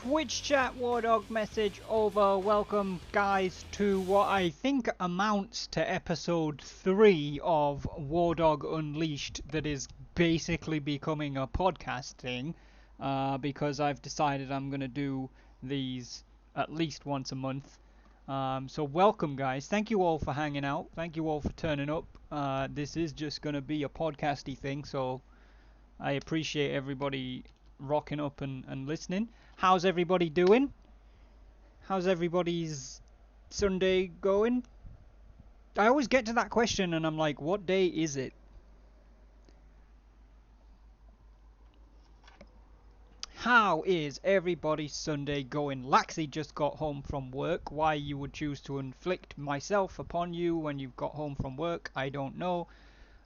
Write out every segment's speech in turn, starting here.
Twitch chat Wardog message over. Welcome guys to what I think amounts to episode 3 of Wardog Unleashed, that is basically becoming a podcast thing, because I've decided I'm going to do these at least once a month. So welcome guys, thank you all for hanging out, thank you all for turning up. This is just going to be a podcasty thing, so I appreciate everybody rocking up and listening. How's everybody doing? How's everybody's Sunday going? I always get to that question and I'm like, what day is it? How is everybody's Sunday going? Laxi just got home from work. Why you would choose to inflict myself upon you when you've got home from work, I don't know.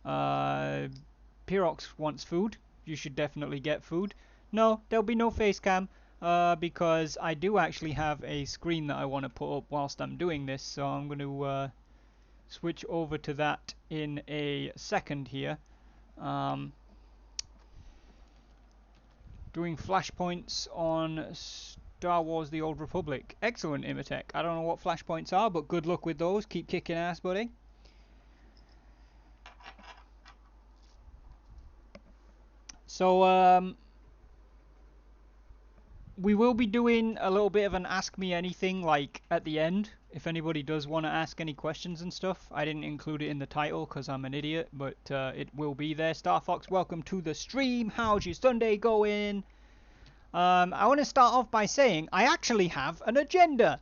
Pirox wants food. You should definitely get food. No, there'll be no face cam. Because I do actually have a screen that I want to put up whilst I'm doing this, so I'm going to switch over to that in a second here. Doing flashpoints on Star Wars The Old Republic. Excellent, Imatech. I don't know what flashpoints are, but good luck with those. Keep kicking ass, buddy. So, we will be doing a little bit of an Ask Me Anything, like, at the end, if anybody does want to ask any questions and stuff. I didn't include it in the title because I'm an idiot, but it will be there. Star Fox, welcome to the stream. How's your Sunday going? I want to start off by saying I actually have an agenda.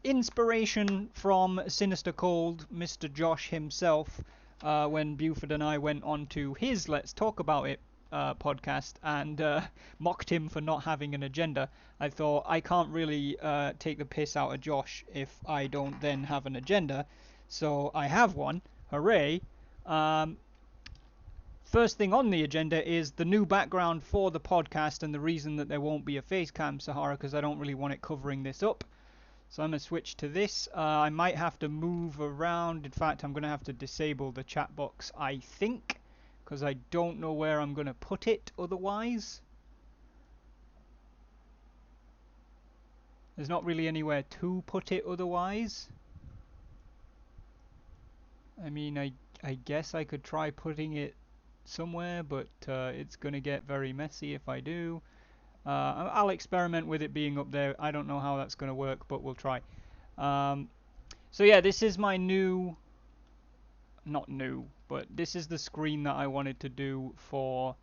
Inspiration from Sinister Cold, Mr. Josh himself, when Buford and I went on to his Let's Talk About It podcast and mocked him for not having an agenda. I thought, I can't really take the piss out of Josh if I don't then have an agenda, so I have one. Hooray. First thing on the agenda is the new background for the podcast, and the reason that there won't be a face cam, Sahara, because I don't really want it covering this up. So I'm going to switch to this. I might have to move around. In fact, I'm going to have to disable the chat box, I think, because I don't know where I'm going to put it otherwise. There's not really anywhere to put it otherwise. I mean, I guess I could try putting it somewhere, but it's going to get very messy if I do. I'll experiment with it being up there. I don't know how that's going to work, but we'll try. So yeah, this is my new... Not new, but this is the screen that I wanted to do for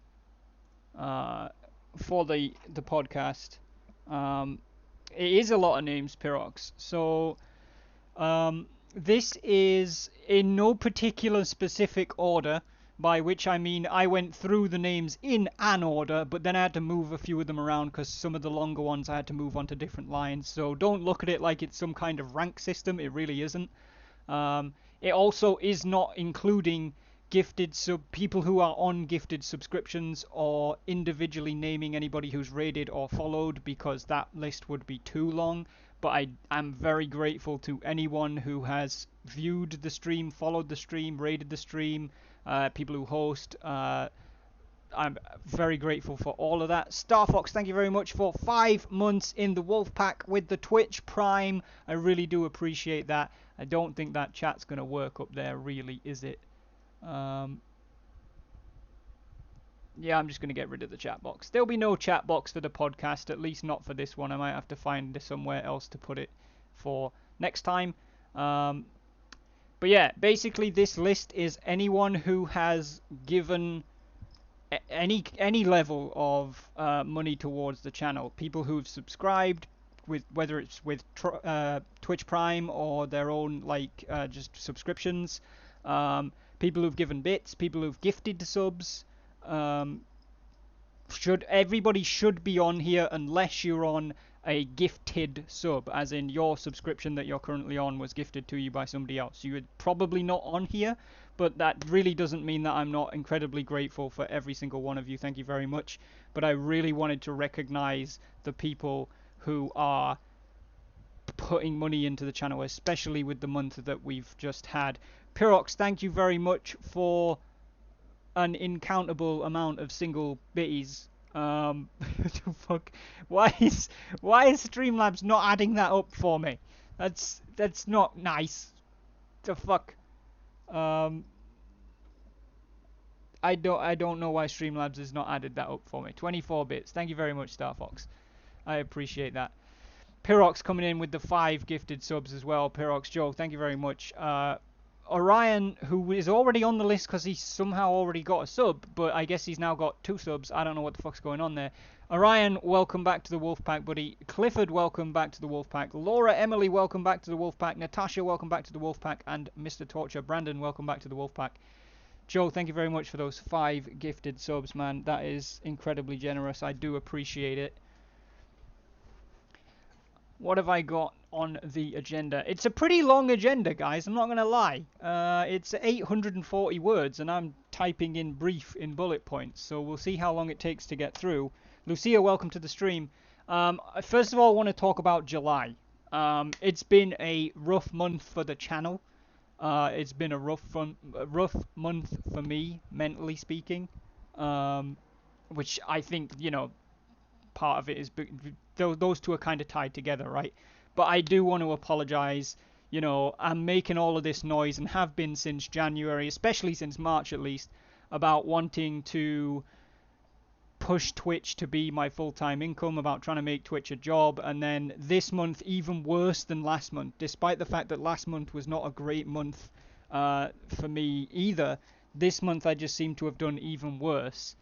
the podcast. It is a lot of names, Pirox. So this is in no particular specific order, by which I mean I went through the names in an order, but then I had to move a few of them around because some of the longer ones I had to move onto different lines. So don't look at it like it's some kind of rank system. It really isn't. It also is not including gifted people who are on gifted subscriptions, or individually naming anybody who's raided or followed, because that list would be too long. But I am very grateful to anyone who has viewed the stream, followed the stream, raided the stream, people who host. I'm very grateful for all of that. Star Fox, thank you very much for 5 months in the Wolfpack with the Twitch Prime. I really do appreciate that. I don't think that chat's going to work up there, really, is it? Yeah, I'm just going to get rid of the chat box. There'll be no chat box for the podcast, at least not for this one. I might have to find somewhere else to put it for next time. But yeah, basically this list is anyone who has given any level of money towards the channel. People who've subscribed, with whether it's with Twitch Prime or their own just subscriptions. People who've given bits, people who've gifted subs. Everybody should be on here unless you're on a gifted sub, as in your subscription that you're currently on was gifted to you by somebody else. You're probably not on here, but that really doesn't mean that I'm not incredibly grateful for every single one of you. Thank you very much. But I really wanted to recognize the people who are putting money into the channel, especially with the month that we've just had. Pirox, thank you very much for an incountable amount of single bitties. Fuck. Why is Streamlabs not adding that up for me? That's not nice. The fuck. Um, I don't know why Streamlabs has not added that up for me. 24 bits. Thank you very much, Star Fox. I appreciate that. Pyrox coming in with the 5 gifted subs as well. Pyrox Joe, thank you very much. Orion, who is already on the list because he somehow already got a sub, but I guess he's now got 2 subs. I don't know what the fuck's going on there. Orion, welcome back to the Wolfpack, buddy. Clifford, welcome back to the Wolfpack. Laura, Emily, welcome back to the Wolfpack. Natasha, welcome back to the Wolfpack. And Mr. Torture, Brandon, welcome back to the Wolfpack. Joe, thank you very much for those 5 gifted subs, man. That is incredibly generous. I do appreciate it. What have I got on the agenda? It's a pretty long agenda, guys. I'm not going to lie. It's 840 words, and I'm typing in brief in bullet points. So we'll see how long it takes to get through. Lucia, welcome to the stream. First of all, I want to talk about July. It's been a rough month for the channel. It's been a rough month for me, mentally speaking. Which I think, part of it is those two are kind of tied together, right? But I do want to apologize. I'm making all of this noise and have been since January, especially since March at least, about wanting to push Twitch to be my full-time income, about trying to make Twitch a job, and then this month even worse than last month, despite the fact that last month was not a great month for me either. This month I just seem to have done even worse.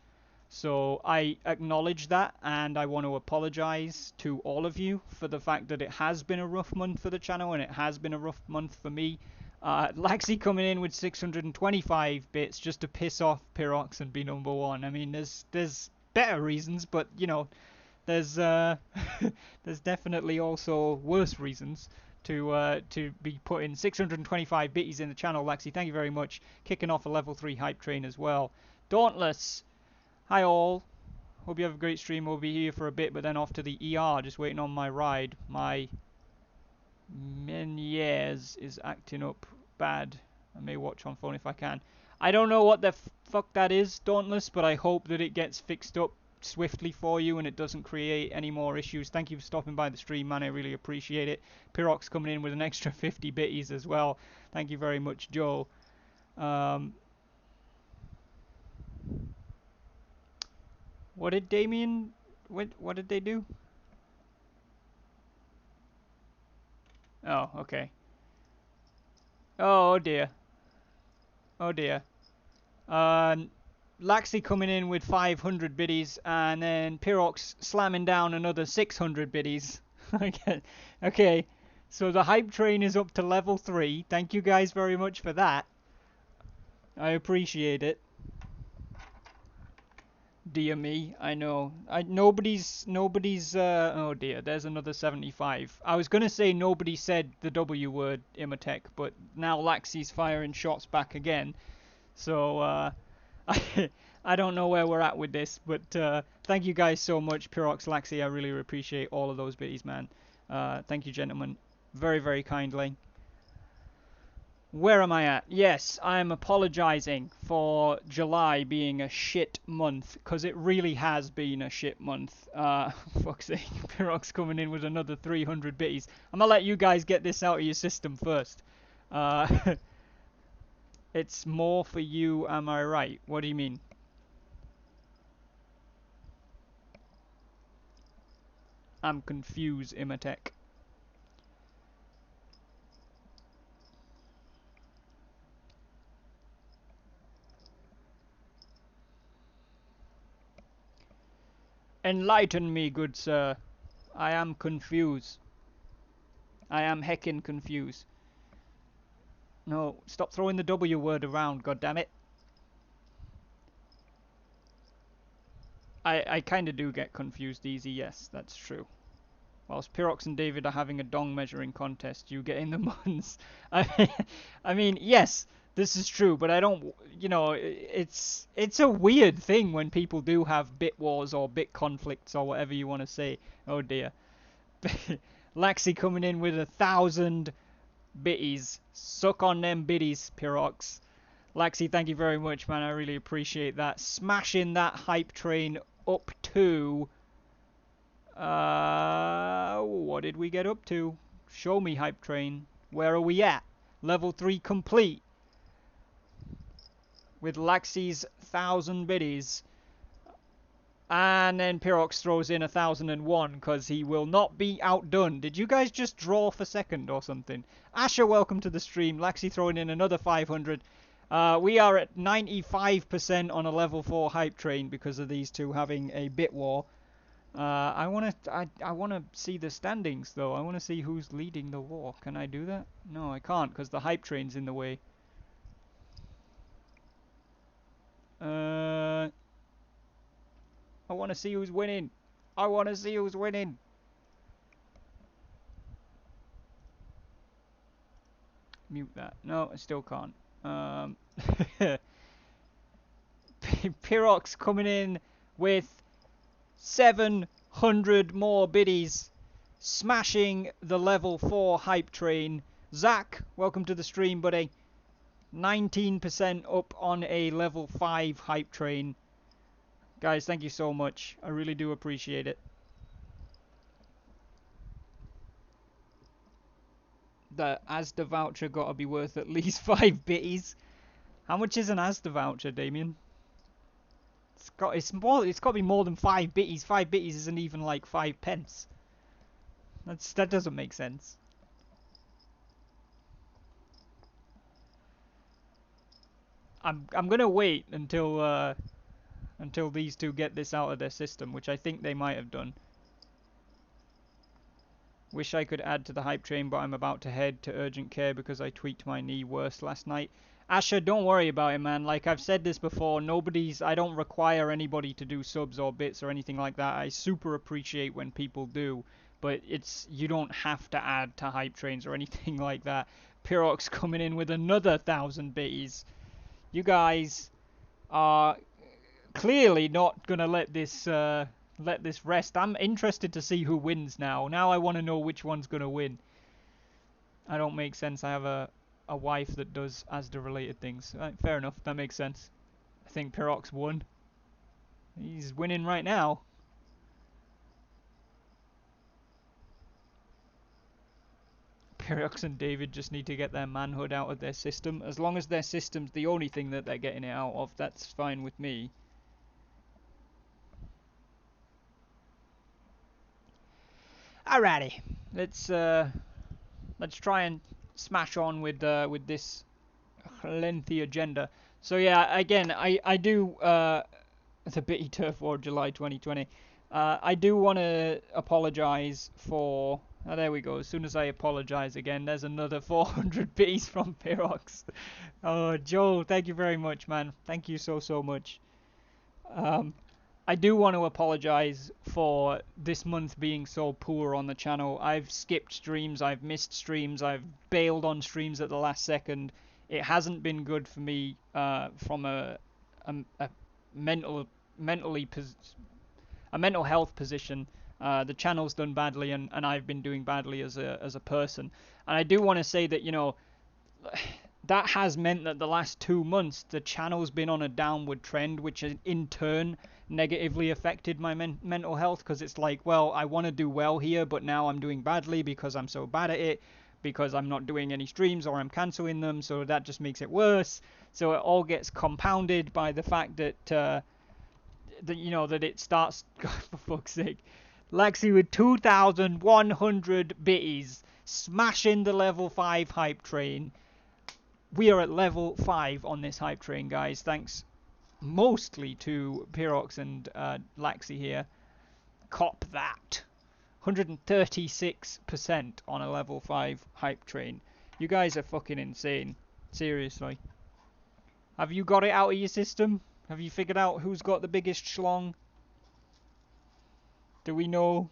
So I acknowledge that, and I want to apologize to all of you for the fact that it has been a rough month for the channel, and it has been a rough month for me. Laxi coming in with 625 bits just to piss off Pyrox and be number 1. I mean, there's better reasons, but there's there's definitely also worse reasons to be putting 625 bitties in the channel. Laxi, thank you very much. Kicking off a level 3 hype train as well. Dauntless. Hi all, hope you have a great stream. We'll be here for a bit, but then off to the ER, just waiting on my ride. My Meniere's is acting up bad. I may watch on phone if I can. I don't know what the fuck that is, Dauntless, but I hope that it gets fixed up swiftly for you and it doesn't create any more issues. Thank you for stopping by the stream, man. I really appreciate it. Pyrox coming in with an extra 50 bitties as well. Thank you very much, Joe. What did Damien... What did they do? Oh, okay. Oh dear. Oh dear. Laxi coming in with 500 biddies, and then Pyrox slamming down another 600 biddies. Okay. So the hype train is up to level 3. Thank you guys very much for that. I appreciate it. Dear me, I know. Nobody's. Oh dear, there's another 75. I was gonna say nobody said the W word, Imatech, but now Laxi's firing shots back again. So I don't know where we're at with this, but thank you guys so much, Pyrox, Laxi. I really appreciate all of those bitties, man. Thank you, gentlemen, very, very kindly. Where am I at? Yes, I'm apologising for July being a shit month, because it really has been a shit month. Fuck's sake, Pyrox coming in with another 300 bitties. I'm gonna let you guys get this out of your system first. It's more for you, am I right? What do you mean? I'm confused, Imatech. Enlighten me, good sir. I am confused. I am heckin' confused. No, stop throwing the W word around, goddammit. I kinda do get confused easy, yes, that's true. Whilst Pyrox and David are having a dong measuring contest, you get in the months. I mean, yes, this is true, but I don't, it's a weird thing when people do have bit wars or bit conflicts or whatever you want to say. Oh dear. Laxi coming in with 1,000 bitties. Suck on them biddies, Pyrox. Laxi, thank you very much, man. I really appreciate that. Smashing that hype train up to... what did we get up to? Show me, Hype Train. Where are we at? Level 3 complete. With Laxi's 1,000 biddies. And then Pyrox throws in 1,001 because he will not be outdone. Did you guys just draw for second or something? Asher, welcome to the stream. Laxi throwing in another 500. We are at 95% on a level 4 Hype Train because of these two having a bit war. I wanna see the standings though. I wanna see who's leading the war. Can I do that? No, I can't because the Hype Train's in the way. I wanna see who's winning. I wanna see who's winning. Mute that. No, I still can't. Pyrox coming in with 700 more biddies, smashing the level 4 Hype Train. Zach, welcome to the stream, buddy. 19% up on a level 5 Hype Train. Guys, thank you so much. I really do appreciate it. The Asda voucher gotta be worth at least 5 bitties. How much is an Asda voucher, Damien? It's got to be more than 5 bitties. 5 bitties isn't even like 5 pence. That doesn't make sense. I'm gonna wait until these two get this out of their system, which I think they might have done. Wish I could add to the Hype Train, but I'm about to head to urgent care because I tweaked my knee worse last night. Asher, don't worry about it, man. Like I've said this before, I don't require anybody to do subs or bits or anything like that. I super appreciate when people do, but you don't have to add to Hype Trains or anything like that. Pyrox coming in with another 1,000 bitties. You guys are clearly not gonna let this rest. I'm interested to see who wins now. Now I want to know which one's gonna win. I don't make sense. I have a wife that does Asda related things. Fair enough, that makes sense. I think Pyrox won. He's winning right now. Pyrox and David just need to get their manhood out of their system. As long as their system's the only thing that they're getting it out of, that's fine with me. Alrighty, let's try and smash on with this lengthy agenda. So yeah, again, I do the Bitty Turf War July 2020. I do want to apologise for. Oh, there we go. As soon as I apologise again, there's another 400 Bs from Pyrox. Oh, Joel, thank you very much, man. Thank you so much. I do want to apologise for this month being so poor on the channel. I've skipped streams, I've missed streams, I've bailed on streams at the last second. It hasn't been good for me from a mental health position. The channel's done badly, and I've been doing badly as a person. And I do want to say that, you know, that has meant that the last 2 months the channel's been on a downward trend, which has in turn negatively affected my mental health, because it's like, well, I want to do well here, but now I'm doing badly because I'm so bad at it, because I'm not doing any streams or I'm cancelling them, so that just makes it worse. So it all gets compounded by the fact that you know, that it starts. God, for fuck's sake. Lexi with 2,100 bitties, smashing the level 5 Hype Train. We are at level 5 on this Hype Train, guys, thanks mostly to Pyrox and Laxi here. Cop that. 136% on a level 5 Hype Train. You guys are fucking insane. Seriously. Have you got it out of your system? Have you figured out who's got the biggest schlong? Do we know?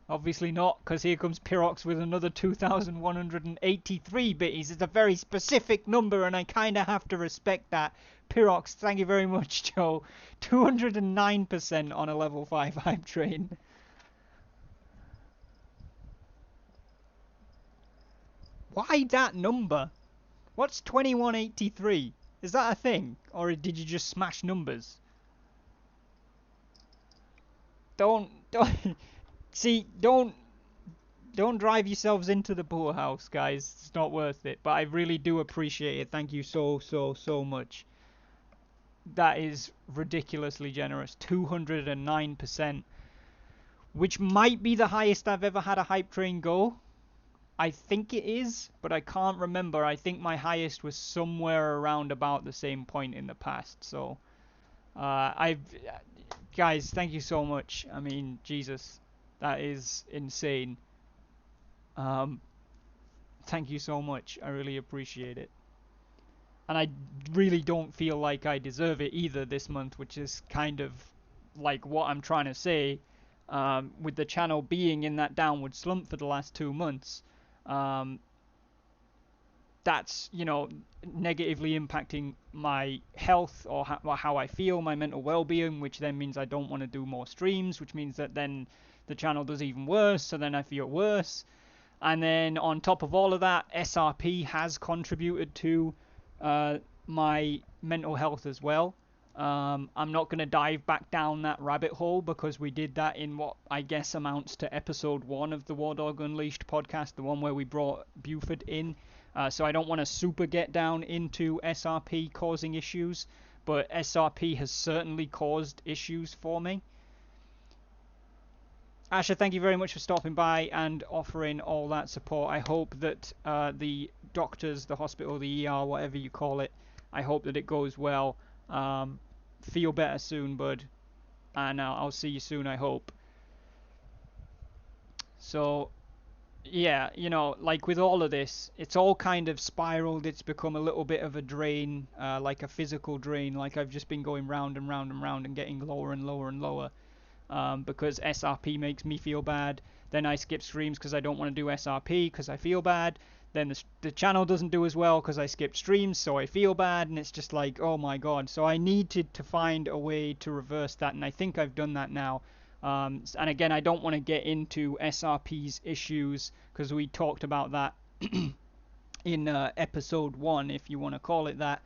Obviously not, because here comes Pyrox with another 2,183 bitties. It's a very specific number, and I kind of have to respect that. Pyrox, thank you very much, Joe. 209% on a level 5 Hype Train. Why that number? What's 2183? Is that a thing? Or did you just smash numbers? don't see, don't drive yourselves into the poorhouse, guys. It's not worth it. But I really do appreciate it. Thank you so much. That is ridiculously generous. 209%, which might be the highest I've ever had a hype train go. I think it is, but I can't remember. I think my highest was somewhere around about the same point in the past. So, guys, thank you so much. I mean, Jesus, that is insane. Um, Thank you so much. I really appreciate it. And I really don't feel like I deserve it either this month, which is kind of like what I'm trying to say. With the channel being in that downward slump for the last 2 months, um, that's, negatively impacting my health or how I feel, my mental well-being, which then means I don't want to do more streams, which means that then the channel does even worse, so then I feel worse. And then on top of all of that, SRP has contributed to my mental health as well. I'm not going to dive back down that rabbit hole because we did that in what I guess amounts to episode 1 of the Wardog Unleashed podcast, the one where we brought Buford in. So I don't want to super get down into SRP causing issues, but SRP has certainly caused issues for me. Asha, thank you very much for stopping by and offering all that support. I hope that the doctors, the hospital, the ER, whatever you call it, I hope that it goes well. Feel better soon, bud. And I'll see you soon, I hope. So, yeah, like with all of this, it's all kind of spiraled. It's become a little bit of a drain, like a physical drain. Like I've just been going round and round and round and getting lower and lower and lower. Because SRP makes me feel bad. Then I skip streams because I don't want to do SRP because I feel bad. Then the channel doesn't do as well because I skip streams, so I feel bad, and it's just like, oh my god. So I needed to find a way to reverse that, and I think I've done that now. And again, I don't want to get into SRP's issues because we talked about that in episode 1, if you want to call it that.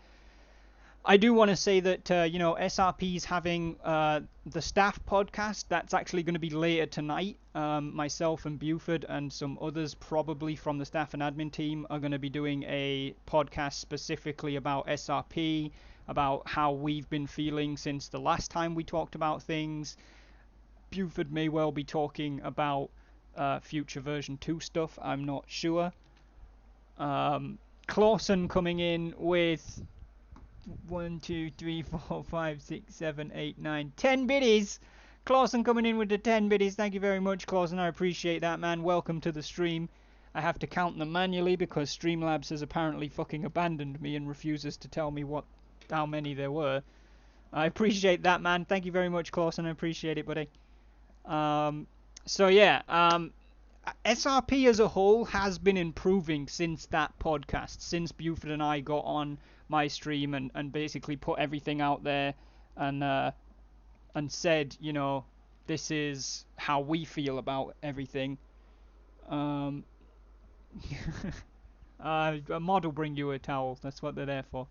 I do want to say that, SRP's having the staff podcast. That's actually going to be later tonight. Myself and Buford and some others probably from the staff and admin team are going to be doing a podcast specifically about SRP, about how we've been feeling since the last time we talked about things. Buford may well be talking about future version 2 stuff. I'm not sure. Clawson coming in with 1, 2, 3, 4, 5, 6, 7, 8, 9, 10 biddies. Clawson coming in with the 10 biddies. Thank you very much, Clawson. I appreciate that, man. Welcome to the stream. I have to count them manually because Streamlabs has apparently fucking abandoned me and refuses to tell me how many there were. I appreciate that, man. Thank you very much, Clawson. I appreciate it, buddy. So yeah, SRP as a whole has been improving since that podcast, since Buford and I got on my stream and basically put everything out there and said, this is how we feel about everything. A mod will bring you a towel. That's what they're there for.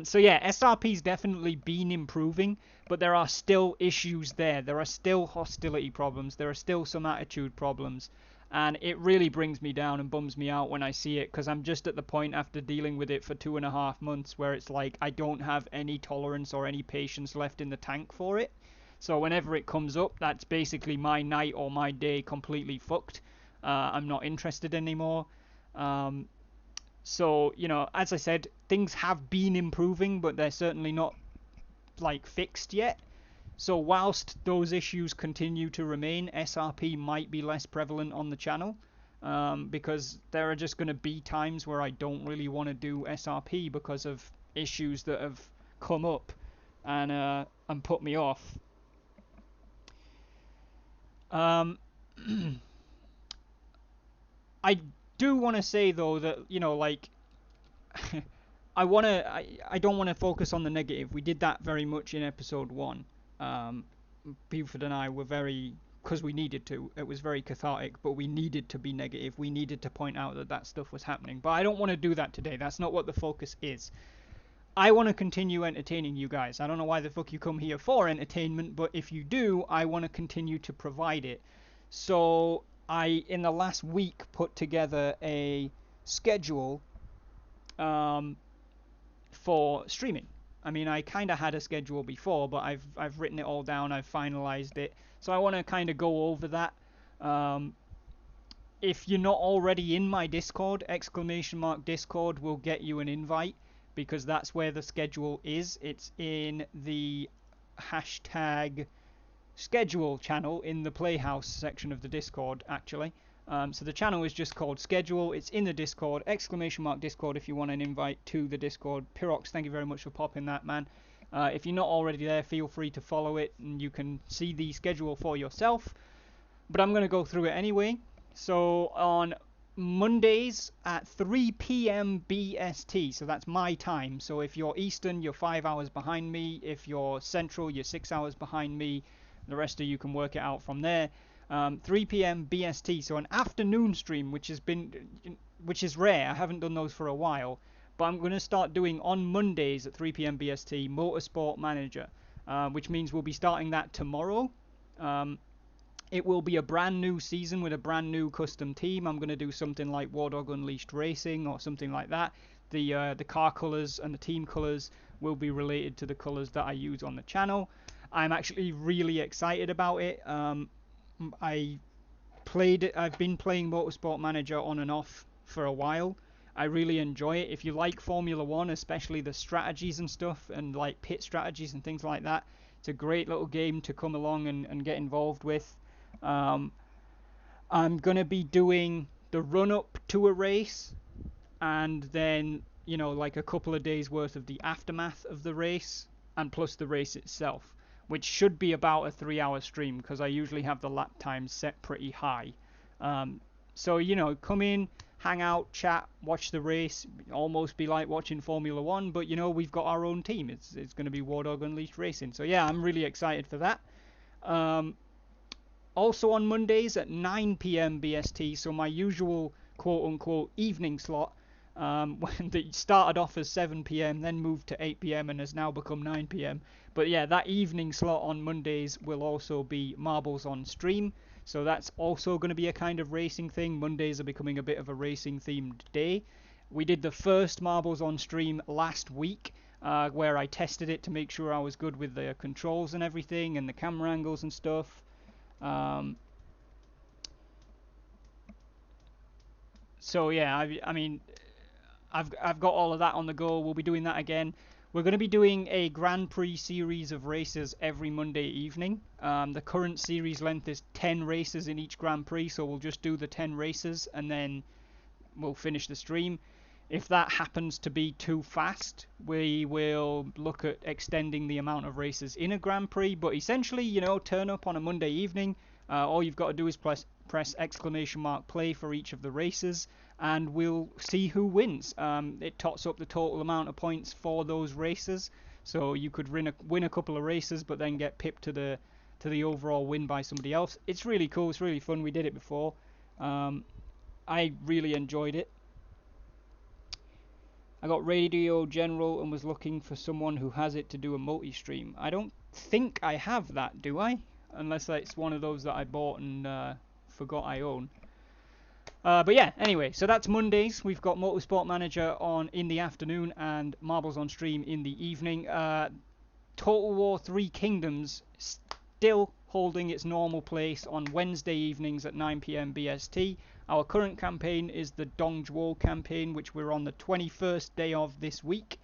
So yeah, SRP's definitely been improving, but there are still issues there. There are still hostility problems. There are still some attitude problems. And it really brings me down and bums me out when I see it, because I'm just at the point after dealing with it for 2.5 months where it's like I don't have any tolerance or any patience left in the tank for it. So whenever it comes up, that's basically my night or my day completely fucked. I'm not interested anymore. So, as I said, things have been improving, but they're certainly not, fixed yet. So whilst those issues continue to remain, SRP might be less prevalent on the channel, because there are just going to be times where I don't really want to do SRP because of issues that have come up and put me off. I do want to say though that I don't want to focus on the negative. We did that very much in episode 1. Buford and I were because we needed to. It was very cathartic, but we needed to be negative. We needed to point out that stuff was happening. But I don't want to do that today. That's not what the focus is. I want to continue entertaining you guys. I don't know why the fuck you come here for entertainment, but if you do, I want to continue to provide it. So I, in the last week, put together a schedule um, for streaming. I mean, I kind of had a schedule before, but I've written it all down. I've finalized it. So I want to kind of go over that. Um, if you're not already in my Discord, exclamation mark Discord will get you an invite because that's where the schedule is. It's in the hashtag schedule channel in the Playhouse section of the Discord, actually. So the channel is just called Schedule. It's in the Discord, exclamation mark Discord if you want an invite to the Discord. Pyrox, thank you very much for popping that, man. If you're not already there, feel free to follow it and you can see the schedule for yourself. But I'm going to go through it anyway. So on Mondays at 3 p.m. BST, so that's my time. So if you're Eastern, you're 5 hours behind me. If you're Central, you're 6 hours behind me. The rest of you can work it out from there. 3 p.m. BST, so an afternoon stream, which is rare. I haven't done those for a while, but I'm going to start doing on Mondays at 3 p.m. BST Motorsport Manager, which means we'll be starting that tomorrow. It will be a brand new season with a brand new custom team. I'm going to do something like Wardog Unleashed Racing or something like that. The car colours and the team colours will be related to the colours that I use on the channel. I'm actually really excited about it. I've been playing Motorsport Manager on and off for a while. I really enjoy it. If you like Formula 1, especially the strategies and stuff, and like pit strategies and things like that, it's a great little game to come along and get involved with. I'm going to be doing the run-up to a race, and then, you know, like a couple of days worth of the aftermath of the race, and plus the race itself, which should be about a 3-hour stream, because I usually have the lap times set pretty high. So, you know, come in, hang out, chat, watch the race, almost be like watching Formula 1, but, you know, we've got our own team. It's going to be Wardog Unleashed Racing. So, yeah, I'm really excited for that. Also on Mondays at 9 p.m. BST, so my usual quote-unquote evening slot, when it started off as 7 p.m, then moved to 8 p.m, and has now become 9 p.m. But yeah, that evening slot on Mondays will also be Marbles on Stream, so that's also going to be a kind of racing thing. Mondays are becoming a bit of a racing-themed day. We did the first Marbles on Stream last week, where I tested it to make sure I was good with the controls and everything, and the camera angles and stuff. So yeah, I mean, I've got all of that on the go. We'll be doing that again. We're going to be doing a Grand Prix series of races every Monday evening. The current series length is 10 races in each Grand Prix, so we'll just do the 10 races and then we'll finish the stream. If that happens to be too fast, we will look at extending the amount of races in a Grand Prix. But essentially, you know, turn up on a Monday evening. All you've got to do is press exclamation mark play for each of the races, and we'll see who wins. It tots up the total amount of points for those races. So you could win a couple of races, but then get pipped to the overall win by somebody else. It's really cool. It's really fun. We did it before. I really enjoyed it. I got Radio General and was looking for someone who has it to do a multi-stream. I don't think I have that, do I? Unless it's one of those that I bought and forgot I own. But yeah, anyway, so that's Mondays. We've got Motorsport Manager on in the afternoon and Marbles on Stream in the evening. Total War 3 Kingdoms still holding its normal place on Wednesday evenings at 9 p.m. BST. Our current campaign is the Dongzhuo campaign, which we're on the 21st day of this week.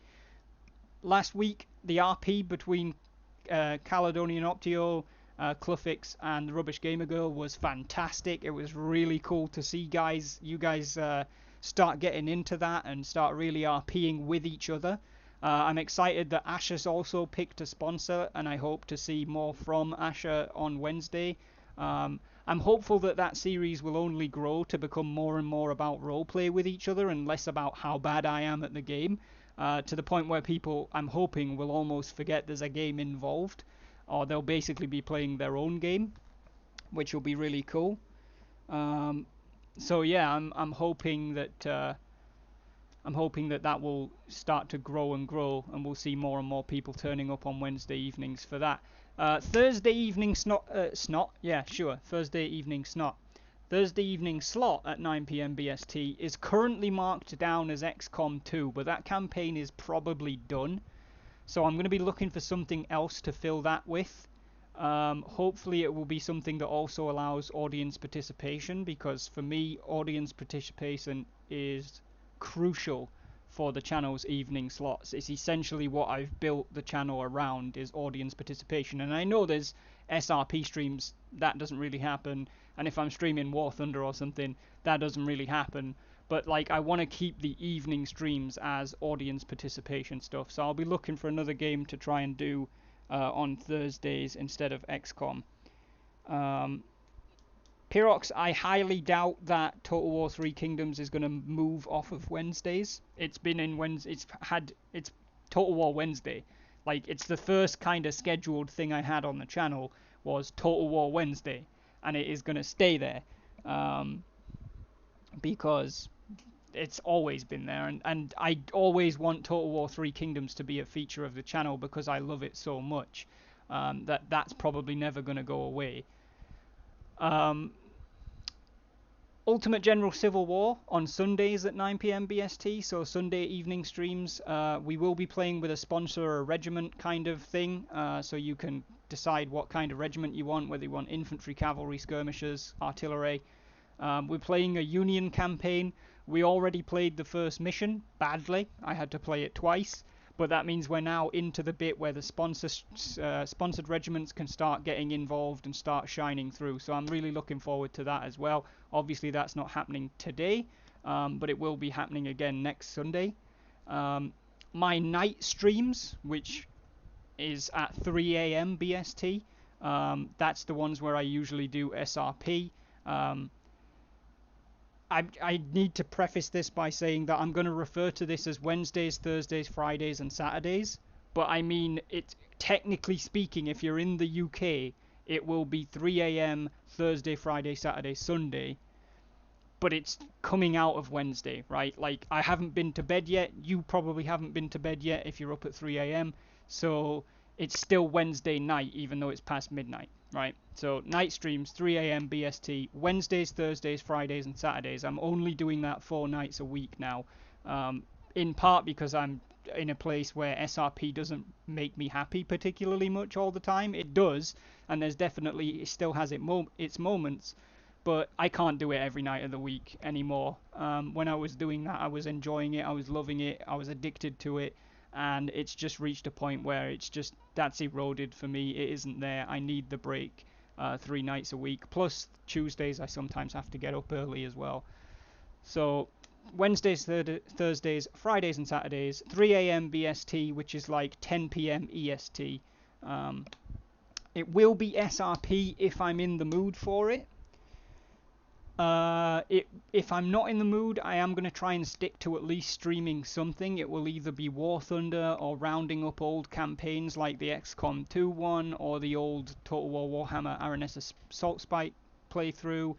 Last week, the RP between Caledonian Optio, Cluffix, and the Rubbish Gamer Girl was fantastic. It was really cool to see you guys start getting into that and start really RPing with each other. I'm excited that Asher's also picked a sponsor, and I hope to see more from Asher on Wednesday. I'm hopeful that series will only grow to become more and more about roleplay with each other and less about how bad I am at the game, to the point where people, I'm hoping, will almost forget there's a game involved, or they'll basically be playing their own game, which will be really cool. So yeah, I'm hoping that I'm hoping that that will start to grow and grow, and we'll see more and more people turning up on Wednesday evenings for that. Thursday evening Thursday evening snot. Thursday evening slot at 9 p.m. BST is currently marked down as XCOM 2, but that campaign is probably done. So I'm going to be looking for something else to fill that with. Hopefully it will be something that also allows audience participation, because for me, audience participation is crucial for the channel's evening slots. It's essentially what I've built the channel around, is audience participation. And I know there's SRP streams that doesn't really happen, and if I'm streaming War Thunder or something, that doesn't really happen. But like, I want to keep the evening streams as audience participation stuff, so I'll be looking for another game to try and do on Thursdays instead of XCOM. Pyrox, I highly doubt that Total War 3 Kingdoms is going to move off of Wednesdays. It's been in Wednesday. It's Total War Wednesday. Like, it's the first kind of scheduled thing I had on the channel was Total War Wednesday, and it is going to stay there, because it's always been there, and I always want Total War 3 Kingdoms to be a feature of the channel because I love it so much, that's probably never going to go away. Ultimate General Civil War on Sundays at 9 p.m. BST, so Sunday evening streams. We will be playing with a sponsor or a regiment kind of thing, so you can decide what kind of regiment you want, whether you want infantry, cavalry, skirmishers, artillery. We're playing a Union campaign. We already played the first mission badly. I had to play it twice, but that means we're now into the bit where the sponsored regiments can start getting involved and start shining through. So I'm really looking forward to that as well. Obviously, that's not happening today, but it will be happening again next Sunday. My night streams, which is at 3 a.m. BST, that's the ones where I usually do SRP. I need to preface this by saying that I'm going to refer to this as Wednesdays, Thursdays, Fridays, and Saturdays. But I mean, it technically speaking, if you're in the UK, it will be 3 a.m. Thursday, Friday, Saturday, Sunday. But it's coming out of Wednesday, right? Like, I haven't been to bed yet. You probably haven't been to bed yet if you're up at 3 a.m. So it's still Wednesday night, even though it's past midnight, right? So night streams, 3 a.m. BST, Wednesdays, Thursdays, Fridays, and Saturdays. I'm only doing that 4 nights a week now, in part because I'm in a place where SRP doesn't make me happy particularly much all the time. It does, and it still has its moments, but I can't do it every night of the week anymore. When I was doing that, I was enjoying it, I was loving it, I was addicted to it, and it's just reached a point where that's eroded for me. It isn't there. I need the break 3 nights a week. Plus Tuesdays I sometimes have to get up early as well. So Wednesdays, Thursdays, Fridays and Saturdays, 3 a.m. BST, which is like 10 p.m. EST. It will be SRP if I'm in the mood for it. If I'm not in the mood, I am going to try and stick to at least streaming something. It will either be War Thunder or rounding up old campaigns like the XCOM 2 one or the old Total War Warhammer Aranessa Salt Spike playthrough,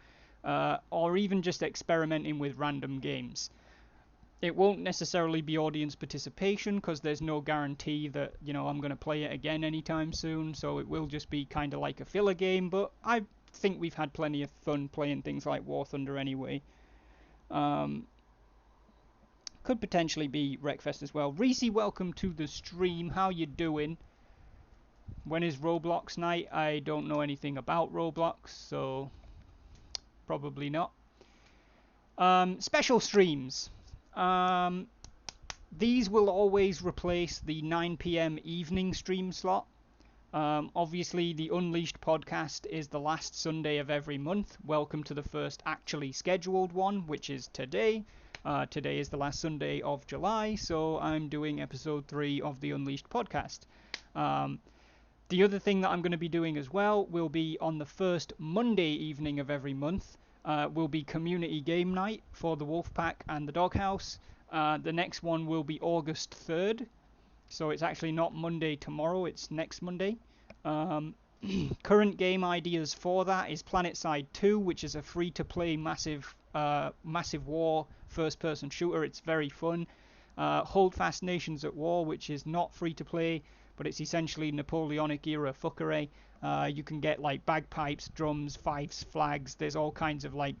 or even just experimenting with random games. It won't necessarily be audience participation because there's no guarantee that, I'm going to play it again anytime soon, so it will just be kind of like a filler game, but I think we've had plenty of fun playing things like War Thunder anyway. Could potentially be Wreckfest as well. Reese, welcome to the stream. How you doing? When is Roblox night? I don't know anything about Roblox, so probably not. Special streams. These will always replace the 9 p.m. evening stream slot. Obviously, the Unleashed podcast is the last Sunday of every month. Welcome to the first actually scheduled one, which is today. Today is the last Sunday of July, so I'm doing episode 3 of the Unleashed podcast. The other thing that I'm going to be doing as well will be on the first Monday evening of every month. Will be community game night for the Wolfpack and the Doghouse. The next one will be August 3rd. So it's actually not Monday tomorrow, it's next Monday. current game ideas for that is PlanetSide 2, which is a free-to-play massive war first-person shooter. It's very fun. Holdfast Nations at War, which is not free-to-play, but it's essentially Napoleonic-era fuckery. You can get like bagpipes, drums, fifes, flags. There's all kinds of like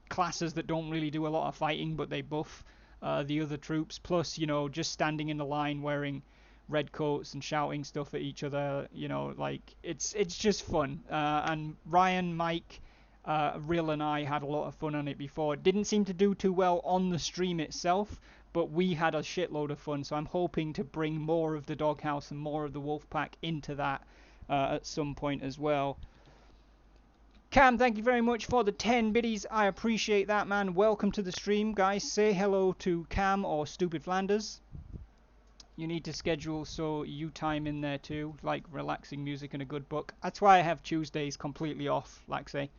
classes that don't really do a lot of fighting, but they buff the other troops. Plus, just standing in the line wearing red coats and shouting stuff at each other. Like it's just fun. And Ryan, Mike, Rill, and I had a lot of fun on it before. It didn't seem to do too well on the stream itself, but we had a shitload of fun. So I'm hoping to bring more of the Doghouse and more of the Wolfpack into that at some point as well. Cam, thank you very much for the 10 biddies. I appreciate that, man. Welcome to the stream, guys. Say hello to Cam or Stupid Flanders. You need to schedule so you time in there too, like relaxing music and a good book. That's why I have Tuesdays completely off, like say.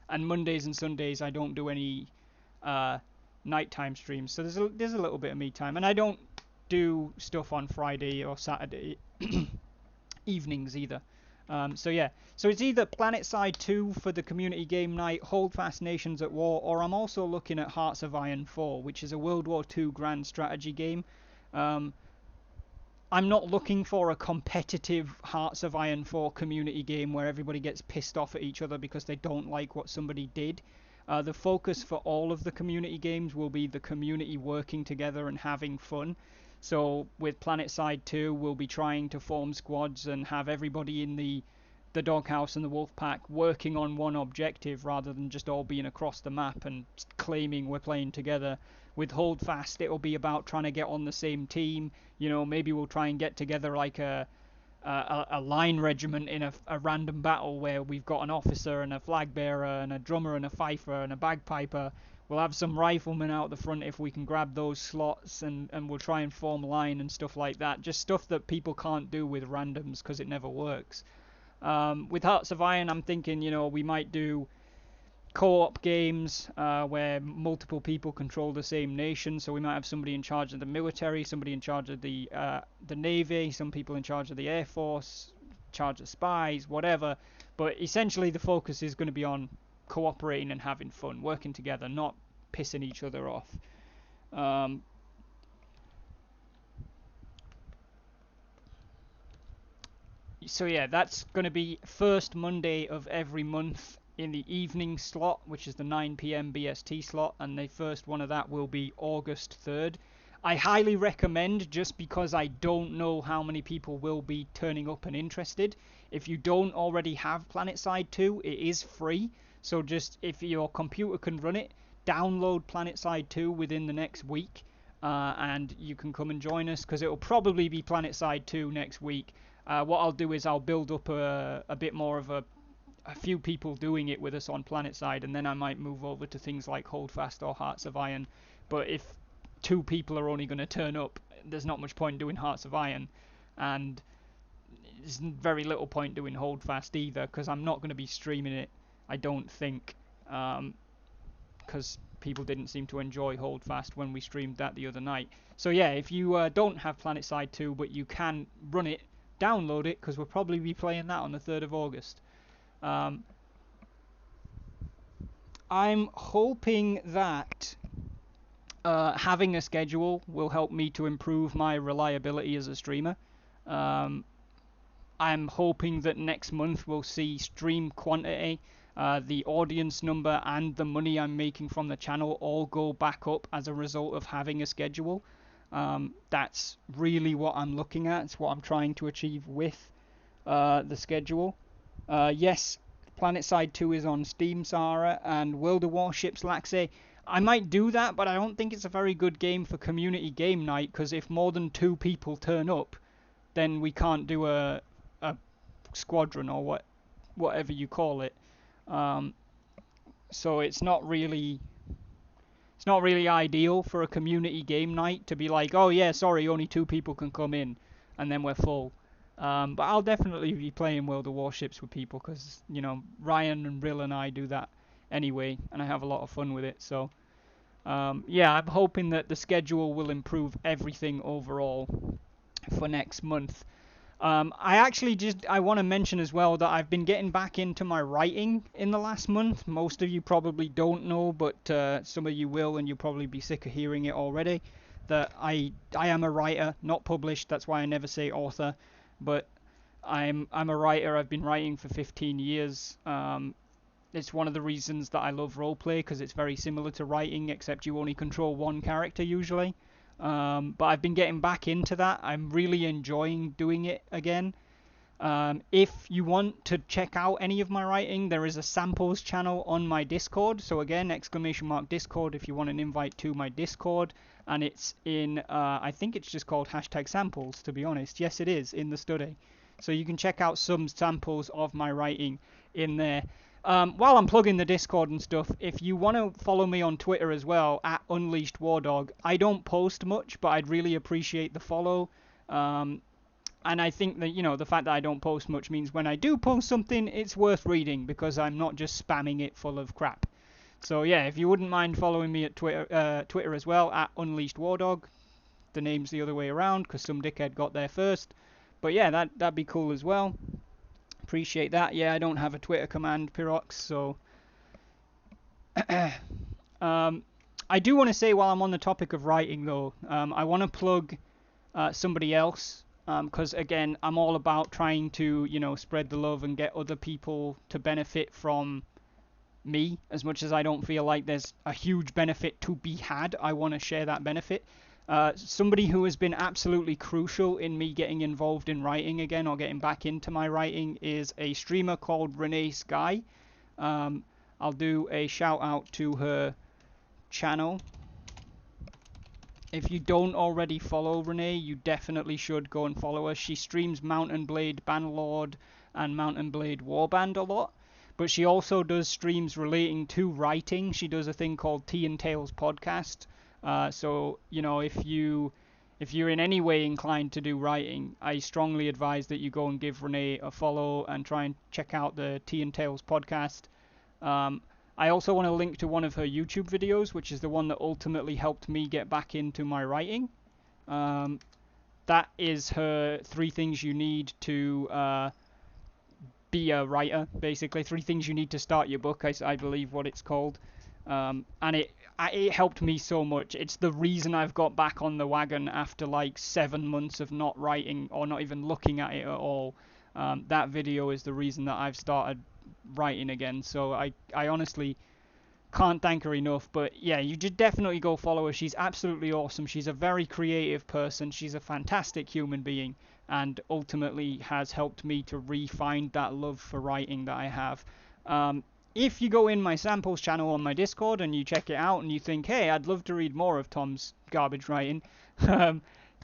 And Mondays and Sundays I don't do any nighttime streams. So there's a little bit of me time. And I don't do stuff on Friday or Saturday evenings either. So yeah, so it's either PlanetSide 2 for the community game night, Holdfast Nations at War, or I'm also looking at Hearts of Iron 4, which is a World War II grand strategy game. I'm not looking for a competitive Hearts of Iron 4 community game where everybody gets pissed off at each other because they don't like what somebody did. The focus for all of the community games will be the community working together and having fun. So with PlanetSide 2, we'll be trying to form squads and have everybody in the Doghouse and the Wolfpack working on one objective rather than just all being across the map and claiming we're playing together. With Holdfast, it'll be about trying to get on the same team. Maybe we'll try and get together like a line regiment in a random battle where we've got an officer and a flag bearer and a drummer and a fifer and a bagpiper. We'll have some riflemen out the front if we can grab those slots, and we'll try and form line and stuff like that. Just stuff that people can't do with randoms because it never works. With Hearts of Iron, I'm thinking, we might do co-op games where multiple people control the same nation. So we might have somebody in charge of the military, somebody in charge of the Navy, some people in charge of the Air Force, charge of spies, whatever. But essentially the focus is going to be on cooperating and having fun, working together, not pissing each other off. So yeah, that's going to be first Monday of every month in the evening slot, which is the 9 p.m. BST slot, and the first one of that will be August 3rd. I highly recommend, just because I don't know how many people will be turning up and interested. If you don't already have PlanetSide 2, it is free. So just, if your computer can run it, download PlanetSide 2 within the next week, and you can come and join us, because it'll probably be PlanetSide 2 next week. What I'll do is I'll build up a bit more of a few people doing it with us on PlanetSide, and then I might move over to things like Holdfast or Hearts of Iron. But if 2 people are only going to turn up, there's not much point doing Hearts of Iron, and there's very little point doing Holdfast either, because I'm not going to be streaming it, I don't think, because people didn't seem to enjoy Holdfast when we streamed that the other night. So yeah, if you don't have PlanetSide 2 but you can run it, download it, because we'll probably be playing that on the 3rd of August. I'm hoping that having a schedule will help me to improve my reliability as a streamer. I'm hoping that next month we'll see stream quantity, the audience number, and the money I'm making from the channel all go back up as a result of having a schedule. That's really what I'm looking at. It's what I'm trying to achieve with the schedule. Yes, PlanetSide 2 is on Steam, Sarah, and World of Warships, Laxe. I might do that, but I don't think it's a very good game for community game night, because if more than 2 people turn up, then we can't do a squadron or whatever you call it. So it's not really ideal for a community game night to be like, oh yeah, sorry, only 2 people can come in, and then we're full. But I'll definitely be playing World of Warships with people, because Ryan and Rill and I do that anyway, and I have a lot of fun with it. So yeah, I'm hoping that the schedule will improve everything overall for next month. I want to mention as well that I've been getting back into my writing in the last month. Most of you probably don't know, but some of you will, and you'll probably be sick of hearing it already. That I am a writer, not published. That's why I never say author, but I'm a writer. I've been writing for 15 years. It's one of the reasons that I love roleplay because it's very similar to writing, except you only control one character usually. But I've been getting back into that. I'm really enjoying doing it again. If you want to check out any of my writing, there is a samples channel on my Discord. So again, !Discord if you want an invite to my Discord. And it's in, I think it's just called #samples, to be honest. Yes, it is, in the study. So you can check out some samples of my writing in there. While I'm plugging the Discord and stuff, if you want to follow me on Twitter as well, @UnleashedWardog, I don't post much, but I'd really appreciate the follow. And I think that, the fact that I don't post much means when I do post something, it's worth reading because I'm not just spamming it full of crap. So yeah, if you wouldn't mind following me at Twitter as well, @UnleashedWardog. The name's the other way around because some dickhead got there first. But yeah, that'd be cool as well. Appreciate that. Yeah, I don't have a Twitter command, Pyrox, so... I do want to say while I'm on the topic of writing, though, I want to plug somebody else, because, again, I'm all about trying to, spread the love and get other people to benefit from me. As much as I don't feel like there's a huge benefit to be had, I want to share that benefit. Somebody who has been absolutely crucial in me getting involved in writing again or getting back into my writing is a streamer called Renee Sky. I'll do a shout out to her channel. If you don't already follow Renee, you definitely should go and follow her. She streams Mountain Blade Bannerlord and Mountain Blade Warband a lot, but she also does streams relating to writing. She does a thing called Tea and Tales Podcast. So, if you're in any way inclined to do writing, I strongly advise that you go and give Renee a follow and try and check out the Tea and Tales podcast. I also want to link to one of her YouTube videos, which is the one that ultimately helped me get back into my writing. That is her 3 things you need to be a writer, basically. 3 things you need to start your book, I believe what it's called. And it helped me so much. It's the reason I've got back on the wagon after like 7 months of not writing or not even looking at it at all. That video is the reason that I've started writing again. So I honestly can't thank her enough. But yeah, you should definitely go follow her. She's absolutely awesome. She's a very creative person. She's a fantastic human being, and ultimately has helped me to re-find that love for writing that I have. If you go in my samples channel on my Discord and you check it out and you think, hey, I'd love to read more of Tom's garbage writing,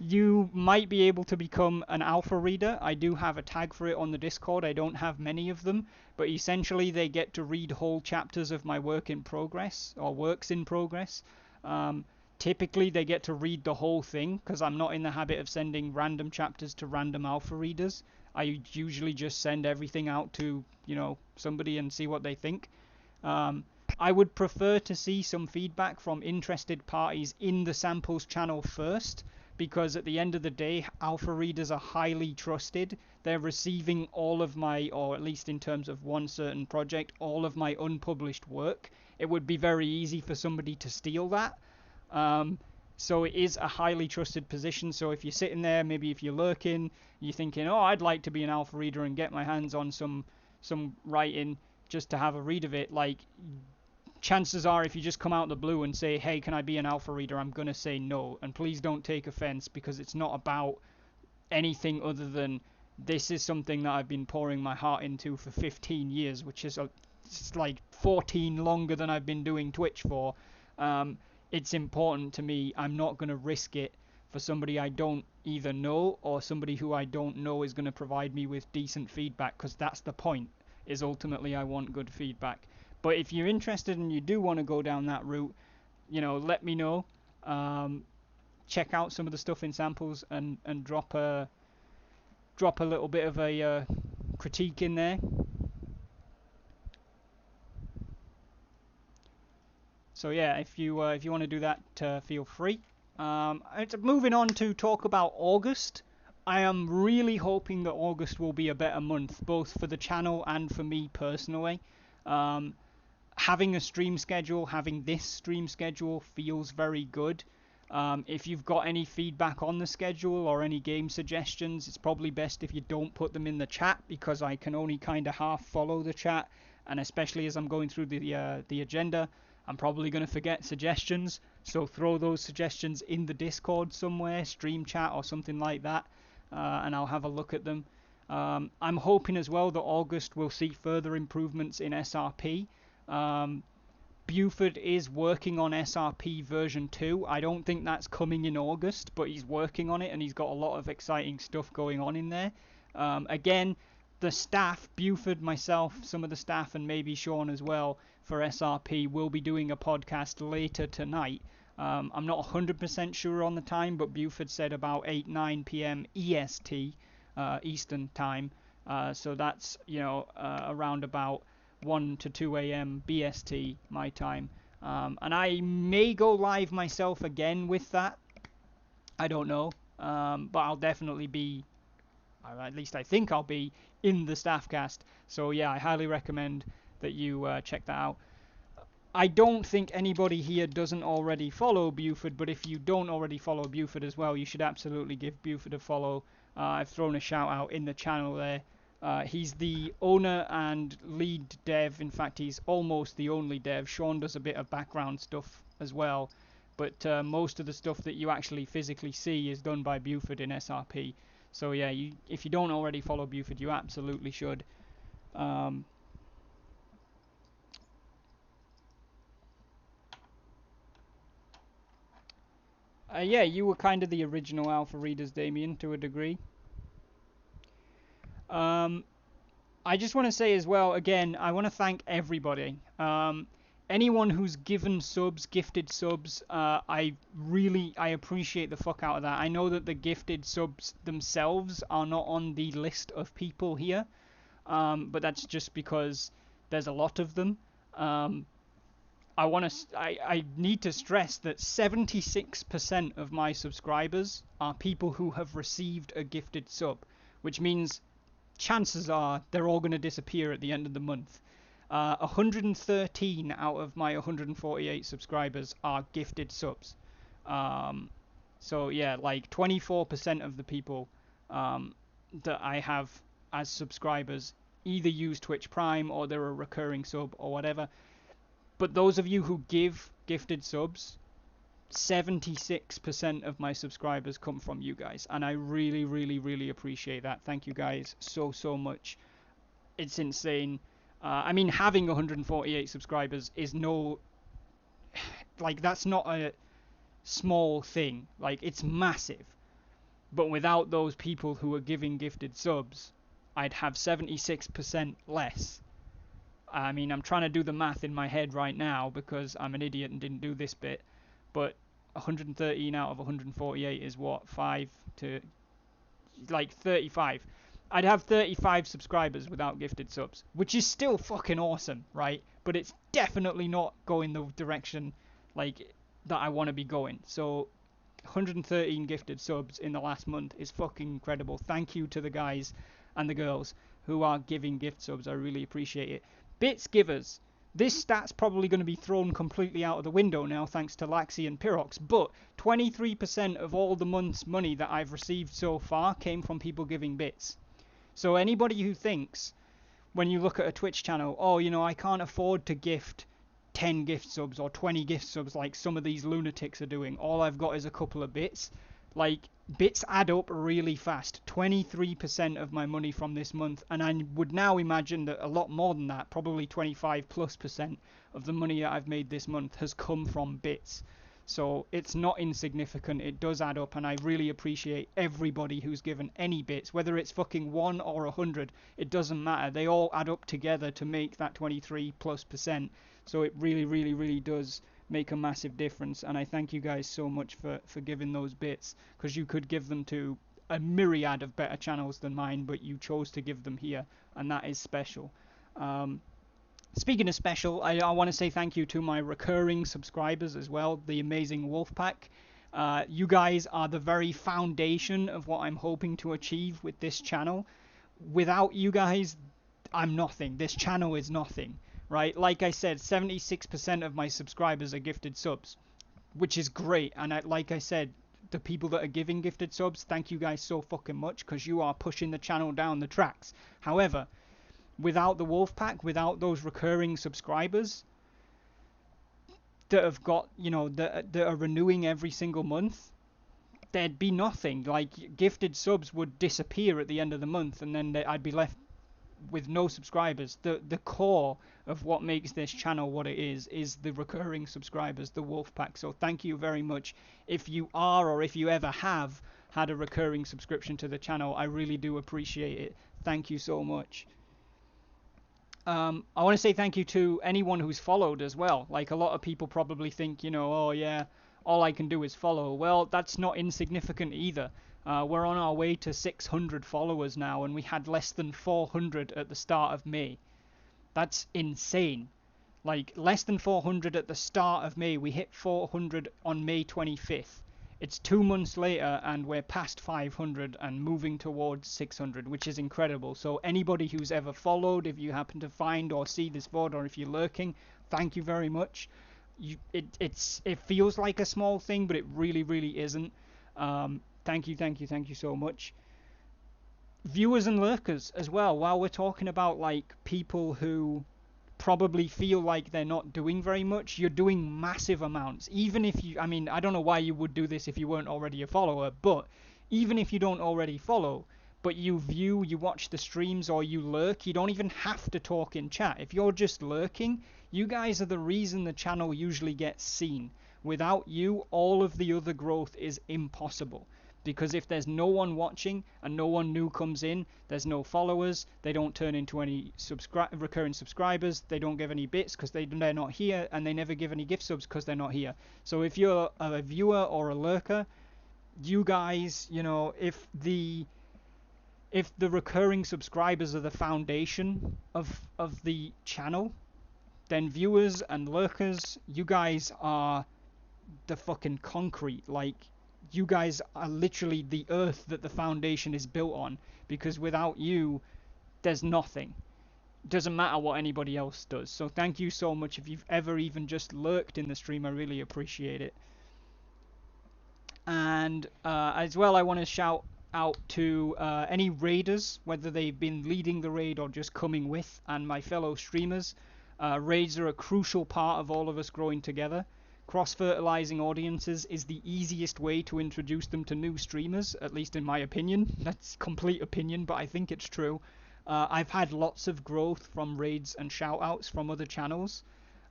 you might be able to become an alpha reader. I do have a tag for it on the Discord. I don't have many of them, but essentially they get to read whole chapters of my work in progress or works in progress. Typically they get to read the whole thing because I'm not in the habit of sending random chapters to random alpha readers. I usually just send everything out to, somebody and see what they think. I would prefer to see some feedback from interested parties in the samples channel first, because at the end of the day, alpha readers are highly trusted. They're receiving all of my, or at least in terms of one certain project, all of my unpublished work. It would be very easy for somebody to steal that. So it is a highly trusted position. So if you're sitting there, maybe if you're lurking, you're thinking, oh, I'd like to be an alpha reader and get my hands on some writing just to have a read of it, like, chances are if you just come out of the blue and say, hey, can I be an alpha reader, I'm going to say no. And please don't take offense, because it's not about anything other than this is something that I've been pouring my heart into for 15 years, which is it's like 14 longer than I've been doing Twitch for. It's important to me. I'm not going to risk it for somebody I don't either know or somebody who I don't know is going to provide me with decent feedback, because that's the point, is ultimately I want good feedback. But if you're interested and you do want to go down that route, let me know. Check out some of the stuff in samples and drop a little bit of a critique in there. So yeah, if you want to do that, feel free. Moving on to talk about August. I am really hoping that August will be a better month, both for the channel and for me personally. Um, Having a stream schedule, having this stream schedule feels very good. If you've got any feedback on the schedule or any game suggestions, it's probably best if you don't put them in the chat because I can only kind of half follow the chat, and especially as I'm going through the agenda, I'm probably going to forget suggestions. So throw those suggestions in the Discord somewhere, stream chat or something like that, and I'll have a look at them. I'm hoping as well that August will see further improvements in SRP. Um, Buford is working on SRP version 2. I don't think that's coming in August, but he's working on it and he's got a lot of exciting stuff going on in there. Again, the staff, Buford, myself, some of the staff, and maybe Sean as well for SRP will be doing a podcast later tonight. I'm not 100% sure on the time, but Buford said about 8, 9 p.m. EST, Eastern time. So that's, around about 1 to 2 a.m. BST, my time. And I may go live myself again with that. I don't know. But I'll definitely be, or at least I think I'll be, in the Staffcast. So yeah, I highly recommend that you check that out. I don't think anybody here doesn't already follow Buford, but if you don't already follow Buford as well, you should absolutely give Buford a follow. I've thrown a shout out in the channel there. He's the owner and lead dev. In fact, he's almost the only dev. Sean does a bit of background stuff as well, but most of the stuff that you actually physically see is done by Buford in SRP. So yeah, if you don't already follow Buford, you absolutely should. Yeah, you were kind of the original alpha readers, Damien, to a degree. Um, I just want to say as well, again, I want to thank everybody. Anyone who's given subs, gifted subs, I appreciate the fuck out of that. I know that the gifted subs themselves are not on the list of people here, but that's just because there's a lot of them. I need to stress that 76% of my subscribers are people who have received a gifted sub, which means chances are they're all going to disappear at the end of the month. 113 out of my 148 subscribers are gifted subs. So yeah, like 24% of the people that I have as subscribers either use Twitch Prime or they're a recurring sub or whatever. But those of you who give gifted subs, 76% of my subscribers come from you guys, and I really, really, really appreciate that. Thank you guys so much. It's insane. I mean, having 148 subscribers is that's not a small thing. Like, it's massive. But without those people who are giving gifted subs, I'd have 76% less. I mean, I'm trying to do the math in my head right now because I'm an idiot and didn't do this bit, but 113 out of 148 is what, 5 to, 35. I'd have 35 subscribers without gifted subs, which is still fucking awesome, right? But it's definitely not going the direction, that I want to be going. So 113 gifted subs in the last month is fucking incredible. Thank you to the guys and the girls who are giving gift subs. I really appreciate it. Bits givers. This stat's probably going to be thrown completely out of the window now thanks to Laxi and Pyrox, but 23% of all the month's money that I've received so far came from people giving bits. So anybody who thinks, when you look at a Twitch channel, oh, I can't afford to gift 10 gift subs or 20 gift subs like some of these lunatics are doing, all I've got is a couple of bits. Bits add up really fast. 23% of my money from this month, and I would now imagine that a lot more than that, probably 25+% of the money that I've made this month has come from bits. So it's not insignificant, it does add up, and I really appreciate everybody who's given any bits, whether it's fucking 1 or 100, it doesn't matter. They all add up together to make that 23+%. So it really, really, really does make a massive difference, and I thank you guys so much for giving those bits, because you could give them to a myriad of better channels than mine, but you chose to give them here, and that is special. Speaking of special, I want to say thank you to my recurring subscribers as well, the amazing Wolfpack. You guys are the very foundation of what I'm hoping to achieve with this channel. Without you guys, I'm nothing. This channel is nothing, right? Like I said, 76% of my subscribers are gifted subs, which is great. And like I said, the people that are giving gifted subs, thank you guys so fucking much because you are pushing the channel down the tracks. However, without the wolf pack, without those recurring subscribers that have got, that are renewing every single month, there'd be nothing. Like, gifted subs would disappear at the end of the month, and then I'd be left with no subscribers. The core of what makes this channel what it is the recurring subscribers, the wolf pack. So thank you very much. If you are, or if you ever have had a recurring subscription to the channel, I really do appreciate it. Thank you so much. I want to say thank you to anyone who's followed as well. Like, a lot of people probably think, oh yeah, all I can do is follow. Well, that's not insignificant either. We're on our way to 600 followers now, and we had less than 400 at the start of May. That's insane. Like, less than 400 at the start of May. We hit 400 on May 25th. It's 2 months later, and we're past 500 and moving towards 600, which is incredible. So anybody who's ever followed, if you happen to find or see this VOD, or if you're lurking, thank you very much. It feels like a small thing, but it really, really isn't. Thank you so much. Viewers and lurkers as well. While we're talking about, like, people who probably feel like they're not doing very much, you're doing massive amounts. Even if you, I mean, I don't know why you would do this if you weren't already a follower, but even if you don't already follow, but you view, you watch the streams, or you lurk, you don't even have to talk in chat. If you're just lurking, you guys are the reason the channel usually gets seen. Without you, all of the other growth is impossible. Because if there's no one watching and no one new comes in, there's no followers, they don't turn into any recurring subscribers, they don't give any bits because they're not here, and they never give any gift subs because they're not here. So if you're a viewer or a lurker, you guys, if the recurring subscribers are the foundation of the channel, then viewers and lurkers, you guys are the fucking concrete. Like, you guys are literally the earth that the foundation is built on, because without you, there's nothing. Doesn't matter what anybody else does. So thank you so much. If you've ever even just lurked in the stream, I really appreciate it. And as well, I want to shout out to any raiders, whether they've been leading the raid or just coming with, and my fellow streamers. Raids are a crucial part of all of us growing together. Cross-fertilizing audiences is the easiest way to introduce them to new streamers, at least in my opinion. That's complete opinion, but I think it's true. I've had lots of growth from raids and shout-outs from other channels.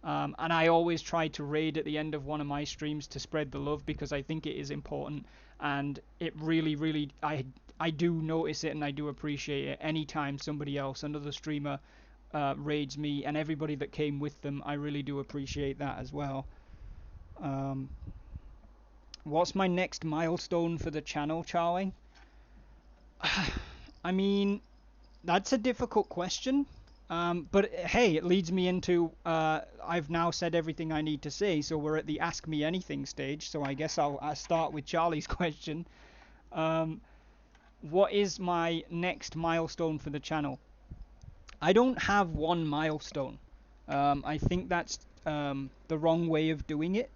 And I always try to raid at the end of one of my streams to spread the love, because I think it is important. And it really, really, I do notice it, and I do appreciate it. Anytime somebody else, another streamer, raids me, and everybody that came with them, I really do appreciate that as well. What's my next milestone for the channel, Charlie? I mean, that's a difficult question. But hey, it leads me into, I've now said everything I need to say, so we're at the Ask Me Anything stage, so I guess I'll start with Charlie's question. What is my next milestone for the channel? I don't have one milestone. I think that's the wrong way of doing it.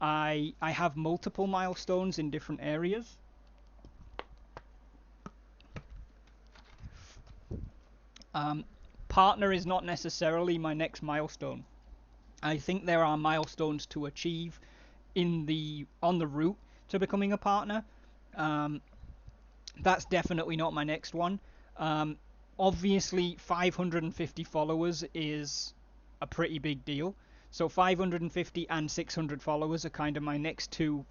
I have multiple milestones in different areas. Partner is not necessarily my next milestone. I think there are milestones to achieve on the route to becoming a partner. That's definitely not my next one. Obviously, 550 followers is a pretty big deal. So 550 and 600 followers are kind of my next two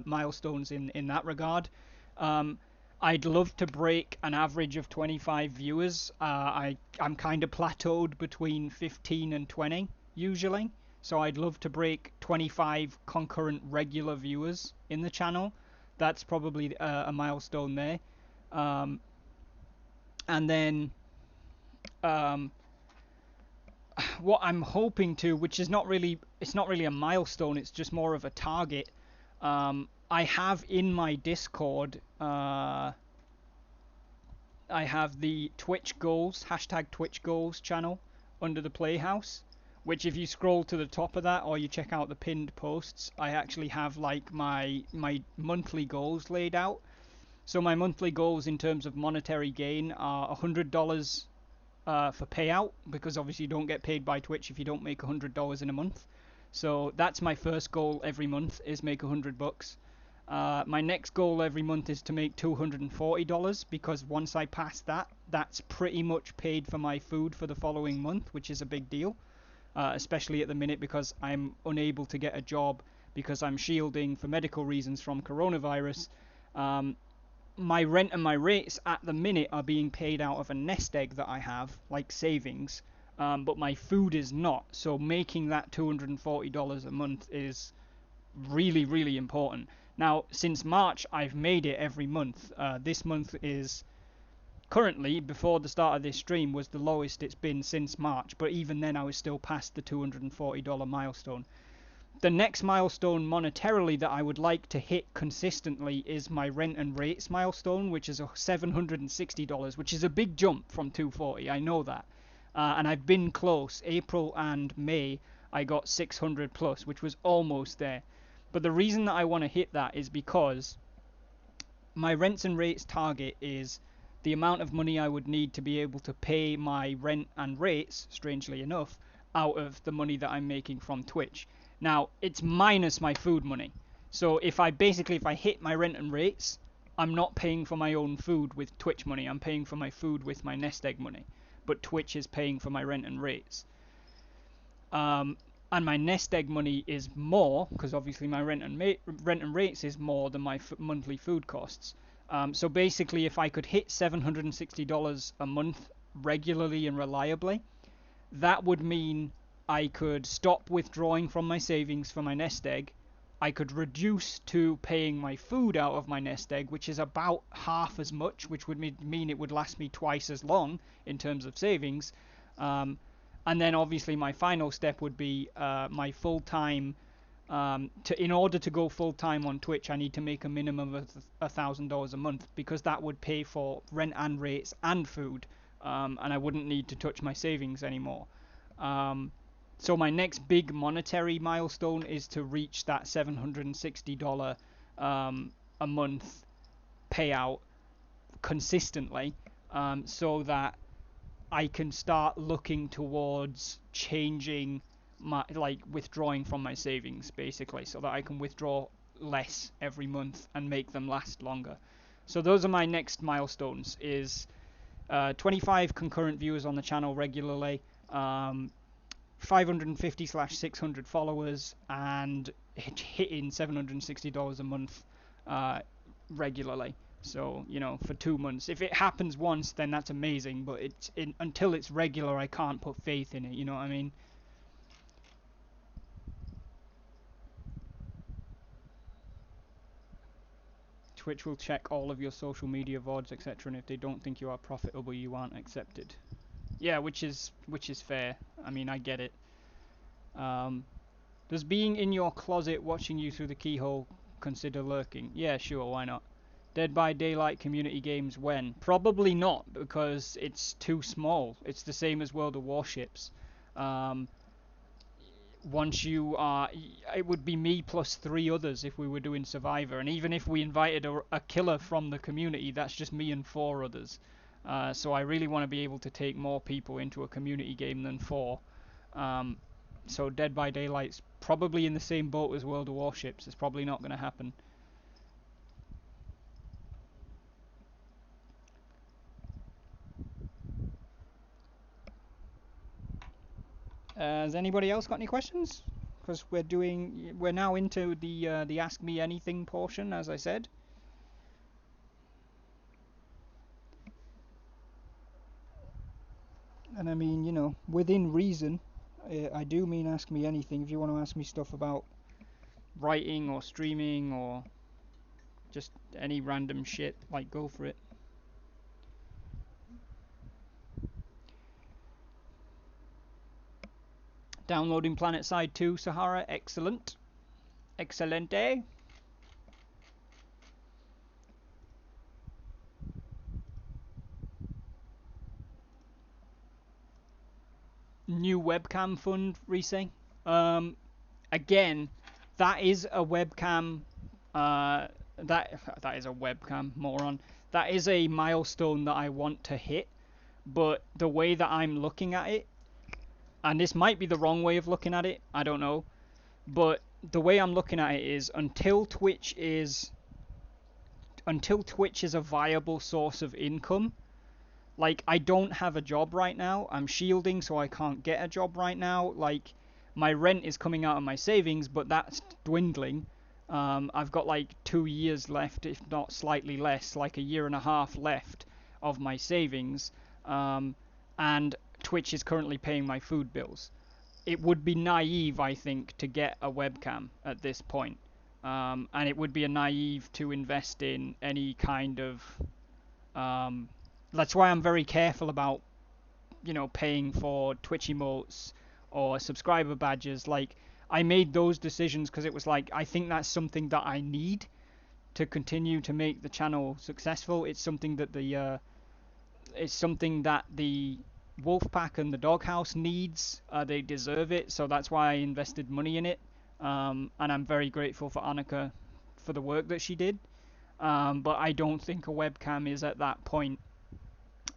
milestones in that regard. I'd love to break an average of 25 viewers. I'm kind of plateaued between 15 and 20 usually. So I'd love to break 25 concurrent regular viewers in the channel. That's probably a milestone there. And then what I'm hoping to, which is not really, it's not really a milestone, it's just more of a target. I have in my Discord, I have the Twitch goals, hashtag Twitch goals channel under the Playhouse, which if you scroll to the top of that or you check out the pinned posts, I actually have like my monthly goals laid out. So my monthly goals in terms of monetary gain are $100 for payout, because obviously you don't get paid by Twitch if you don't make $100 in a month. So that's my first goal every month, is make $100. My next goal every month is to make $240, because once I pass that, that's pretty much paid for my food for the following month, which is a big deal, especially at the minute because I'm unable to get a job because I'm shielding for medical reasons from coronavirus. My rent and my rates at the minute are being paid out of a nest egg that I have, like savings, but my food is not. So making that $240 a month is really, really important. Now, since March, I've made it every month. This month is currently, before the start of this stream, was the lowest it's been since March, but even then I was still past the $240 milestone. The next milestone monetarily that I would like to hit consistently is my rent and rates milestone, which is $760, which is a big jump from 240. I know that, and I've been close. April and May, I got 600 plus, which was almost there. But the reason that I want to hit that is because my rents and rates target is the amount of money I would need to be able to pay my rent and rates, strangely enough, out of the money that I'm making from Twitch. Now, it's minus my food money. So if I hit my rent and rates, I'm not paying for my own food with Twitch money. I'm paying for my food with my nest egg money. But Twitch is paying for my rent and rates. And my nest egg money is more, because obviously my rent and rates is more than my monthly food costs. So basically, if I could hit $760 a month regularly and reliably, that would mean I could stop withdrawing from my savings for my nest egg. I could reduce to paying my food out of my nest egg, which is about half as much, which would mean it would last me twice as long in terms of savings. And then obviously my final step would be my full-time. In order to go full-time on Twitch, I need to make a minimum of $1,000 a month, because that would pay for rent and rates and food, and I wouldn't need to touch my savings anymore. So my next big monetary milestone is to reach that $760 a month payout consistently, so that I can start looking towards changing my, like, withdrawing from my savings, basically, so that I can withdraw less every month and make them last longer. So those are my next milestones, is 25 concurrent viewers on the channel regularly, 550/600 followers, and hitting $760 a month regularly. So, you know, for 2 months. If it happens once, then that's amazing, but until it's regular, I can't put faith in it, you know what I mean? Twitch will check all of your social media VODs, etc., and if they don't think you are profitable, you aren't accepted. Yeah, which is fair. I mean, I get it. Does being in your closet watching you through the keyhole consider lurking? Yeah, sure, why not? Dead by Daylight community games when? Probably not, because it's too small. It's the same as World of Warships. Once you are... It would be me plus 3 others if we were doing Survivor, and even if we invited a killer from the community, that's just me and 4 others. So I really want to be able to take more people into a community game than 4. So Dead by Daylight's probably in the same boat as World of Warships. It's probably not going to happen. Has anybody else got any questions? Because we're now into the Ask Me Anything portion, as I said. And I mean, you know, within reason, I do mean ask me anything. If you want to ask me stuff about writing or streaming or just any random shit, like, go for it. Downloading PlanetSide 2, Sahara. Excellent. Excelente. New webcam fund, Reese. Um, Again, that is a webcam. Uh, that is a webcam, moron. That is a milestone that I want to hit. But the way that I'm looking at it, and this might be the wrong way of looking at it, I don't know. But the way I'm looking at it is until Twitch is a viable source of income. Like, I don't have a job right now. I'm shielding, so I can't get a job right now. Like, my rent is coming out of my savings, but that's dwindling. I've got like 2 years left, if not slightly less, like a year and a half left of my savings. And Twitch is currently paying my food bills. It would be naive, I think, to get a webcam at this point. And it would be a naive to invest in any kind of um, that's why I'm very careful about, paying for Twitch emotes or subscriber badges. Like, I made those decisions because it was like, I think that's something that I need to continue to make the channel successful. It's something that the Wolfpack and the Doghouse needs. They deserve it, so that's why I invested money in it. And I'm very grateful for Annika for the work that she did. But I don't think a webcam is at that point.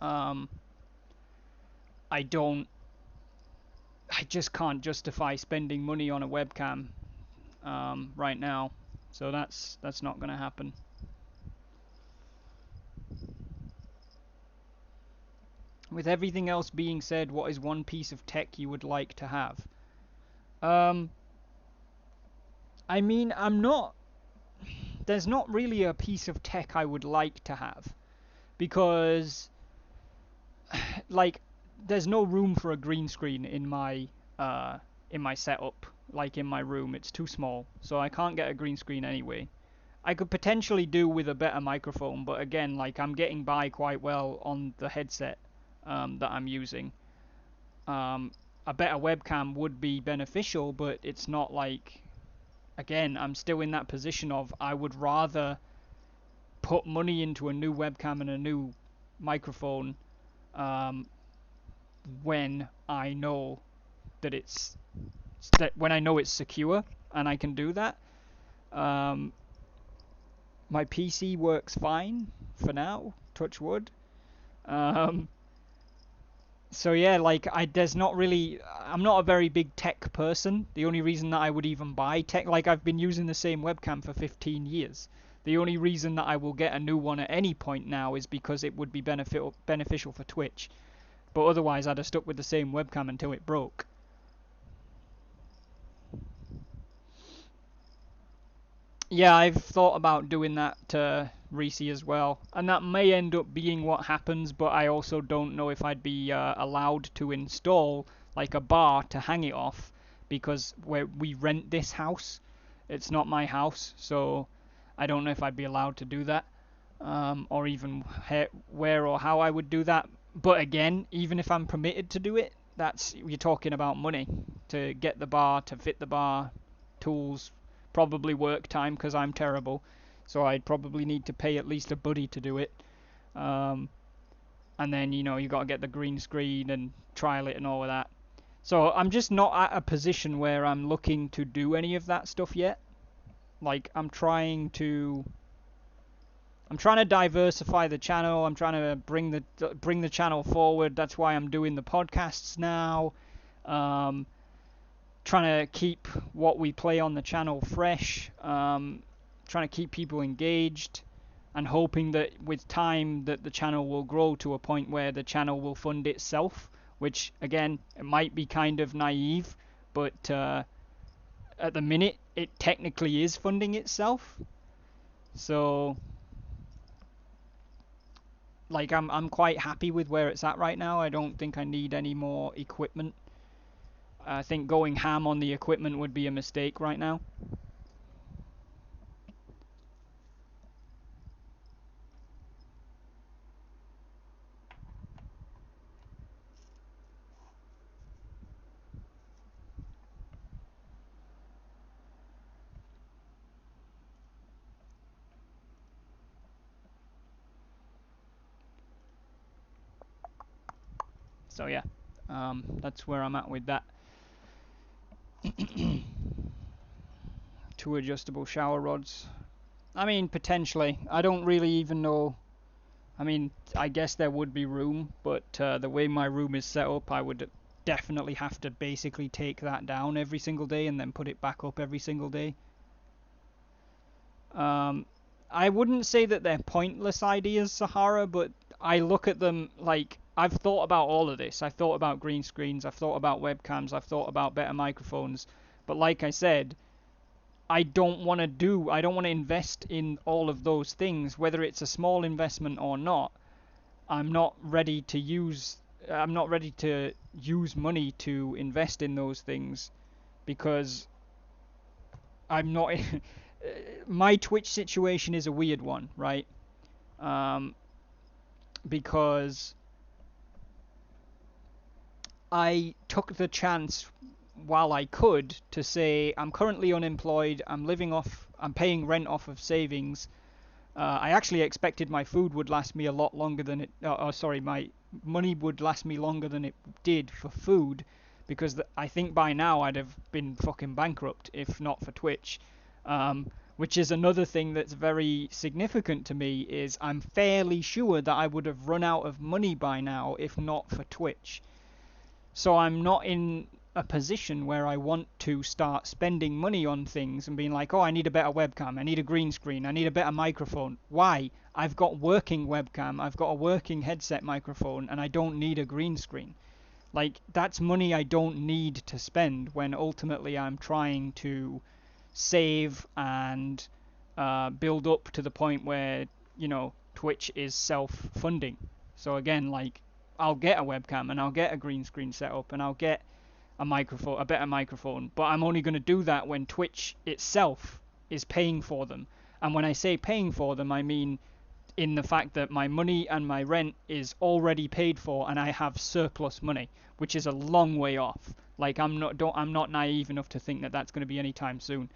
Um, I don't. I just can't justify spending money on a webcam right now, so that's not going to happen. With everything else being said, what is one piece of tech you would like to have? Um, I mean, I'm not. There's not really a piece of tech I would like to have because, like, there's no room for a green screen in my setup, like in my room. It's too small, so I can't get a green screen anyway. I could potentially do with a better microphone, but again, like, I'm getting by quite well on the headset that I'm using. Um, a better webcam would be beneficial, but it's not like, again, I'm still in that position of I would rather put money into a new webcam and a new microphone um, when I know that when I know it's secure and I can do that. Um, my PC works fine for now, touch wood. Um, so yeah, like there's not really, I'm not a very big tech person. The only reason that I would even buy tech, like I've been using the same webcam for 15 years. The only reason that I will get a new one at any point now is because it would be beneficial for Twitch. But otherwise, I'd have stuck with the same webcam until it broke. Yeah, I've thought about doing that to Reese as well, and that may end up being what happens, but I also don't know if I'd be allowed to install like a bar to hang it off because we rent this house. It's not my house, so I don't know if I'd be allowed to do that, or even where or how I would do that. But again, even if I'm permitted to do it, you're talking about money to get the bar, to fit the bar, tools, probably work time because I'm terrible. So I'd probably need to pay at least a buddy to do it. Um, and then, you got to get the green screen and trial it and all of that. So I'm just not at a position where I'm looking to do any of that stuff yet. Like, I'm trying to diversify the channel. I'm trying to bring the channel forward. That's why I'm doing the podcasts now. Um, Trying to keep what we play on the channel fresh. Trying to keep people engaged, and hoping that with time that the channel will grow to a point where the channel will fund itself. Which again, it might be kind of naive, but at the minute it technically is funding itself. So like I'm quite happy with where it's at right now. I don't think I need any more equipment. I think going ham on the equipment would be a mistake right now. So yeah. That's where I'm at with that. Two adjustable shower rods. I mean, potentially. I don't really even know. I mean, I guess there would be room, but the way my room is set up, I would definitely have to basically take that down every single day and then put it back up every single day. Um, I wouldn't say that they're pointless ideas, Sahara, but I look at them like I've thought about all of this. I've thought about green screens, I've thought about webcams, I've thought about better microphones. But like I said, I don't want to invest in all of those things, whether it's a small investment or not. I'm not ready to use I'm not ready to use money to invest in those things because I'm not my Twitch situation is a weird one, right? Um, because I took the chance while I could to say I'm currently unemployed, I'm paying rent off of savings. I actually expected my food would last me a lot longer than my money would last me longer than it did for food, because I think by now I'd have been fucking bankrupt if not for Twitch. Which is another thing that's very significant to me, is I'm fairly sure that I would have run out of money by now if not for Twitch. So I'm not in a position where I want to start spending money on things and being like, oh, I need a better webcam, I need a green screen, I need a better microphone. Why? I've got working webcam, I've got a working headset microphone, and I don't need a green screen. Like, that's money I don't need to spend when ultimately I'm trying to save and build up to the point where, Twitch is self-funding. So again, like, I'll get a webcam and I'll get a green screen set up and I'll get a better microphone, but I'm only going to do that when Twitch itself is paying for them. And when I say paying for them, I mean in the fact that my money and my rent is already paid for and I have surplus money, which is a long way off. Like, I'm not naive enough to think that that's going to be anytime soon.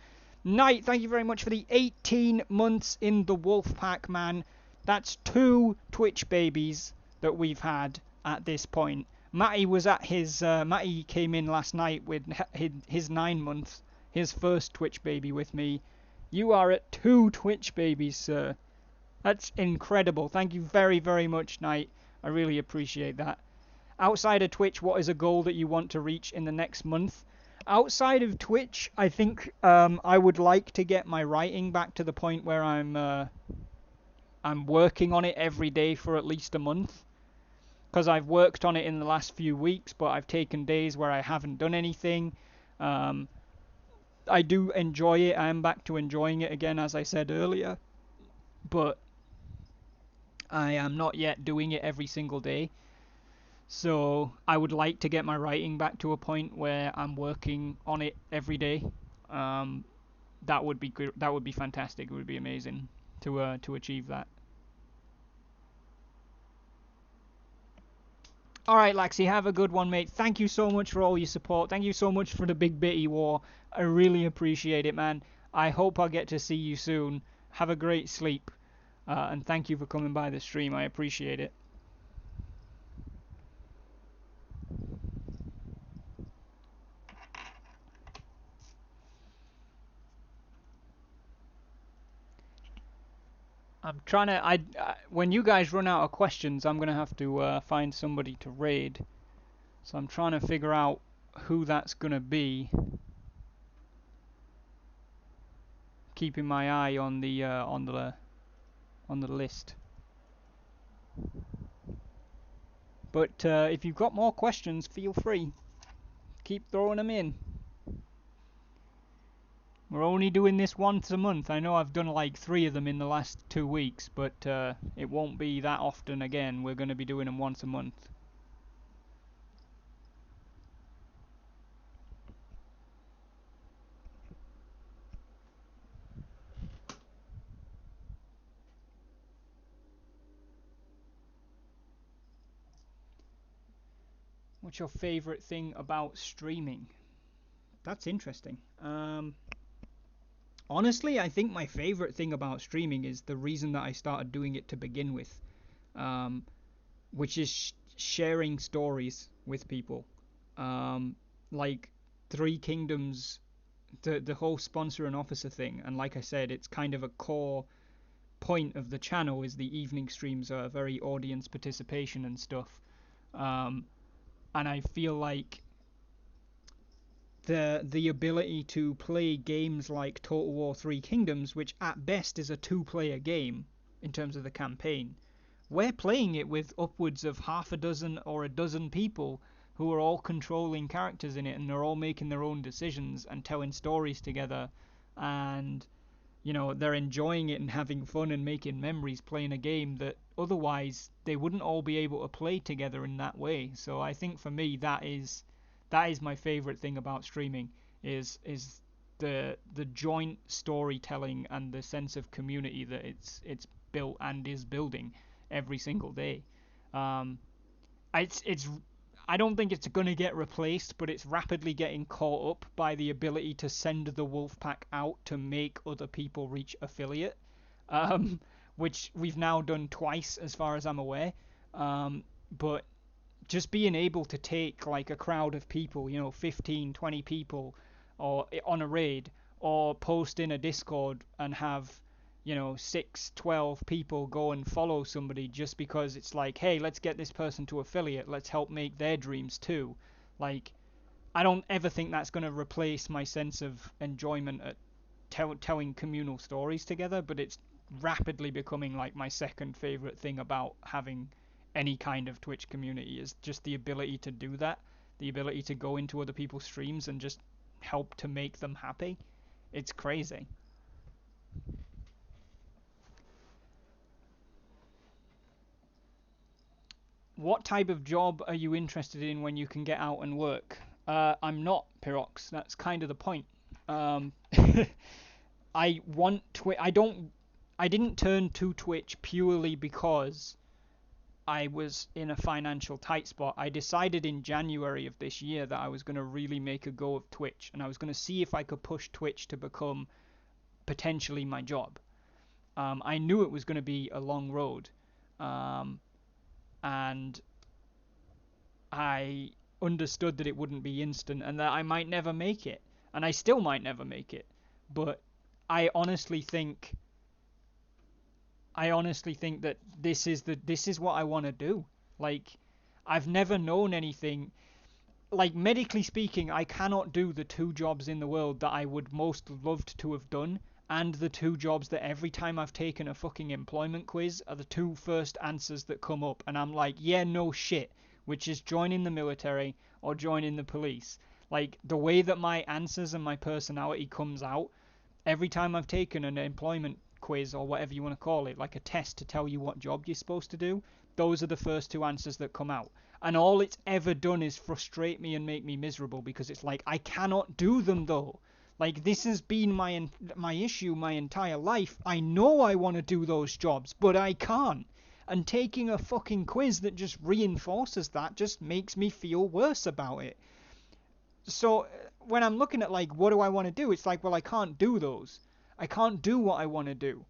Knight, thank you very much for the 18 months in the wolf pack, man. That's 2 Twitch babies that we've had at this point. Matty came in last night with his 9 months, his first Twitch baby with me. You are at 2 Twitch babies, sir. That's incredible. Thank you very, very much, Knight. I really appreciate that. Outside of Twitch, what is a goal that you want to reach in the next month? Outside of Twitch, I think I would like to get my writing back to the point where I'm working on it every day for at least a month. Because I've worked on it in the last few weeks, but I've taken days where I haven't done anything. I do enjoy it. I am back to enjoying it again, as I said earlier. But I am not yet doing it every single day. So I would like to get my writing back to a point where I'm working on it every day. That would be good. That would be fantastic. It would be amazing to achieve that. All right, Laxi, have a good one, mate. Thank you so much for all your support. Thank you so much for the Big Bitty War. I really appreciate it, man. I hope I'll get to see you soon. Have a great sleep. And thank you for coming by the stream. I appreciate it. I'm trying to. When you guys run out of questions, I'm gonna have to find somebody to raid. So I'm trying to figure out who that's gonna be. Keeping my eye on the list. But if you've got more questions, feel free. Keep throwing them in. We're only doing this once a month. I know I've done like 3 of them in the last 2 weeks, but it won't be that often again. We're going to be doing them once a month. What's your favourite thing about streaming? That's interesting. Honestly, I think my favourite thing about streaming is the reason that I started doing it to begin with, which is sharing stories. with people. Um, like Three Kingdoms, the whole sponsor and officer thing, and like I said, it's kind of a core point of the channel is the evening streams are very audience participation and stuff. Um, and I feel like the ability to play games like Total War Three Kingdoms, which at best is a two-player game in terms of the campaign, we're playing it with upwards of half a dozen or a dozen people who are all controlling characters in it, and they're all making their own decisions and telling stories together, and they're enjoying it and having fun and making memories playing a game that otherwise they wouldn't all be able to play together in that way. So I think for me that is my favorite thing about streaming is the joint storytelling and the sense of community that it's built and is building every single day. Um, it's I don't think it's going to get replaced, but it's rapidly getting caught up by the ability to send the wolf pack out to make other people reach affiliate, um, which we've now done twice as far as I'm aware. But just being able to take like a crowd of people, 15, 20 people, or on a raid, or post in a Discord and have 6, 12 people go and follow somebody just because it's like, hey, let's get this person to affiliate, let's help make their dreams too. Like, I don't ever think that's going to replace my sense of enjoyment at telling communal stories together, but it's rapidly becoming like my second favorite thing about having any kind of Twitch community is just the ability to do that, the ability to go into other people's streams and just help to make them happy. It's crazy. What type of job are you interested in when you can get out and work? I'm not, Pyrox. That's kind of the point. Um, I want Twitch. I didn't turn to Twitch purely because I was in a financial tight spot. I decided in January of this year that I was going to really make a go of Twitch, and I was going to see if I could push Twitch to become potentially my job. I knew it was going to be a long road, um, and I understood that it wouldn't be instant and that I might never make it, and I still might never make it. But I honestly think I honestly think that this is what I want to do. Like, I've never known anything like, medically speaking, I cannot do the two jobs in the world that I would most loved to have done, and the two jobs that every time I've taken a fucking employment quiz are the two first answers that come up, and I'm like, yeah, no shit, which is joining the military or joining the police. Like, the way that my answers and my personality comes out every time I've taken an employment quiz or whatever you want to call it, like a test to tell you what job you're supposed to do, those are the first two answers that come out. And all it's ever done is frustrate me and make me miserable because it's like, I cannot do them though. Like, this has been my issue my entire life. I know I want to do those jobs, but I can't. And taking a fucking quiz that just reinforces that just makes me feel worse about it. So when I'm looking at like, what do I want to do? It's like, well, I can't do those. I can't do what I want to do.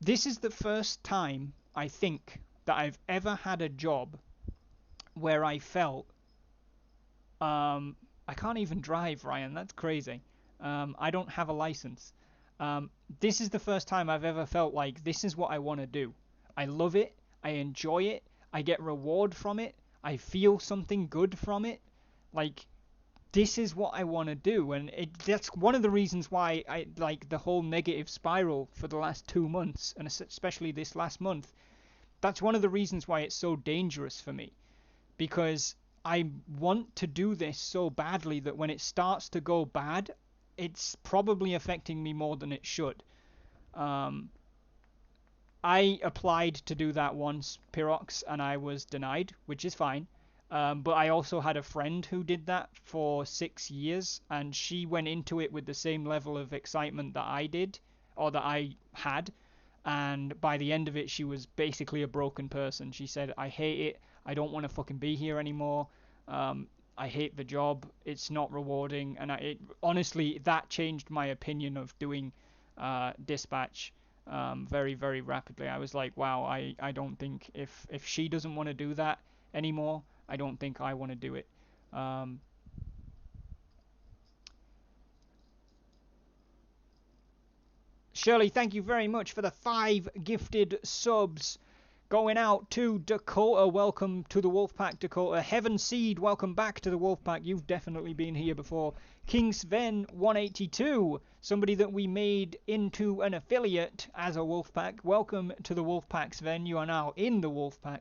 This is the first time I think that I've ever had a job where I felt I can't even drive, Ryan. That's crazy. I don't have a license. This is the first time I've ever felt like this is what I want to do. I love it. I enjoy it. I get reward from it. I feel something good from it. Like, this is what I want to do, and that's one of the reasons why I like the whole negative spiral for the last 2 months, and especially this last month. That's one of the reasons why it's so dangerous for me, because I want to do this so badly that when it starts to go bad, it's probably affecting me more than it should. Um, I applied to do that once, Pyrox, and I was denied, which is fine. But I also had a friend who did that for 6 years, and she went into it with the same level of excitement that I did, or that I had. And by the end of it, she was basically a broken person. She said, I hate it. I don't want to fucking be here anymore. I hate the job. It's not rewarding. And honestly, that changed my opinion of doing dispatch very, very rapidly. I was like, wow, I don't think if she doesn't want to do that anymore, I don't think I want to do it. Um, Shirley, thank you very much for the 5 gifted subs. Going out to Dakota, welcome to the Wolfpack, Dakota. Heaven Seed, welcome back to the Wolfpack. You've definitely been here before. King Sven 182, somebody that we made into an affiliate as a Wolfpack. Welcome to the Wolfpack, Sven. You are now in the Wolfpack.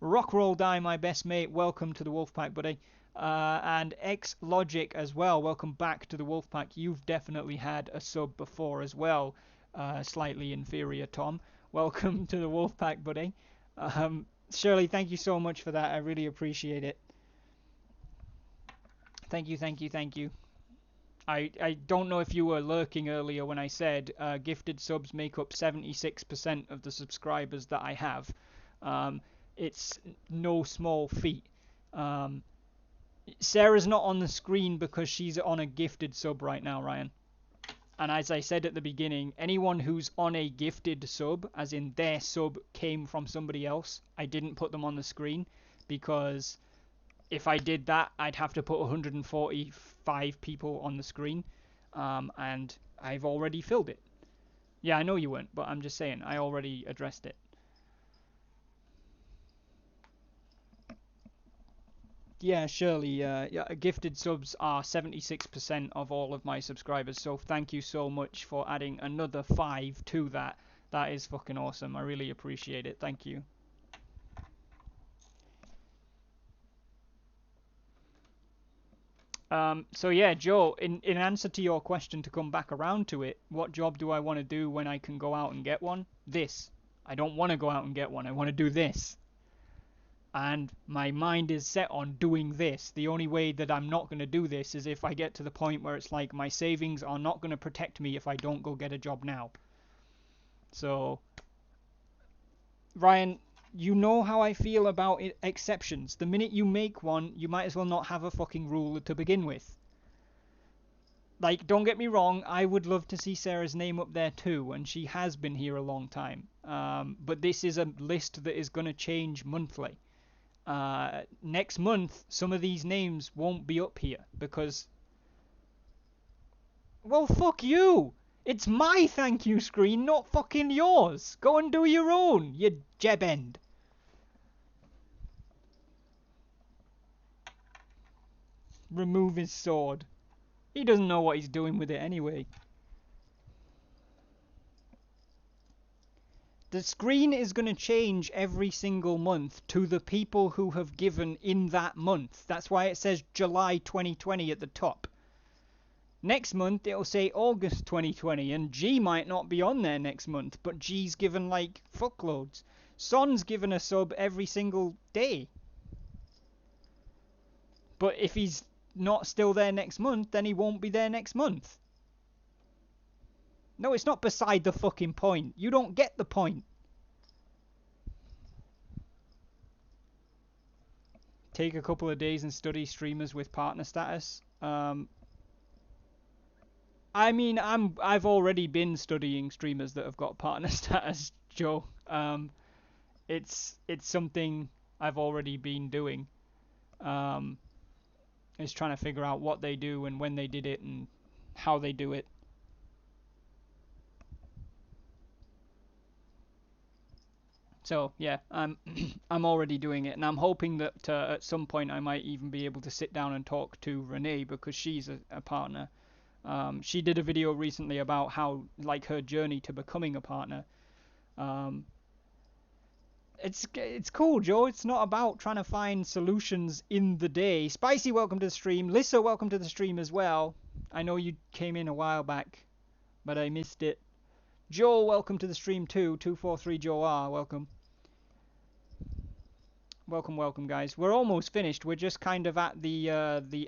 Rockroll Die, my best mate, welcome to the Wolfpack, buddy. And X Logic as well, welcome back to the Wolfpack. You've definitely had a sub before as well. Slightly inferior Tom. Welcome to the Wolfpack, buddy. Shirley, thank you so much for that. I really appreciate it. Thank you, thank you, thank you. I don't know if you were lurking earlier when I said gifted subs make up 76% of the subscribers that I have. It's no small feat. Sarah's not on the screen because she's on a gifted sub right now, Ryan. And as I said at the beginning, anyone who's on a gifted sub, as in their sub came from somebody else, I didn't put them on the screen because if I did that, I'd have to put 145 people on the screen, and I've already filled it. Yeah, I know you weren't, but I'm just saying, I already addressed it. Yeah, surely. Yeah, gifted subs are 76% of all of my subscribers, so thank you so much for adding another 5 to that. That is fucking awesome. I really appreciate it. Thank you. So yeah, Joe, in answer to your question, to come back around to it, what job do I want to do when I can go out and get one? This. I don't want to go out and get one. I want to do this. And my mind is set on doing this. The only way that I'm not going to do this is if I get to the point where it's like my savings are not going to protect me if I don't go get a job now. So, Ryan, you know how I feel about exceptions. The minute you make one, you might as well not have a fucking rule to begin with. Like, don't get me wrong, I would love to see Sarah's name up there too, and she has been here a long time. But this is a list that is going to change monthly. Next month, some of these names won't be up here because... Well, fuck you! It's my thank you screen, not fucking yours! Go and do your own, you jebend! Remove his sword. He doesn't know what he's doing with it anyway. The screen is going to change every single month to the people who have given in that month. That's why it says July 2020 at the top. Next month it'll say August 2020, and G might not be on there next month, but G's given like fuckloads. Son's given a sub every single day. But if he's not still there next month, then he won't be there next month. No, it's not beside the fucking point. You don't get the point. Take a couple of days and study streamers with partner status. I mean, I've already been studying streamers that have got partner status, Joe. It's something I've already been doing. Is trying to figure out what they do and when they did it and how they do it. So yeah, I'm I'm already doing it, and I'm hoping that at some point I might even be able to sit down and talk to Renee because she's a partner. She did a video recently about how like her journey to becoming a partner. It's cool, Joe. It's not about trying to find solutions in the day. Spicy, welcome to the stream. Lissa, welcome to the stream as well. I know you came in a while back, but I missed it. Joel, welcome to the stream too. 243 Joe R, welcome. Welcome, welcome, guys. We're almost finished. We're just kind of at the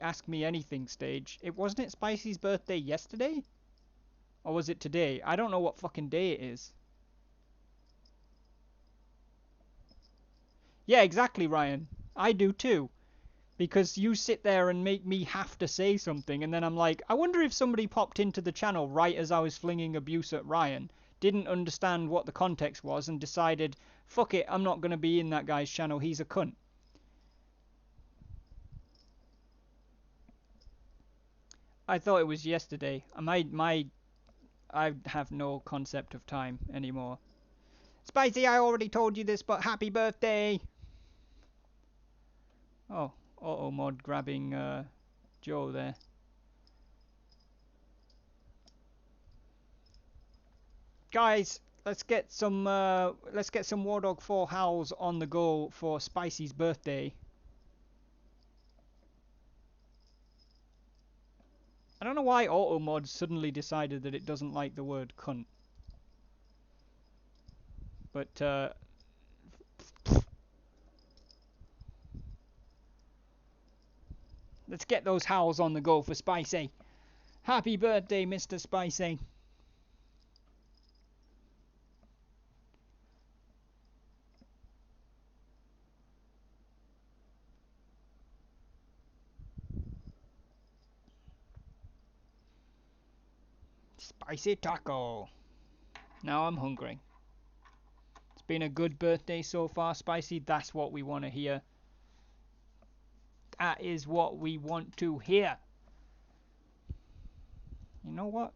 Ask Me Anything stage. Wasn't it Spicy's birthday yesterday? Or was it today? I don't know what fucking day it is. Yeah, exactly, Ryan. I do too. Because you sit there and make me have to say something, and then I'm like, I wonder if somebody popped into the channel right as I was flinging abuse at Ryan, didn't understand what the context was, and decided, fuck it, I'm not going to be in that guy's channel, he's a cunt. I thought it was yesterday. I have no concept of time anymore. Spicy, I already told you this, but happy birthday! Oh, auto mod grabbing Joe there. Guys, let's get some Wardog 4 howls on the go for Spicy's birthday. I don't know why auto mod suddenly decided that it doesn't like the word cunt. But let's get those howls on the go for Spicy. Happy birthday, Mr. Spicy. Spicy taco. Now I'm hungry. It's been a good birthday so far, Spicy. That's what we want to hear. That is what we want to hear. You know what?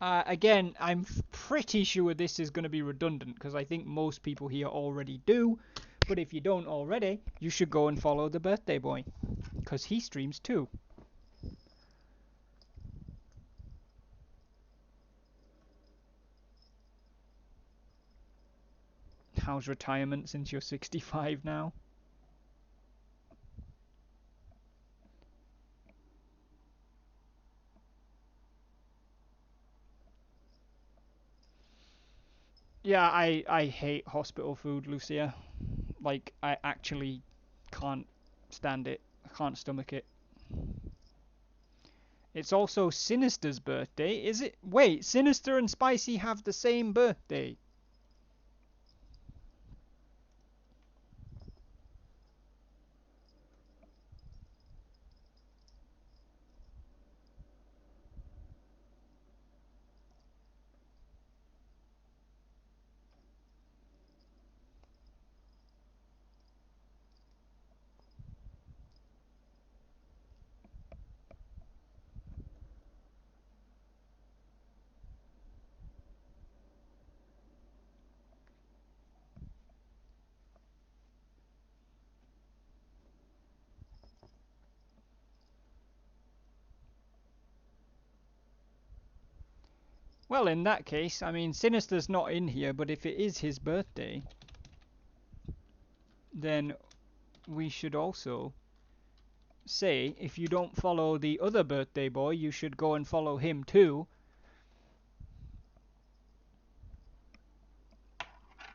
Again, I'm pretty sure this is going to be redundant because I think most people here already do. But if you don't already, you should go and follow the birthday boy because he streams too. How's retirement since you're 65 now? Yeah, I hate hospital food, Lucia. Like, I actually can't stand it. I can't stomach it. It's also Sinister's birthday, is it? Wait, Sinister and Spicy have the same birthday. Well, in that case, I mean, Sinister's not in here, but if it is his birthday, then we should also say if you don't follow the other birthday boy, you should go and follow him too.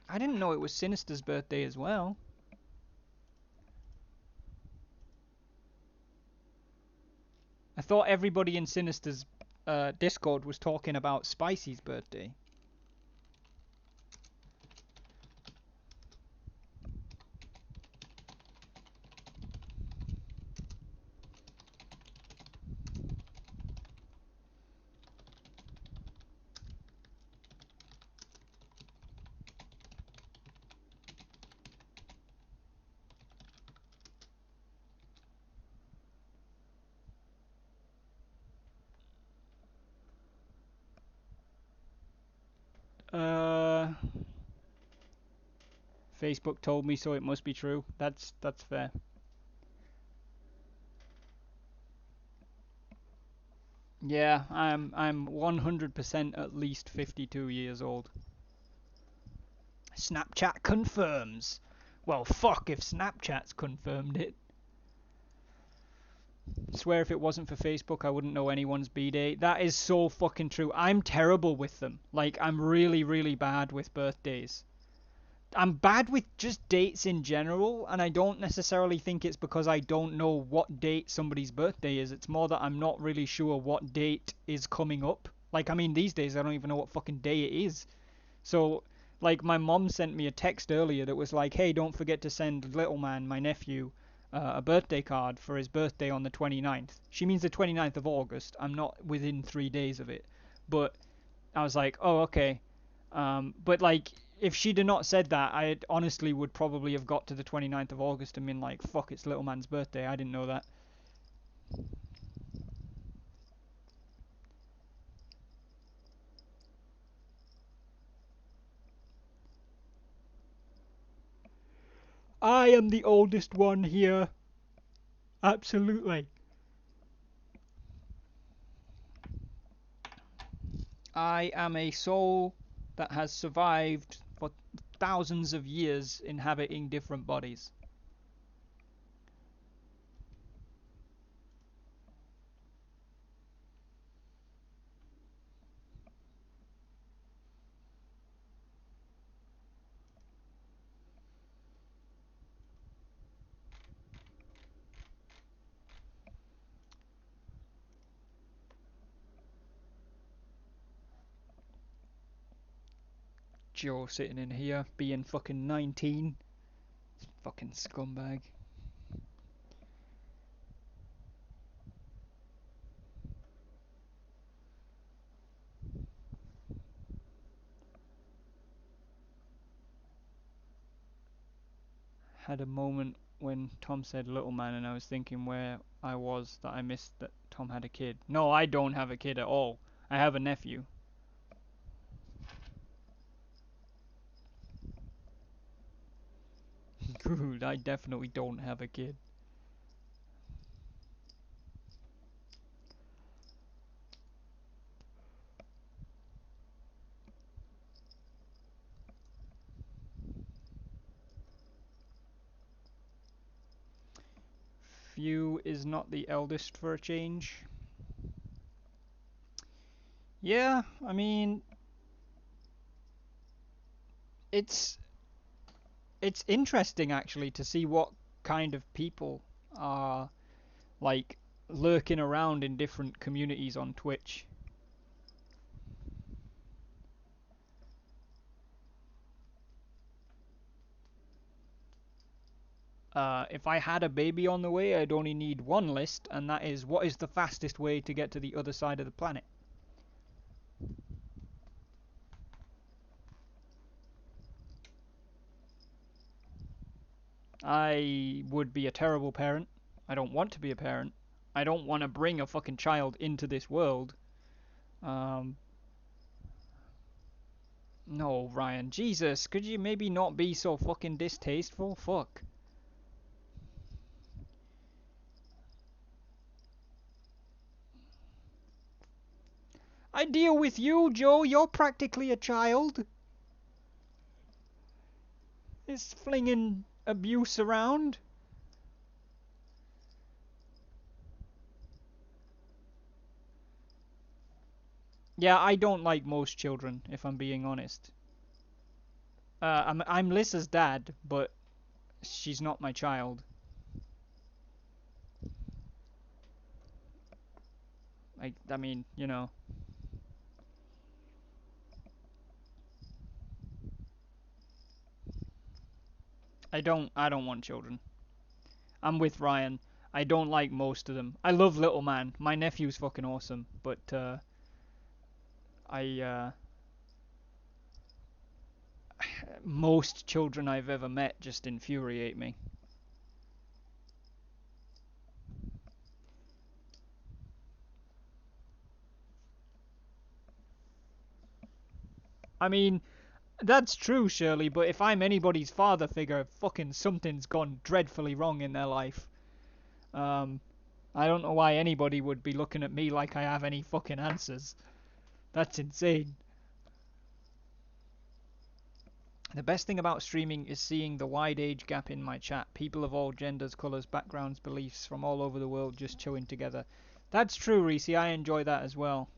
I didn't know it was Sinister's birthday as well. I thought everybody in Sinister's Discord was talking about Spicy's birthday. Facebook told me, so it must be true. That's fair. Yeah, I'm 100% at least 52 years old. Snapchat confirms. Well, fuck if Snapchat's confirmed it. Swear if it wasn't for Facebook, I wouldn't know anyone's B-day. That is so fucking true. I'm terrible with them. Like, I'm really, really bad with birthdays. I'm bad with just dates in general, and I don't necessarily think it's because I don't know what date somebody's birthday is. It's more that I'm not really sure what date is coming up. Like, I mean, these days I don't even know what fucking day it is. So, like, my mom sent me a text earlier that was like, hey, don't forget to send little man, my nephew, a birthday card for his birthday on the 29th. She means the 29th of August. I'm not within 3 days of it. But I was like, oh, okay. But, like, if she'd have not said that, I honestly would probably have got to the 29th of August and been like, fuck, it's little man's birthday. I didn't know that. I am the oldest one here. Absolutely. I am a soul that has survived for thousands of years inhabiting different bodies. Joe sitting in here being fucking 19. Fucking scumbag. Had a moment when Tom said little man and I was thinking where I was that I missed that Tom had a kid. No, I don't have a kid at all. I have a nephew. Good, I definitely don't have a kid. Few is not the eldest for a change. Yeah, I mean, it's it's interesting actually to see what kind of people are like lurking around in different communities on Twitch. If I had a baby on the way, I'd only need one list, and that is what is the fastest way to get to the other side of the planet. I would be a terrible parent. I don't want to be a parent. I don't want to bring a fucking child into this world. Um, no, Ryan, Jesus, could you maybe not be so fucking distasteful? Fuck. I deal with you, Joe. You're practically a child. It's flinging abuse around. Yeah, I don't like most children, if I'm being honest. I'm Lissa's dad, but she's not my child. I mean, you know, I don't want children. I'm with Ryan. I don't like most of them. I love Little Man. My nephew's fucking awesome, but I most children I've ever met just infuriate me. I mean, that's true, Shirley, but if I'm anybody's father figure, fucking something's gone dreadfully wrong in their life. Um, I don't know why anybody would be looking at me like I have any fucking answers. That's insane. The best thing about streaming is seeing the wide age gap in my chat. People of all genders, colours, backgrounds, beliefs from all over the world just chilling together. That's true, Reese. I enjoy that as well.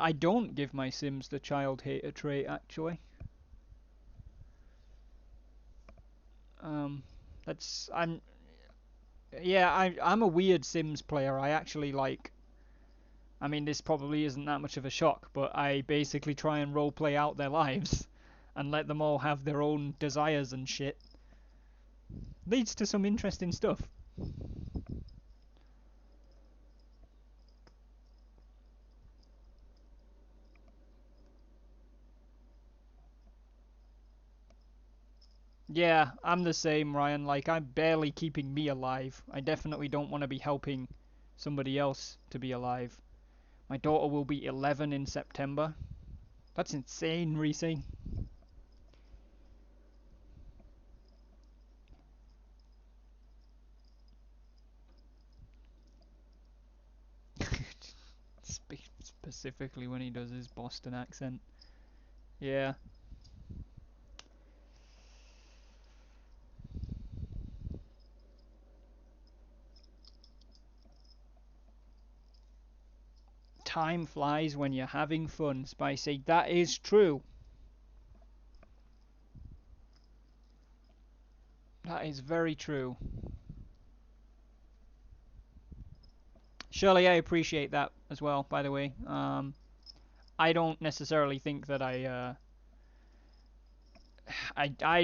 I don't give my Sims the child hater trait, actually. Um, that's I'm yeah, I'm a weird Sims player. I actually like. I mean, this probably isn't that much of a shock, but I basically try and roleplay out their lives and let them all have their own desires and shit. Leads to some interesting stuff. Yeah, I'm the same, Ryan. Like, I'm barely keeping me alive. I definitely don't want to be helping somebody else to be alive. My daughter will be 11 in September. That's insane, Reese. Specifically when he does his Boston accent. Yeah. Time flies when you're having fun, Spicy. That is true. That is very true. Shirley, I appreciate that as well, by the way. I don't necessarily think that I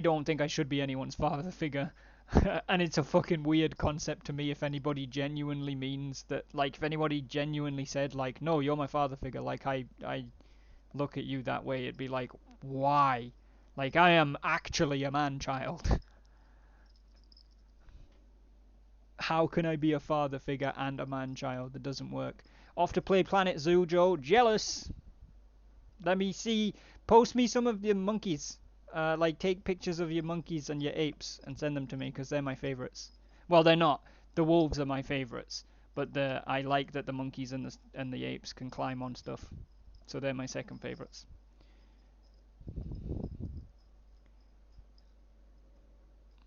don't think I should be anyone's father figure. And it's a fucking weird concept to me if anybody genuinely means that, like, if anybody genuinely said, like, no, you're my father figure, like, I look at you that way, it'd be like, why? Like, I am actually a man child. How can I be a father figure and a man child? That doesn't work. Off to play Planet Zoo, Joe. Jealous. Let me see. Post me some of your monkeys. Like, take pictures of your monkeys and your apes and send them to me because they're my favorites. Well, they're not. The wolves are my favorites, but I like that the monkeys and the apes can climb on stuff, so they're my second favorites.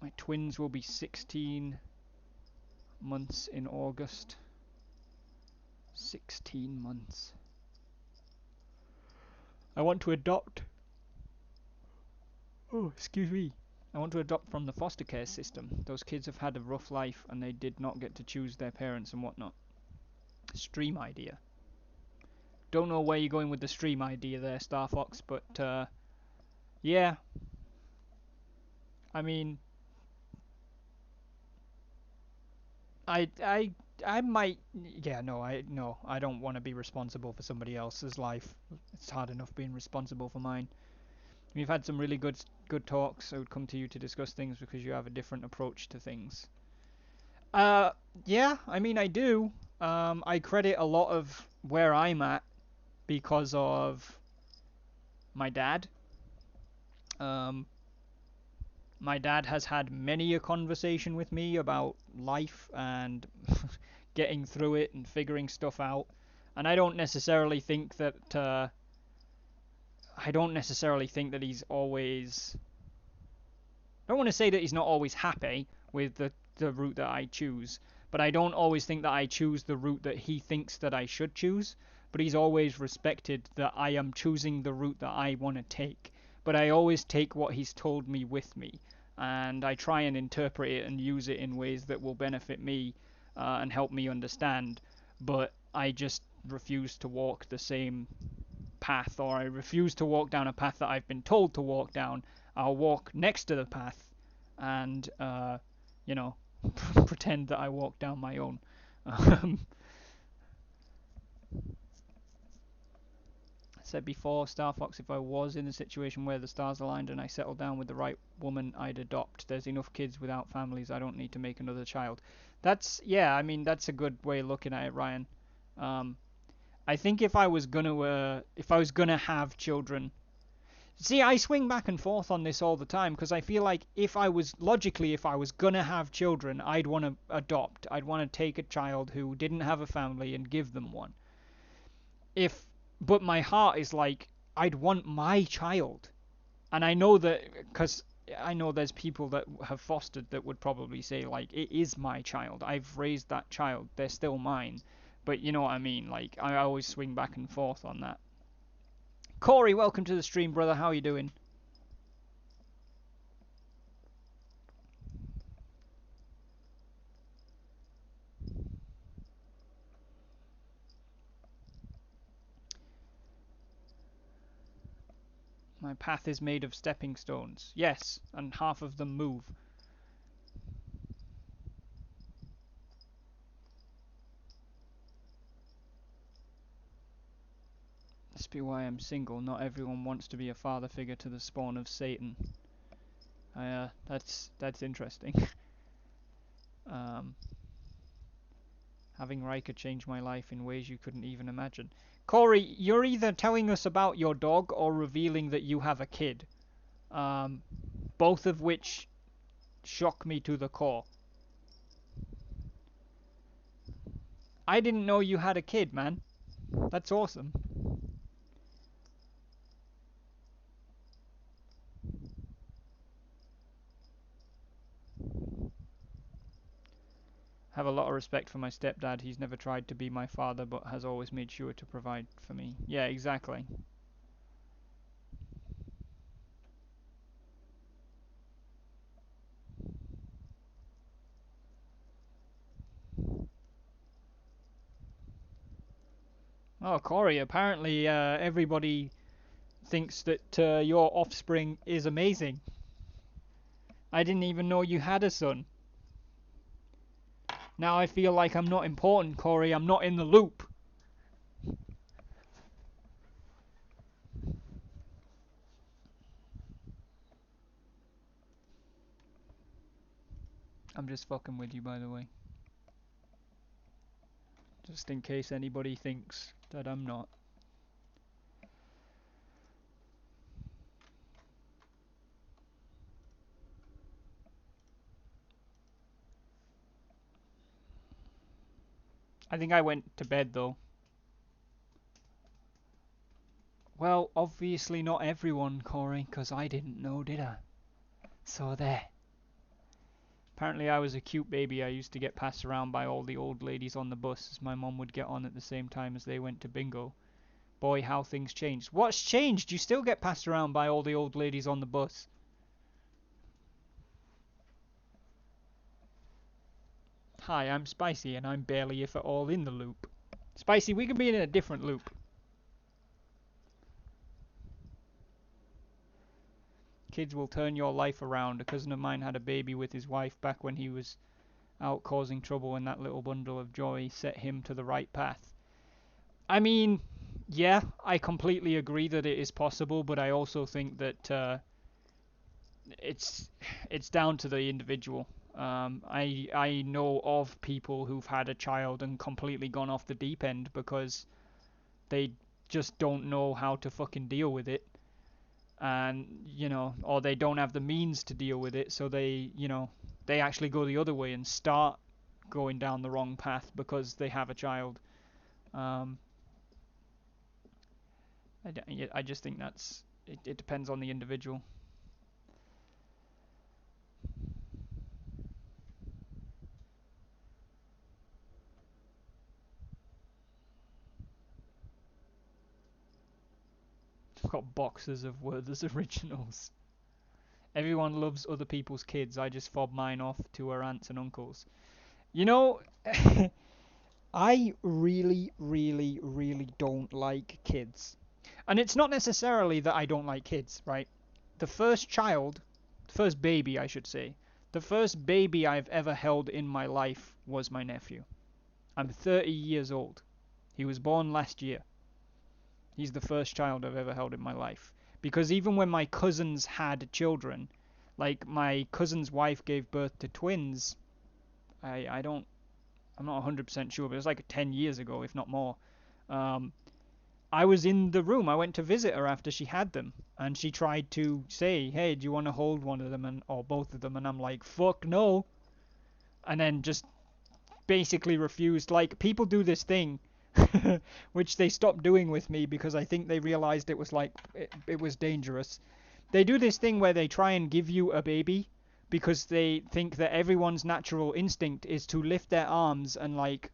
My twins will be 16 months in August. 16 months. I want to adopt. Oh, excuse me. I want to adopt from the foster care system. Those kids have had a rough life and they did not get to choose their parents and whatnot. Stream idea. Don't know where you're going with the stream idea there, Star Fox, but yeah. I mean, I I I might. Yeah, no, I don't want to be responsible for somebody else's life. It's hard enough being responsible for mine. We've had some really good talks. I would come to you to discuss things because you have a different approach to things. Uh, yeah, I mean, I do. I credit a lot of where I'm at because of my dad. Um, my dad has had many a conversation with me about life and getting through it and figuring stuff out. And I don't necessarily think that he's always. I don't want to say that he's not always happy with the route that I choose, but I don't always think that I choose the route that he thinks that I should choose. But he's always respected that I am choosing the route that I want to take. But I always take what he's told me with me, and I try and interpret it and use it in ways that will benefit me and help me understand. But I just refuse to walk the same path, or I refuse to walk down a path that I've been told to walk down. I'll walk next to the path and, you know, pretend that I walk down my own. Um, I said before, Star Fox, if I was in a situation where the stars aligned and I settled down with the right woman, I'd adopt. There's enough kids without families. I don't need to make another child. Yeah, I mean, that's a good way of looking at it, Ryan. Um, I think if I was gonna have children. See, I swing back and forth on this all the time because I feel like if I was gonna have children, I'd want to adopt. I'd want to take a child who didn't have a family and give them one. If, but my heart is like, I'd want my child. And I know that because I know there's people that have fostered that would probably say, like, it is my child. I've raised that child. They're still mine. But you know what I mean? Like, I always swing back and forth on that. Corey, welcome to the stream, brother. How are you doing? My path is made of stepping stones. Yes, and half of them move. This be why I'm single. Not everyone wants to be a father figure to the spawn of Satan. That's interesting. um, Having Riker change my life in ways you couldn't even imagine. Corey, you're either telling us about your dog or revealing that you have a kid. Um, Both of which shock me to the core. I didn't know you had a kid, man. That's awesome. Have a lot of respect for my stepdad. He's never tried to be my father, but has always made sure to provide for me. Yeah, exactly. Oh, Corey, apparently everybody thinks that your offspring is amazing. I didn't even know you had a son. Now I feel like I'm not important, Corey. I'm not in the loop. I'm just fucking with you, by the way. Just in case anybody thinks that I'm not. I think I went to bed, though. Well, obviously not everyone, Corey, 'cause I didn't know, did I? So there. Apparently I was a cute baby. I used to get passed around by all the old ladies on the bus as my mum would get on at the same time as they went to bingo. Boy, how things changed. What's changed? You still get passed around by all the old ladies on the bus. Hi, I'm Spicy, and I'm barely if at all in the loop. Spicy, we can be in a different loop. Kids will turn your life around. A cousin of mine had a baby with his wife back when he was out causing trouble, and that little bundle of joy set him to the right path. I mean, yeah, I completely agree that it is possible, but I also think that it's it's down to the individual. I know of people who've had a child and completely gone off the deep end because they just don't know how to fucking deal with it, and or they don't have the means to deal with it, so they actually go the other way and start going down the wrong path because they have a child. Um, I just think it depends on the individual. I've got boxes of Werther's originals. Everyone loves other people's kids. I just fob mine off to her aunts and uncles. You know, I really, really, really don't like kids. And it's not necessarily that I don't like kids, right? The first child, the first baby, I should say, the first baby I've ever held in my life was my nephew. I'm 30 years old. He was born last year. He's the first child I've ever held in my life. Because even when my cousins had children, like my cousin's wife gave birth to twins, I don't, I'm not 100% sure, but it was like 10 years ago, if not more. Um, I was in the room. I went to visit her after she had them, and she tried to say, "Hey, do you want to hold one of them or both of them?" And I'm like, "Fuck no!" And then just basically refused. Like people do this thing, which they stopped doing with me because I think they realized it was like it was dangerous. They do this thing where they try and give you a baby because they think that everyone's natural instinct is to lift their arms and like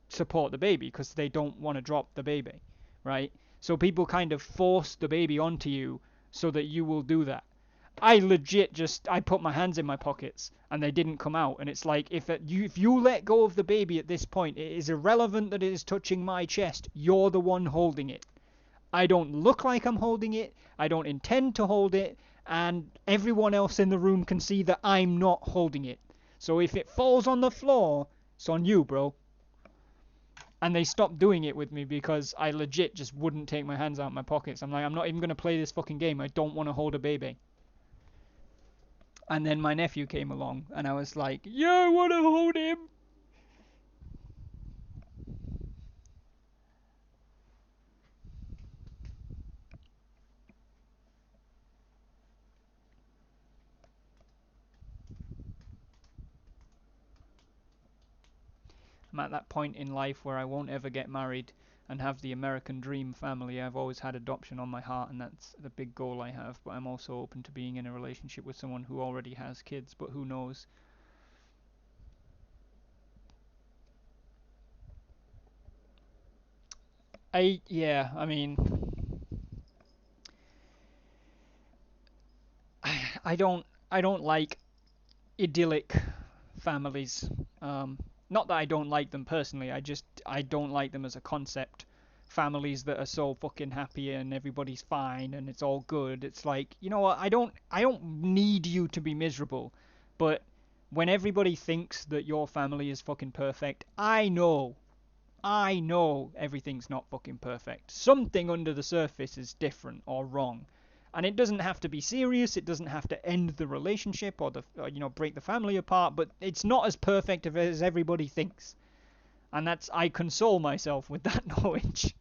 support the baby because they don't want to drop the baby, right? So people kind of force the baby onto you so that you will do that. I legit just I put my hands in my pockets and they didn't come out, and it's like if you let go of the baby at this point, it is irrelevant that it is touching my chest. You're the one holding it. I don't look like I'm holding it. I don't intend to hold it, and everyone else in the room can see that I'm not holding it. So if it falls on the floor, it's on you, bro. And they stopped doing it with me because I legit just wouldn't take my hands out of my pockets. I'm like, I'm not even going to play this fucking game. I don't want to hold a baby. And then my nephew came along, and I was like, yeah, I want to hold him. I'm at that point in life where I won't ever get married and have the American dream family. I've always had adoption on my heart, and that's the big goal I have. But I'm also open to being in a relationship with someone who already has kids, but who knows? Yeah, I mean, I don't I don't like idyllic families. Um, Not that I don't like them personally. I don't like them as a concept. Families that are so fucking happy and everybody's fine and it's all good. It's like, you know what? I don't need you to be miserable. But when everybody thinks that your family is fucking perfect, I know everything's not fucking perfect. Something under the surface is different or wrong. And it doesn't have to be serious, it doesn't have to end the relationship or break the family apart, but it's not as perfect as everybody thinks. And I console myself with that knowledge.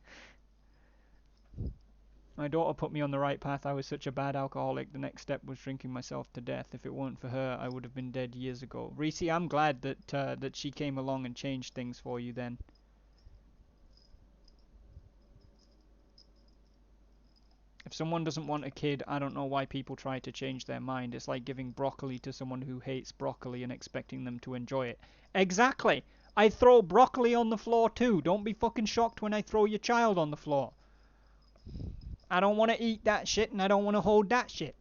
My daughter put me on the right path. I was such a bad alcoholic. The next step was drinking myself to death. If it weren't for her, I would have been dead years ago. Reese, I'm glad that she came along and changed things for you then. If someone doesn't want a kid, I don't know why people try to change their mind. It's like giving broccoli to someone who hates broccoli and expecting them to enjoy it. Exactly. I throw broccoli on the floor too. Don't be fucking shocked when I throw your child on the floor. I don't want to eat that shit and I don't want to hold that shit.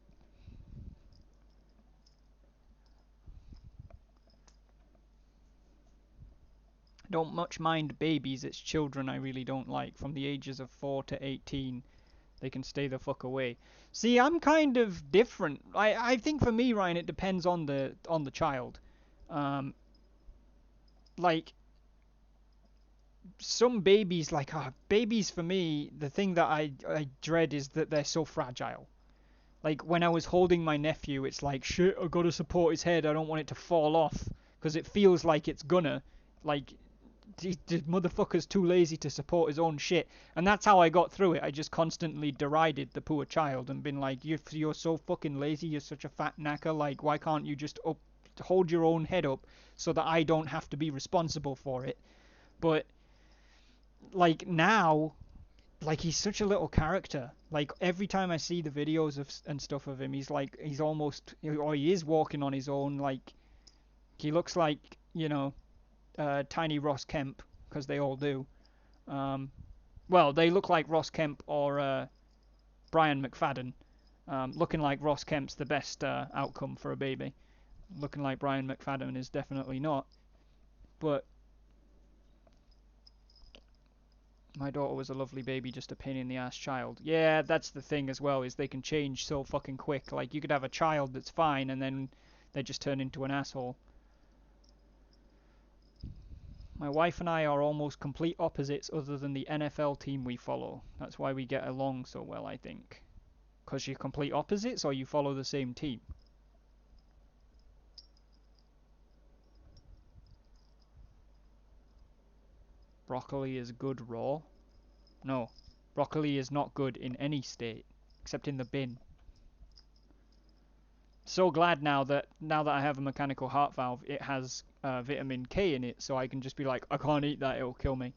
Don't much mind babies, it's children I really don't like. From the ages of 4 to 18, they can stay the fuck away. See, I'm kind of different. I think for me, Ryan, it depends on the child. Um, like some babies, babies for me, the thing that I dread is that they're so fragile. Like when I was holding my nephew, it's like shit. I gotta support his head. I don't want it to fall off because it feels like it's gonna. Like the motherfucker's too lazy to support his own shit, and that's how I got through it. I just constantly derided the poor child and been like, you're so fucking lazy. You're such a fat knacker. Like why can't you just hold your own head up so that I don't have to be responsible for it? But like now, like he's such a little character. Like every time I see the videos and stuff of him, he's almost, or he is walking on his own. Like he looks like, tiny Ross Kemp because they all do. Um, well, they look like Ross Kemp or Brian McFadden. Looking like Ross Kemp's the best outcome for a baby. Looking like Brian McFadden is definitely not. But my daughter was a lovely baby, just a pain in the ass child. Yeah, that's the thing as well, is they can change so fucking quick. Like you could have a child that's fine and then they just turn into an asshole. My wife and I are almost complete opposites other than the NFL team we follow. That's why we get along so well, I think. Because you're complete opposites or you follow the same team? Broccoli is good raw? No. Broccoli is not good in any state, except in the bin. So glad now that I have a mechanical heart valve, it has vitamin K in it, so I can just be like, I can't eat that, it'll kill me.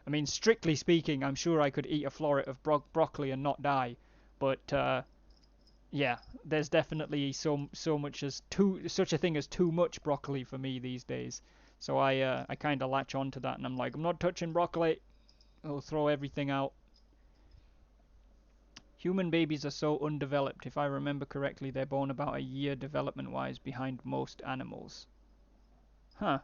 I mean, strictly speaking, I'm sure I could eat a floret of broccoli and not die, but yeah, there's definitely so much as too such a thing as too much broccoli for me these days. So I kind of latch on to that, and I'm like, I'm not touching broccoli. I'll throw everything out. Human babies are so undeveloped. If I remember correctly, they're born about a year development-wise behind most animals. Huh.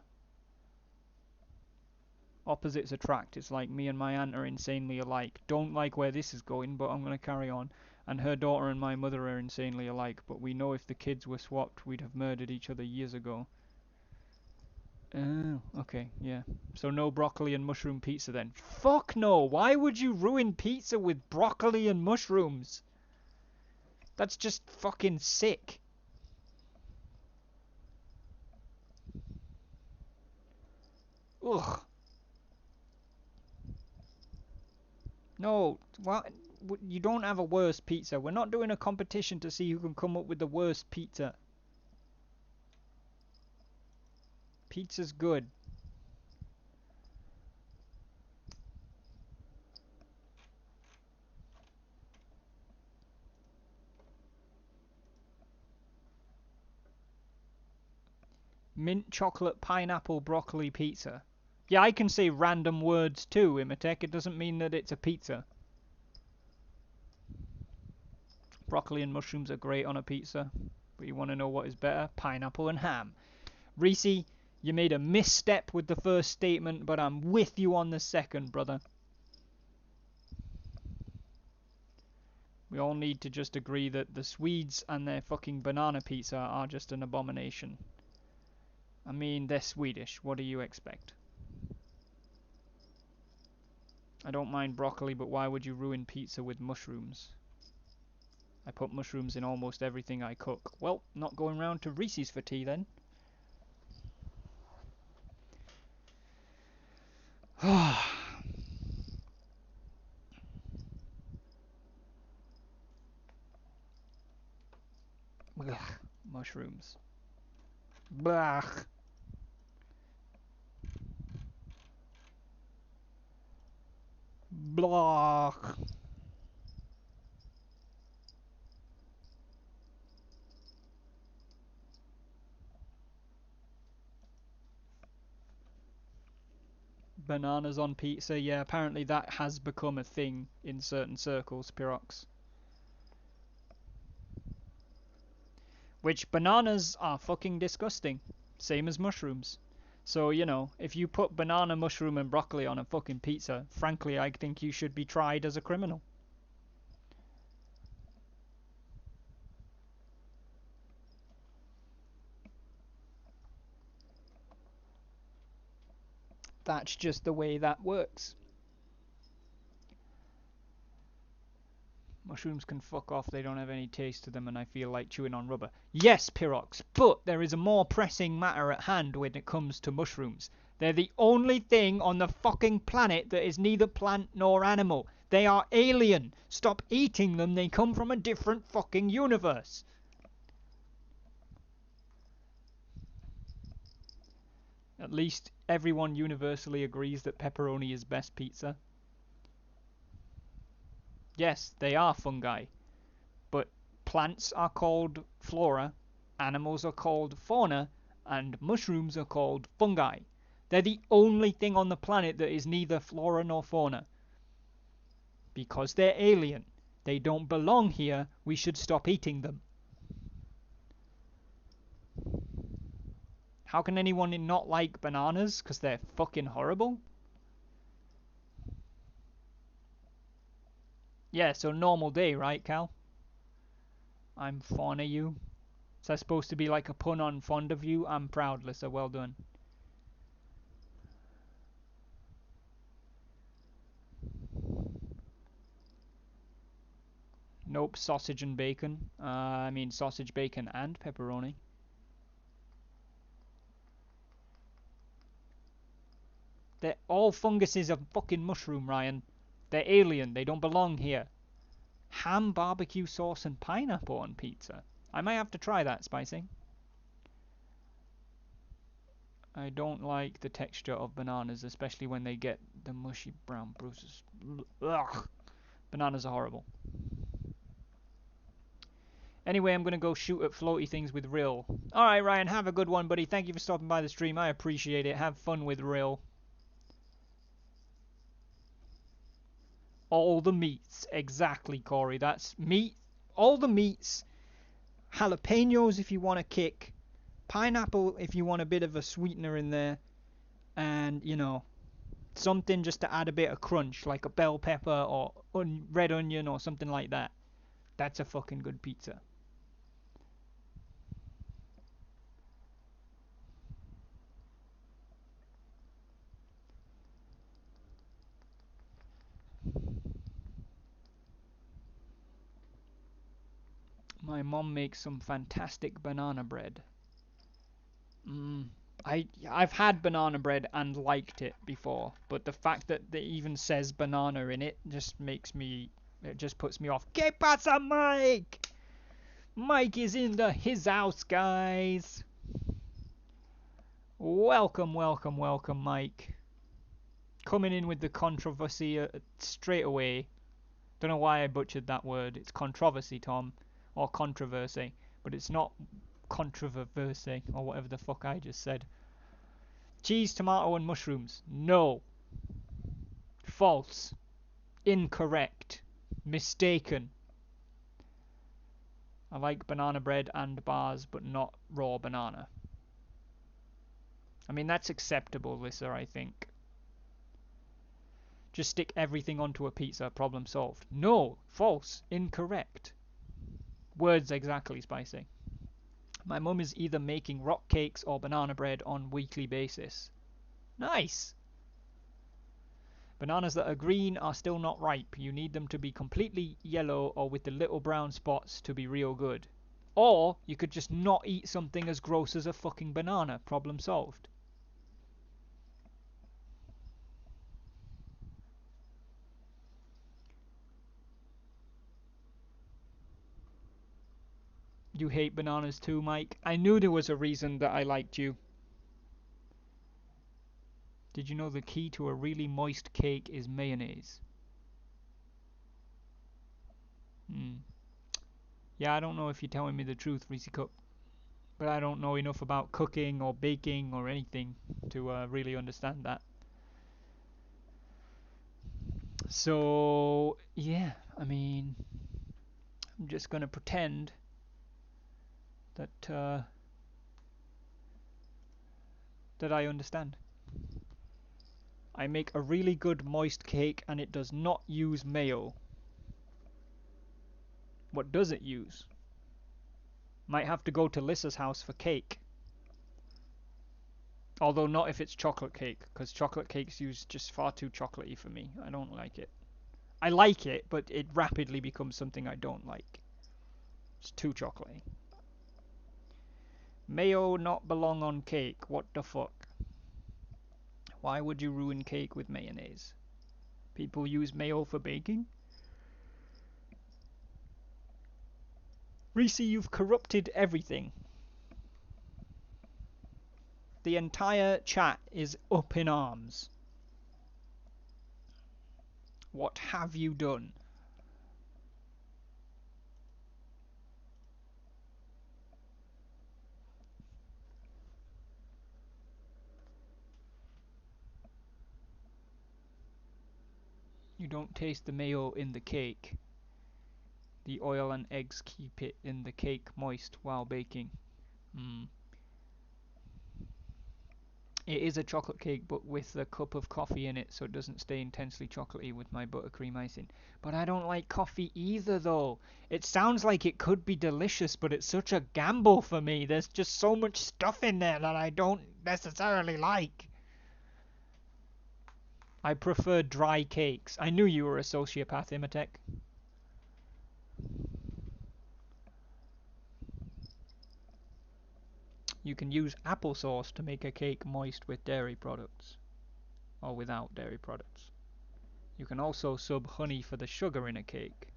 Opposites attract. It's like me and my aunt are insanely alike. Don't like where this is going, but I'm gonna carry on. And her daughter and my mother are insanely alike, but we know if the kids were swapped, we'd have murdered each other years ago. Oh, okay, yeah. So no broccoli and mushroom pizza then. Fuck no! Why would you ruin pizza with broccoli and mushrooms? That's just fucking sick. Ugh. No, what? You don't have a worse pizza. We're not doing a competition to see who can come up with the worst pizza. Pizza's good. Mint chocolate pineapple broccoli pizza. Yeah, I can say random words too, Imatech. It doesn't mean that it's a pizza. Broccoli and mushrooms are great on a pizza. But you want to know what is better? Pineapple and ham. Reese, you made a misstep with the first statement, but I'm with you on the second, brother. We all need to just agree that the Swedes and their fucking banana pizza are just an abomination. I mean, they're Swedish. What do you expect? I don't mind broccoli, but why would you ruin pizza with mushrooms? I put mushrooms in almost everything I cook. Well, not going round to Reese's for tea then. Mushrooms. Blah. Blah. Bananas on pizza, yeah, apparently that has become a thing in certain circles, Pyrox. Which bananas are fucking disgusting. Same as mushrooms. So, you know, if you put banana, mushroom, and broccoli on a fucking pizza, frankly, I think you should be tried as a criminal. That's just the way that works. Mushrooms can fuck off, they don't have any taste to them, and I feel like chewing on rubber. Yes, Pyrox, but there is a more pressing matter at hand when it comes to mushrooms. They're the only thing on the fucking planet that is neither plant nor animal. They are alien. Stop eating them, they come from a different fucking universe. At least everyone universally agrees that pepperoni is best pizza. Yes, they are fungi. But plants are called flora, animals are called fauna, and mushrooms are called fungi. They're the only thing on the planet that is neither flora nor fauna. Because they're alien. They don't belong here. We should stop eating them. How can anyone not like bananas? Because they're fucking horrible? Yeah, so normal day, right, Cal? I'm fond of you. Is that supposed to be like a pun on fond of you? I'm proud, Lissa. Well done. Nope, sausage and bacon. I mean sausage, bacon, and pepperoni. They're all funguses of fucking mushroom, Ryan. They're alien. They don't belong here. Ham, barbecue sauce, and pineapple on pizza. I might have to try that, Spicy. I don't like the texture of bananas, especially when they get the mushy brown bruises. Ugh. Bananas are horrible. Anyway, I'm going to go shoot at floaty things with Rill. Alright, Ryan, have a good one, buddy. Thank you for stopping by the stream. I appreciate it. Have fun with Rill. All the meats. Exactly, Corey. That's meat. All the meats. Jalapenos if you want a kick. Pineapple if you want a bit of a sweetener in there. And, you know, something just to add a bit of crunch, like a bell pepper or red onion or something like that. That's a fucking good pizza. My mom makes some fantastic banana bread. I've had banana bread and liked it before, but the fact that it even says banana in it just makes me, it just puts me off. ¿Qué pasa, Mike? Mike is in his house, guys. Welcome, welcome, welcome, Mike. Coming in with the controversy straight away. Don't know why I butchered that word. It's controversy, Tom, or controversy, but it's not controversy or whatever the fuck I just said. Cheese, tomato, and mushrooms. No. False. Incorrect. Mistaken. I like banana bread and bars, but not raw banana. I mean, that's acceptable, Lissa, I think. Just stick everything onto a pizza, problem solved. No, false, incorrect. Words exactly, Spicy. My mum is either making rock cakes or banana bread on weekly basis. Nice! Bananas that are green are still not ripe. You need them to be completely yellow or with the little brown spots to be real good. Or you could just not eat something as gross as a fucking banana. Problem solved. You hate bananas too, Mike. I knew there was a reason that I liked you. Did you know the key to a really moist cake is mayonnaise? Yeah, I don't know if you're telling me the truth, Reese Cup. But I don't know enough about cooking or baking or anything to really understand that. So, yeah, I mean, I'm just going to pretend that that I understand. I make a really good moist cake and it does not use mayo. What does it use? Might have to go to Lissa's house for cake. Although not if it's chocolate cake, because chocolate cakes use just far too chocolatey for me. I don't like it. I like it, but it rapidly becomes something I don't like. It's too chocolatey. Mayo not belong on cake. What the fuck? Why would you ruin cake with mayonnaise? People use mayo for baking? Reese, you've corrupted everything. The entire chat is up in arms. What have you done? You don't taste the mayo in the cake. The oil and eggs keep it in the cake moist while baking. It is a chocolate cake, but with a cup of coffee in it, so it doesn't stay intensely chocolatey with my buttercream icing. But I don't like coffee either, though. It sounds like it could be delicious, but it's such a gamble for me. There's just so much stuff in there that I don't necessarily like. I prefer dry cakes. I knew you were a sociopath, Imatech. You can use applesauce to make a cake moist with dairy products. Or without dairy products. You can also sub honey for the sugar in a cake.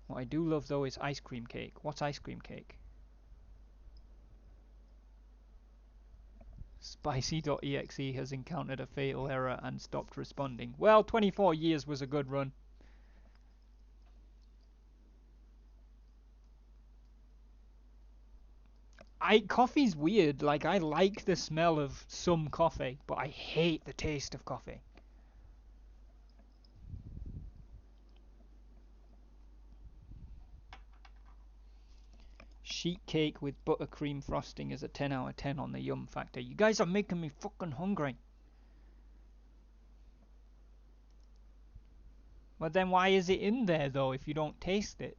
What I do love though is ice cream cake. What's ice cream cake? Spicy.exe has encountered a fatal error and stopped responding. Well, 24 years was a good run. Coffee's weird. Like, I like the smell of some coffee, but I hate the taste of coffee. Sheet cake with buttercream frosting is a 10 out of 10 on the yum factor. You guys are making me fucking hungry. Well, then why is it in there, though, if you don't taste it?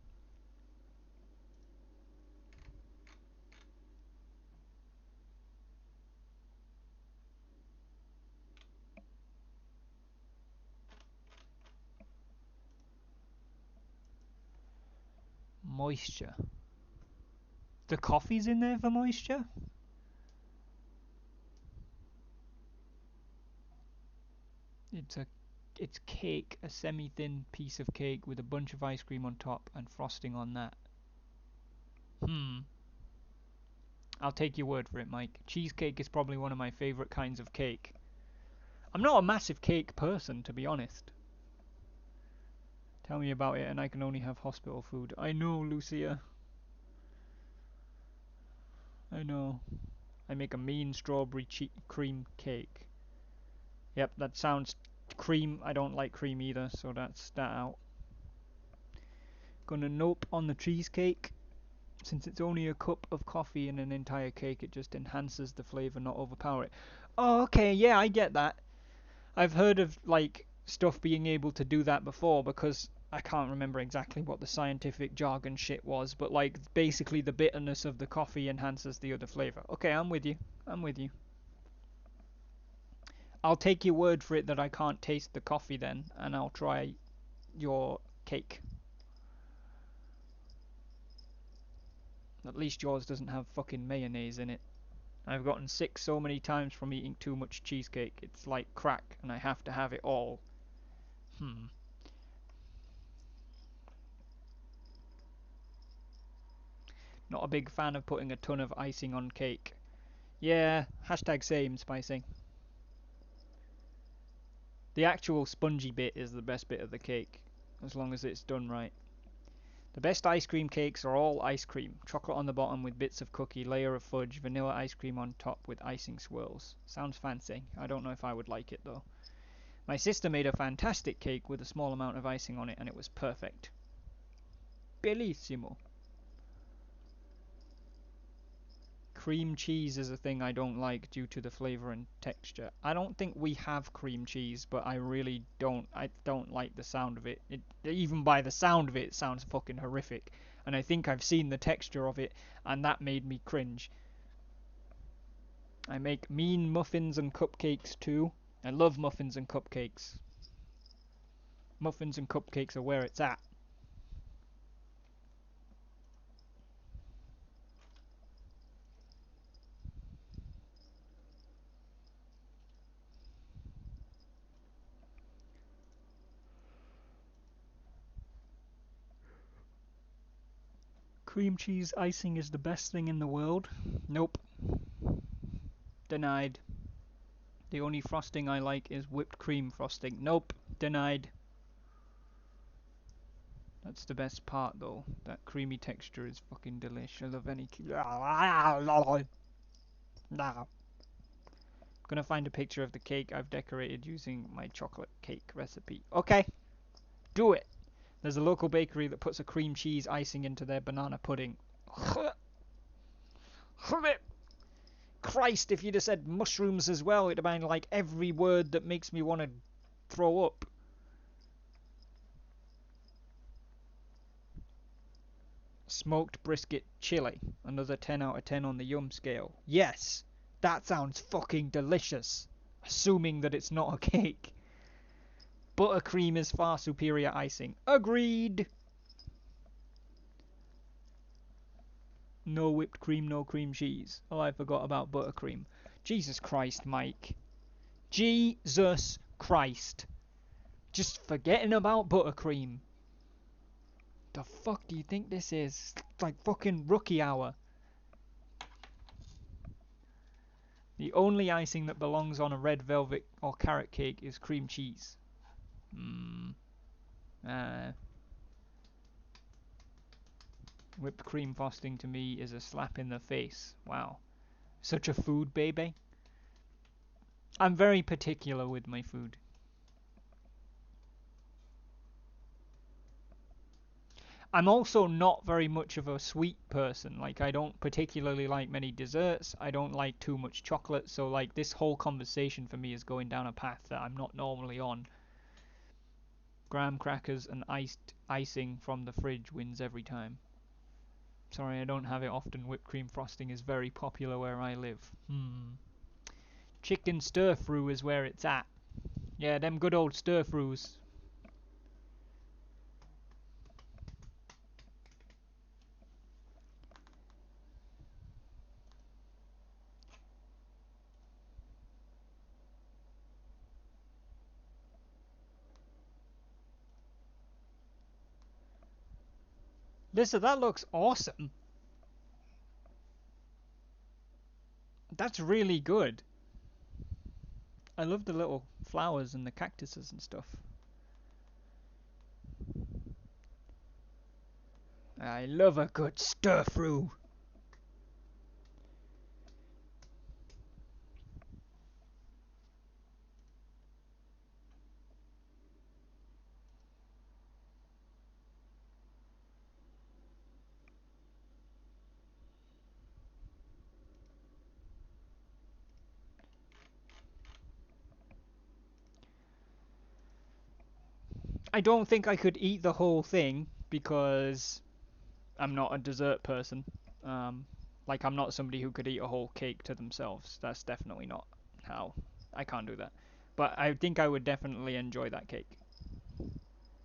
Moisture. The coffee's in there for moisture? It's a it's cake, a semi-thin piece of cake with a bunch of ice cream on top and frosting on that. Hmm. I'll take your word for it, Mike. Cheesecake is probably one of my favorite kinds of cake. I'm not a massive cake person, to be honest. Tell me about it, and I can only have hospital food. I know, Lucia. I know. I make a mean strawberry cream cake. Yep, that sounds cream. I don't like cream either, so that's that out. Gonna nope on the cheesecake. Since it's only a cup of coffee in an entire cake, it just enhances the flavour, not overpower it. Oh, okay, yeah, I get that. I've heard of, like, stuff being able to do that before, because I can't remember exactly what the scientific jargon shit was, but, like, basically the bitterness of the coffee enhances the other flavour. Okay, I'm with you. I'm with you. I'll take your word for it that I can't taste the coffee then, and I'll try your cake. At least yours doesn't have fucking mayonnaise in it. I've gotten sick so many times from eating too much cheesecake. It's like crack, and I have to have it all. Hmm. Not a big fan of putting a ton of icing on cake. Yeah, hashtag same spicing. The actual spongy bit is the best bit of the cake, as long as it's done right. The best ice cream cakes are all ice cream. Chocolate on the bottom with bits of cookie, layer of fudge, vanilla ice cream on top with icing swirls. Sounds fancy. I don't know if I would like it though. My sister made a fantastic cake with a small amount of icing on it and it was perfect. Bellissimo. Cream cheese is a thing I don't like due to the flavour and texture. I don't think we have cream cheese, but I really don't. I don't like the sound of it. Even by the sound of it, it sounds fucking horrific. And I think I've seen the texture of it, and that made me cringe. I make mean muffins and cupcakes too. I love muffins and cupcakes. Muffins and cupcakes are where it's at. Cream cheese icing is the best thing in the world. Nope. Denied. The only frosting I like is whipped cream frosting. Nope. Denied. That's the best part though. That creamy texture is fucking delish. I love any Nah. Gonna find a picture of the cake I've decorated using my chocolate cake recipe. Okay. Do it. There's a local bakery that puts a cream cheese icing into their banana pudding. Christ, if you'd have said mushrooms as well, it'd have been like every word that makes me want to throw up. Smoked brisket chili. Another 10 out of 10 on the yum scale. Yes! That sounds fucking delicious. Assuming that it's not a cake. Buttercream is far superior icing. Agreed! No whipped cream, no cream cheese. Oh, I forgot about buttercream. Jesus Christ, Mike. Jesus Christ. Just forgetting about buttercream. The fuck do you think this is? It's like fucking rookie hour. The only icing that belongs on a red velvet or carrot cake is cream cheese. Whipped cream frosting to me is a slap in the face. Wow. Such a food baby. I'm very particular with my food. I'm also not very much of a sweet person. Like, I don't particularly like many desserts. I don't like too much chocolate. So, like, this whole conversation for me is going down a path that I'm not normally on. Graham crackers and icing from the fridge wins every time. Sorry, I don't have it often. Whipped cream frosting is very popular where I live. Chicken stir-fru is where it's at. Yeah, them good old stir-frus. Listen, that looks awesome. That's really good. I love the little flowers and the cactuses and stuff. I love a good stir-fru. I don't think I could eat the whole thing because I'm not a dessert person. Um, like I'm not somebody who could eat a whole cake to themselves. That's definitely not how. I can't do that. But I think I would definitely enjoy that cake.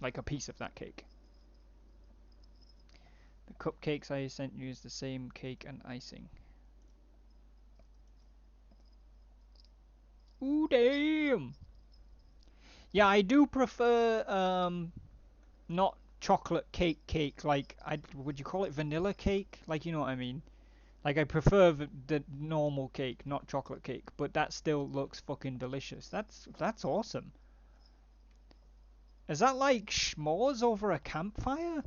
Like a piece of that cake. The cupcakes I sent you is the same cake and icing. Ooh, damn! Yeah, I do prefer not chocolate cake. Like, would you call it vanilla cake? Like, you know what I mean? Like, I prefer the normal cake, not chocolate cake, but that still looks fucking delicious. That's awesome. Is that like s'mores over a campfire?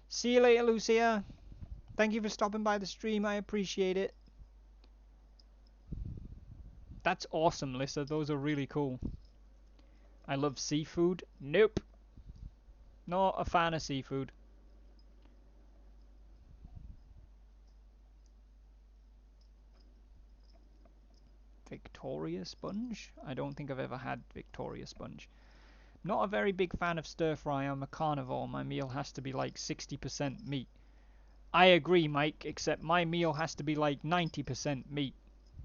See you later, Lucia. Thank you for stopping by the stream. I appreciate it. That's awesome, Lissa. Those are really cool. I love seafood. Nope. Not a fan of seafood. Victoria sponge? I don't think I've ever had Victoria sponge. Not a very big fan of stir fry. I'm a carnivore. My meal has to be like 60% meat. I agree, Mike, except my meal has to be like 90% meat.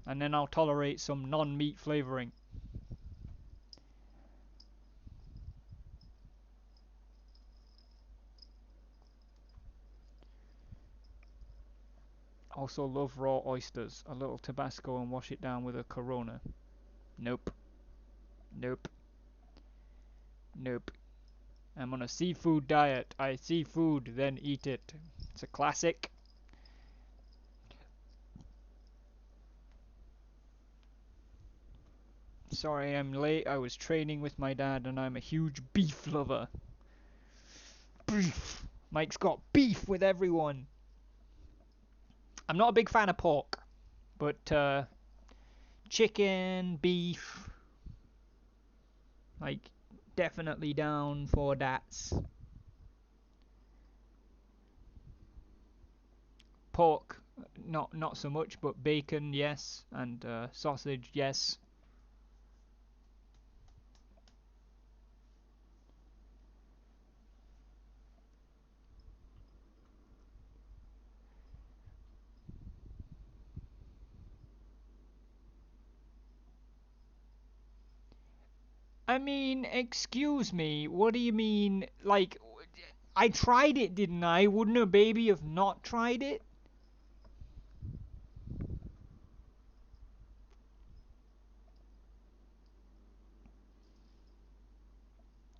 And then I'll tolerate some non-meat flavoring. Also love raw oysters. A little Tabasco and wash it down with a Corona. Nope. Nope. Nope. I'm on a seafood diet. I see food, then eat it. It's a classic. Sorry I'm late. I was training with my dad and I'm a huge beef lover. Beef. Mike's got beef with everyone. I'm not a big fan of pork, but chicken, beef, like definitely down for that. Pork, not so much, but bacon, yes, and sausage, yes. I mean, excuse me, what do you mean? Like, I tried it, didn't I? Wouldn't a baby have not tried it?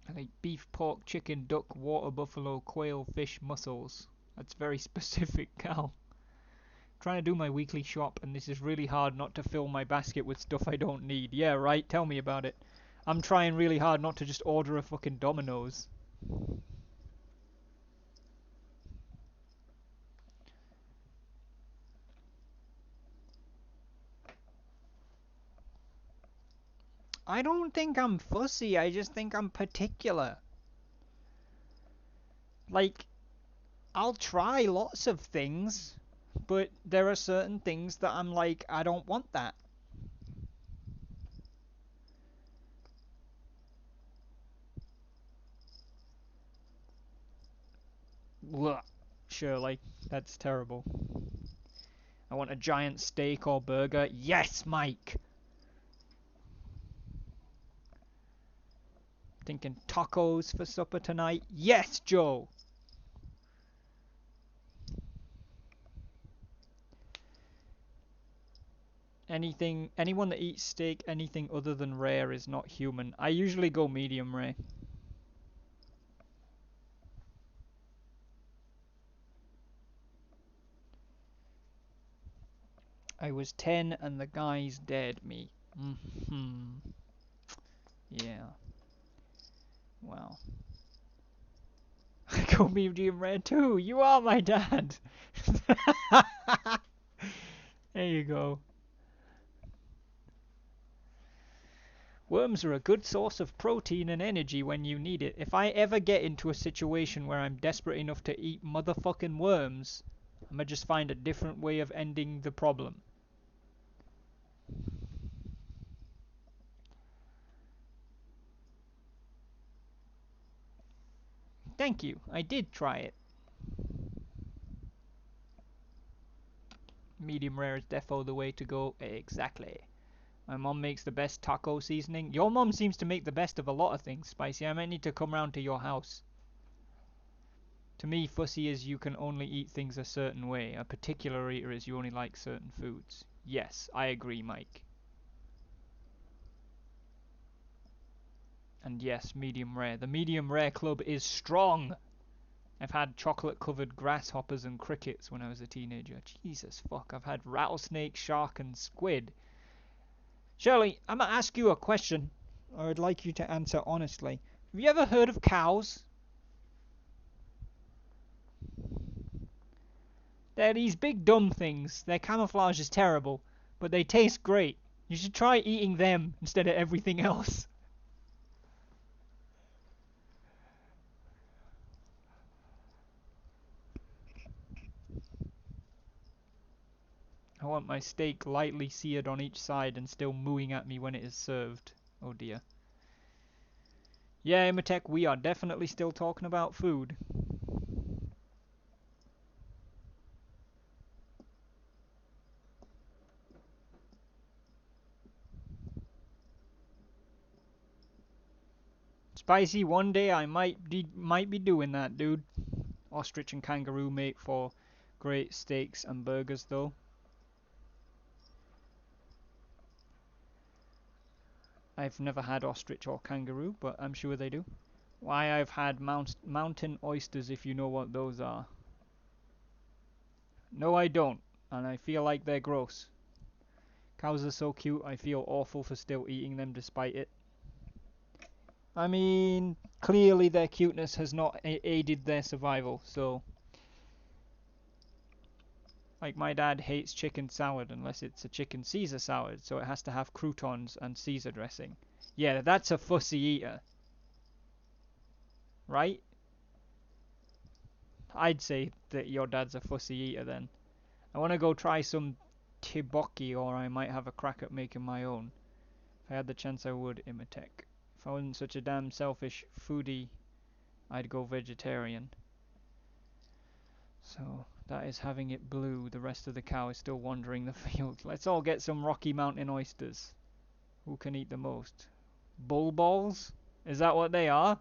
I like beef, pork, chicken, duck, water buffalo, quail, fish, mussels. That's very specific, Cal. Trying to do my weekly shop, and this is really hard not to fill my basket with stuff I don't need. Yeah, right? Tell me about it. I'm trying really hard not to just order a fucking Domino's. I don't think I'm fussy, I just think I'm particular. Like, I'll try lots of things, but there are certain things that I'm like, I don't want that. Blah. Surely, that's terrible. I want a giant steak or burger. Yes, Mike! Thinking tacos for supper tonight. Yes, Joe! Anyone that eats steak, anything other than rare is not human. I usually go medium rare. I was 10 and the guys dared me. Hmm. Yeah. Well. I go medium rare too. You are my dad. There you go. Worms are a good source of protein and energy when you need it. If I ever get into a situation where I'm desperate enough to eat motherfucking worms, I'm gonna just find a different way of ending the problem. Thank you. I did try it. Medium rare is defo the way to go. Exactly. My mom makes the best taco seasoning. Your mom seems to make the best of a lot of things, Spicy. I might need to come round to your house. To me, fussy is you can only eat things a certain way. A particular eater is you only like certain foods. Yes, I agree, Mike. And yes, medium rare. The medium rare club is strong. I've had chocolate covered grasshoppers and crickets when I was a teenager. Jesus fuck, I've had rattlesnake, shark and squid. Shirley, I'm gonna ask you a question. I'd like you to answer honestly. Have you ever heard of cows? They're these big dumb things. Their camouflage is terrible, but they taste great. You should try eating them instead of everything else. I want my steak lightly seared on each side and still mooing at me when it is served. Oh dear. Yeah, Imatech, we are definitely still talking about food. Spicy, one day I might be doing that, dude. Ostrich and kangaroo make for great steaks and burgers, though. I've never had ostrich or kangaroo, but I'm sure they do. Why, I've had mountain oysters, if you know what those are. No, I don't, and I feel like they're gross. Cows are so cute, I feel awful for still eating them despite it. I mean, clearly their cuteness has not aided their survival, so... Like, my dad hates chicken salad unless it's a chicken Caesar salad, so it has to have croutons and Caesar dressing. Yeah, that's a fussy eater. Right? I'd say that your dad's a fussy eater then. I want to go try some tteokbokki, or I might have a crack at making my own. If I had the chance, I would, Imatech. If I wasn't such a damn selfish foodie, I'd go vegetarian. So, that is having it blue. The rest of the cow is still wandering the field. Let's all get some Rocky Mountain oysters. Who can eat the most? Bull balls? Is that what they are?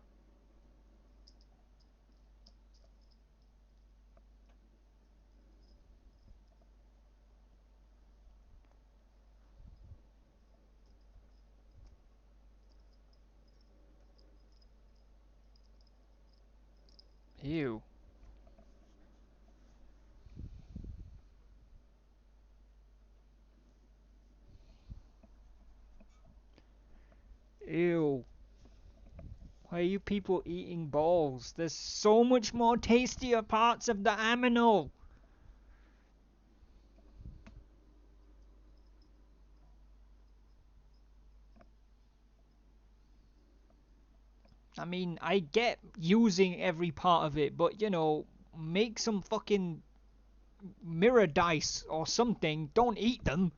Ew. Ew. Why are you people eating balls? There's so much more tastier parts of the animal. I mean, I get using every part of it, but you know, make some fucking mirror dice or something. Don't eat them.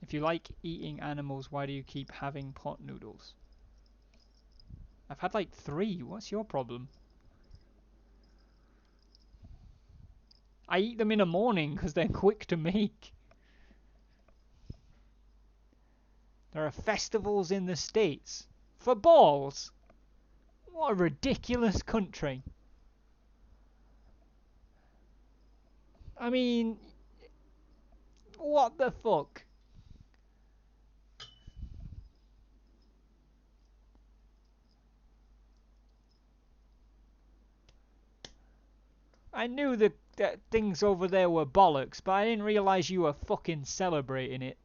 If you like eating animals, why do you keep having pot noodles? I've had like 3. What's your problem? I eat them in the morning because they're quick to make. There are festivals in the States for balls. What a ridiculous country. I mean, what the fuck? I knew that things over there were bollocks, but I didn't realise you were fucking celebrating it.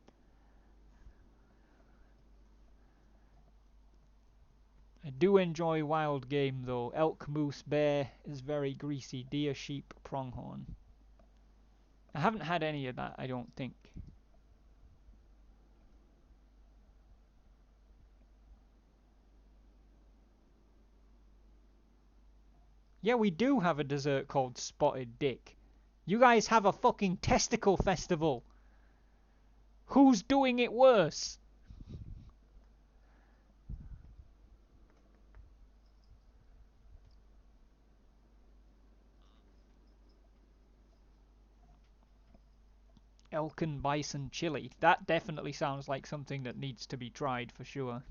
I do enjoy wild game though. Elk, moose, bear is very greasy. Deer, sheep, pronghorn. I haven't had any of that, I don't think. Yeah, we do have a dessert called Spotted Dick. You guys have a fucking testicle festival. Who's doing it worse? Elk and bison chili. That definitely sounds like something that needs to be tried for sure.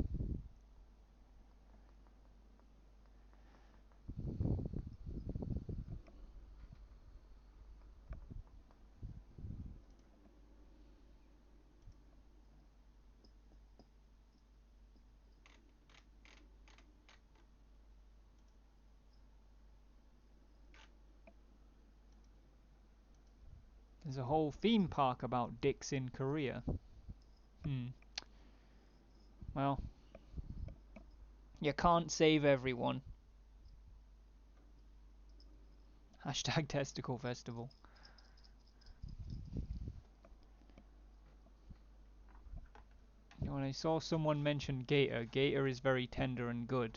There's a whole theme park about dicks in Korea. Hmm. Well, you can't save everyone. Hashtag testicle festival. When I saw someone mention gator, gator is very tender and good.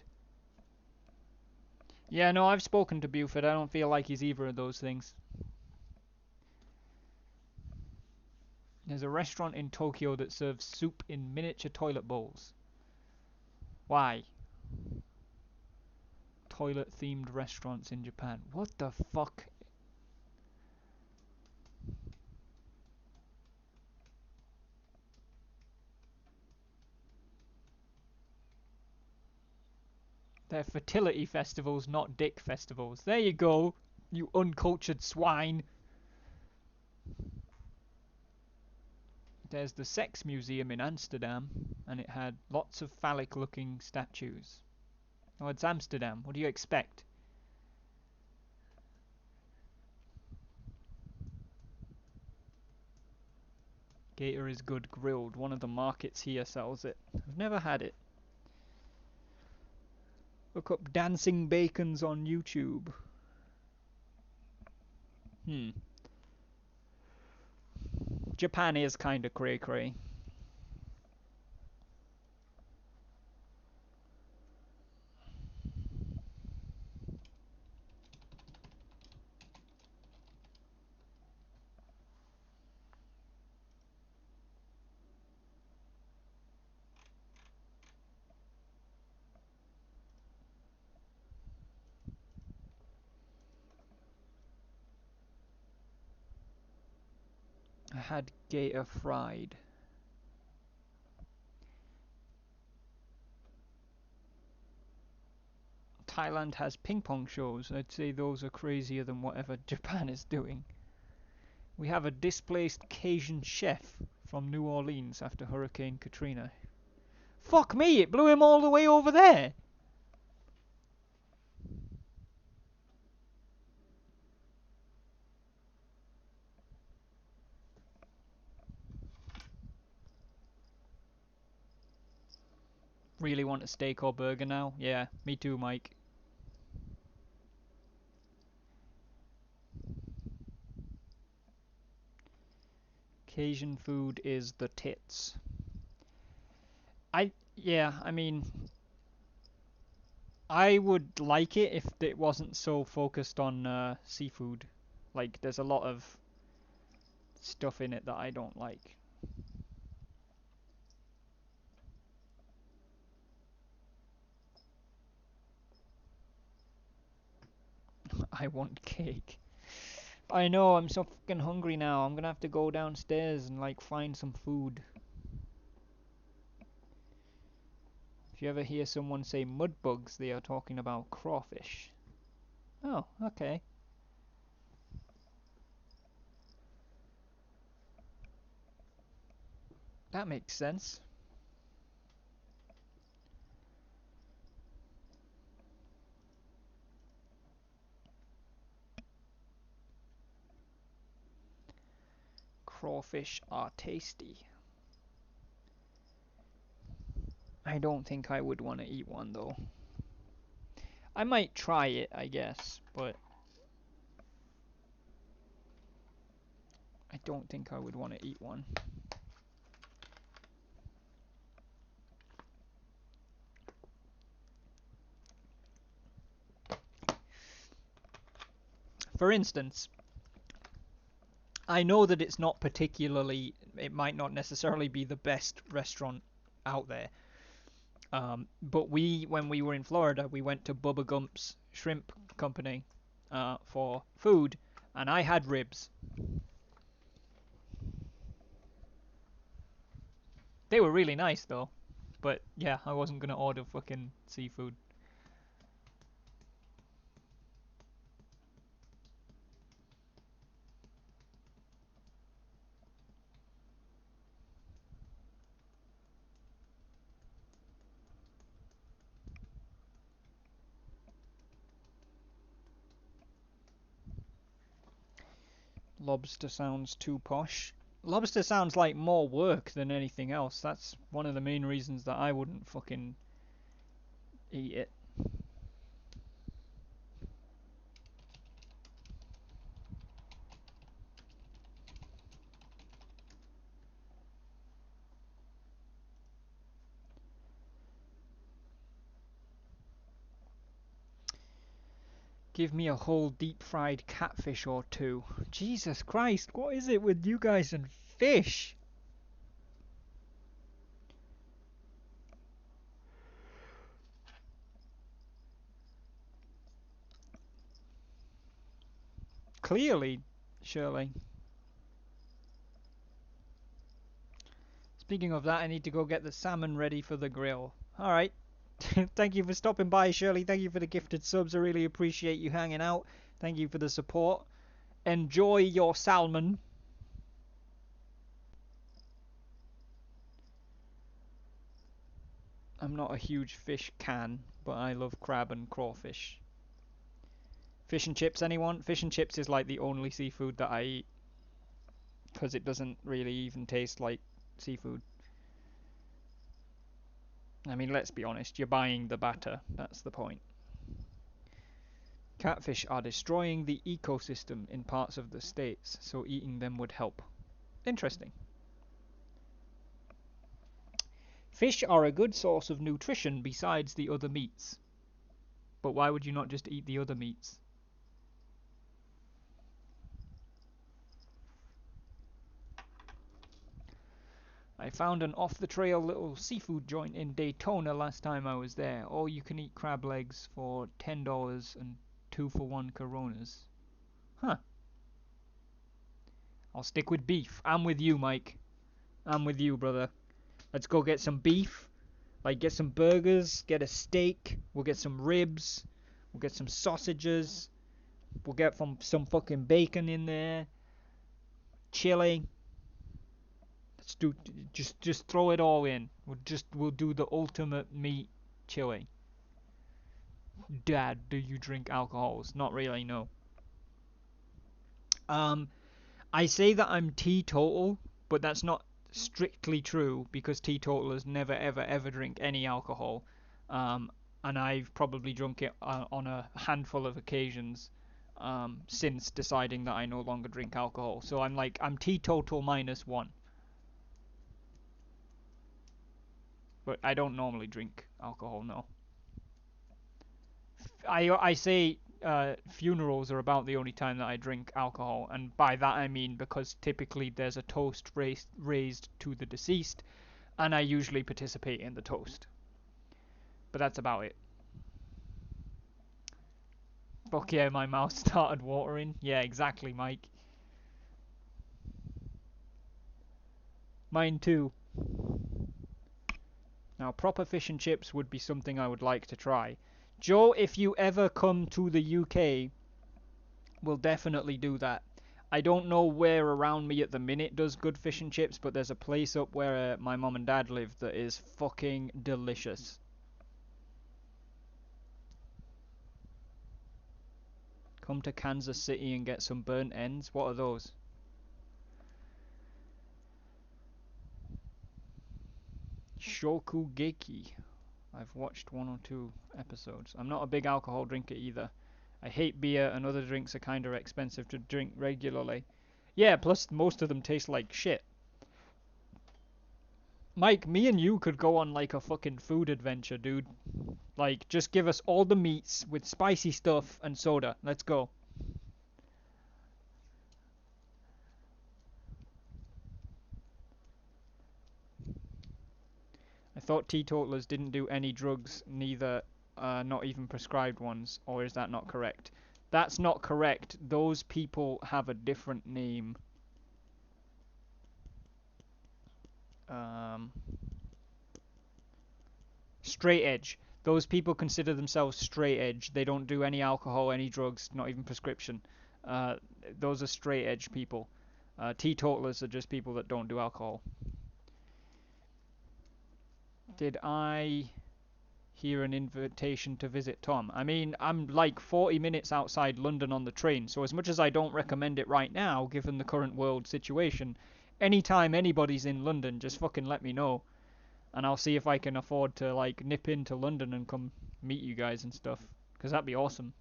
Yeah, no, I've spoken to Buford. I don't feel like he's either of those things. There's a restaurant in Tokyo that serves soup in miniature toilet bowls. Why? Toilet-themed restaurants in Japan. What the fuck? They're fertility festivals, not dick festivals. There you go, you uncultured swine. There's the Sex Museum in Amsterdam, and it had lots of phallic-looking statues. Oh, it's Amsterdam. What do you expect? Gator is good grilled. One of the markets here sells it. I've never had it. Look up dancing bacons on YouTube. Hmm. Japan is kinda cray-cray. I had gator fried. Thailand has ping pong shows. I'd say those are crazier than whatever Japan is doing. We have a displaced Cajun chef from New Orleans after Hurricane Katrina. Fuck me, it blew him all the way over there! Really want a steak or burger now? Yeah, me too, Mike. Cajun food is the tits. Yeah, I mean, I would like it if it wasn't so focused on seafood. Like, there's a lot of stuff in it that I don't like. I want cake. I know, I'm so fucking hungry now. I'm gonna have to go downstairs and, like, find some food. If you ever hear someone say mud bugs, they are talking about crawfish. Oh, okay. That makes sense. Crawfish are tasty. I don't think I would want to eat one though. I might try it, I guess, but I don't think I would want to eat one. For instance, I know that it's not particularly, it might not necessarily be the best restaurant out there. But when we were in Florida, we went to Bubba Gump's Shrimp Company for food, and I had ribs. They were really nice though, but yeah, I wasn't gonna order fucking seafood. Lobster sounds too posh. Lobster sounds like more work than anything else. That's one of the main reasons that I wouldn't fucking eat it. Give me a whole deep fried catfish or two. Jesus Christ, what is it with you guys and fish? Clearly, Shirley. Speaking of that, I need to go get the salmon ready for the grill. Alright. Thank you for stopping by, Shirley. Thank you for the gifted subs. I really appreciate you hanging out. Thank you for the support. Enjoy your salmon. I'm not a huge fish can, but I love crab and crawfish. Fish and chips, anyone? Fish and chips is like the only seafood that I eat. Because it doesn't really even taste like seafood. I mean, let's be honest, you're buying the batter. That's the point. Catfish are destroying the ecosystem in parts of the states, so eating them would help. Interesting. Fish are a good source of nutrition besides the other meats. But why would you not just eat the other meats? I found an off-the-trail little seafood joint in Daytona last time I was there. All you can eat crab legs for $10 and 2-for-1 Coronas. Huh. I'll stick with beef. I'm with you, Mike. I'm with you, brother. Let's go get some beef. Like, get some burgers, get a steak. We'll get some ribs. We'll get some sausages. We'll get some fucking bacon in there. Chili. Let's do just throw it all in. We'll do the ultimate meat chili. Dad, do you drink alcohols? Not really, no. Um, I say that I'm teetotal, but that's not strictly true because teetotalers never ever ever drink any alcohol. Um, and I've probably drunk it on a handful of occasions since deciding that I no longer drink alcohol. So I'm teetotal -1, but I don't normally drink alcohol. No. I say funerals are about the only time that I drink alcohol, and by that I mean because typically there's a toast raised to the deceased, and I usually participate in the toast. But that's about it. Fuck yeah, my mouth started watering. Yeah, exactly, Mike. Mine too. Now, proper fish and chips would be something I would like to try. Joe, if you ever come to the UK, we'll definitely do that. I don't know where around me at the minute does good fish and chips, but there's a place up where my mum and dad live that is fucking delicious. Come to Kansas City and get some burnt ends. What are those? Shokugeki. I've watched 1 or 2 episodes. I'm not a big alcohol drinker either. I hate beer, and other drinks are kinda expensive to drink regularly. Yeah, plus most of them taste like shit. Mike, me and you could go on like a fucking food adventure, dude. Like, just give us all the meats with spicy stuff and soda. Let's go. I thought teetotalers didn't do any drugs, neither, not even prescribed ones, or is that not correct? That's not correct. Those people have a different name. Um, Straight edge. Those people consider themselves straight edge. They don't do any alcohol, any drugs, not even prescription. Uh, those are straight edge people. Teetotalers are just people that don't do alcohol. Did I hear an invitation to visit Tom? I mean, I'm like 40 minutes outside London on the train, so as much as I don't recommend it right now, given the current world situation, anytime anybody's in London, just fucking let me know, and I'll see if I can afford to like nip into London and come meet you guys and stuff, because that'd be awesome.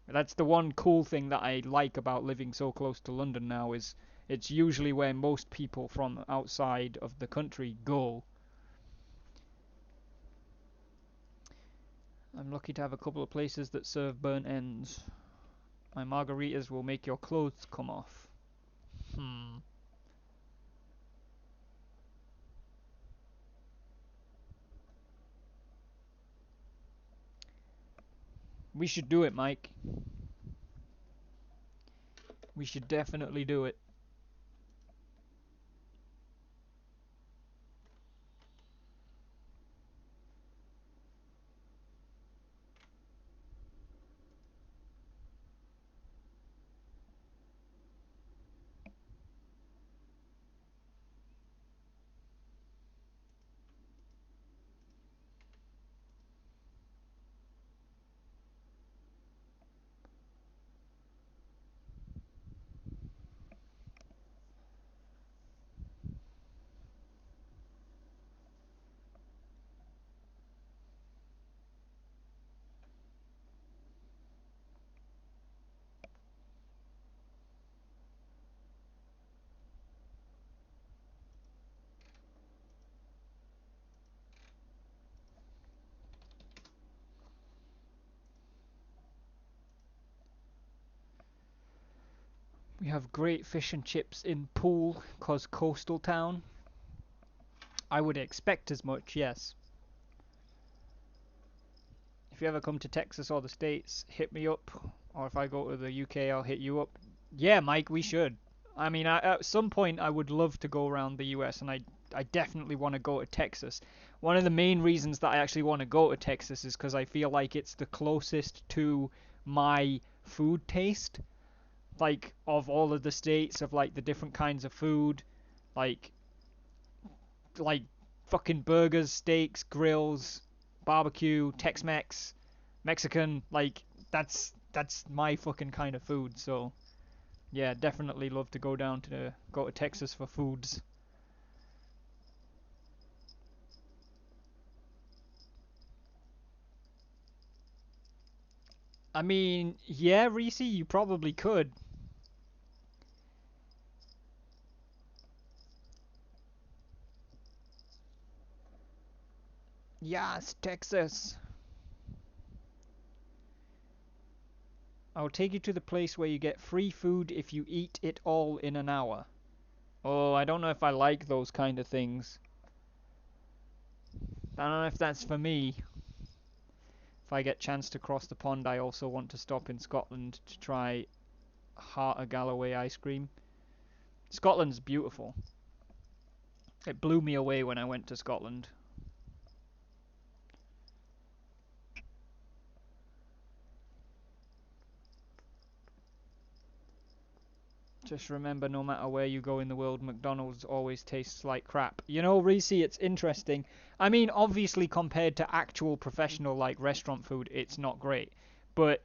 That's the one cool thing that I like about living so close to London now is it's usually where most people from outside of the country go. I'm lucky to have a couple of places that serve burnt ends. My margaritas will make your clothes come off. Hmm. We should do it, Mike. We should definitely do it. We have great fish and chips in Poole, cause coastal town. I would expect as much, yes. If you ever come to Texas or the States, hit me up. Or if I go to the UK, I'll hit you up. Yeah, Mike, we should. I mean, at some point, I would love to go around the US, and I definitely want to go to Texas. One of the main reasons that I actually want to go to Texas is because I feel like it's the closest to my food taste. Like, of all of the states, of like the different kinds of food. Like, like fucking burgers, steaks, grills, barbecue, Tex-Mex, Mexican, like that's my fucking kind of food. So yeah, definitely love to go to Texas for foods. I mean, yeah, Reese, you probably could. Yes, Texas. I'll take you to the place where you get free food if you eat it all in an hour. Oh, I don't know if I like those kind of things. I don't know if that's for me. If I get chance to cross the pond, I also want to stop in Scotland to try Heart of Galloway ice cream. Scotland's beautiful. It blew me away when I went to Scotland. Just remember, no matter where you go in the world, McDonald's always tastes like crap. You know, Reese, it's interesting. I mean, obviously, compared to actual professional, like, restaurant food, it's not great. But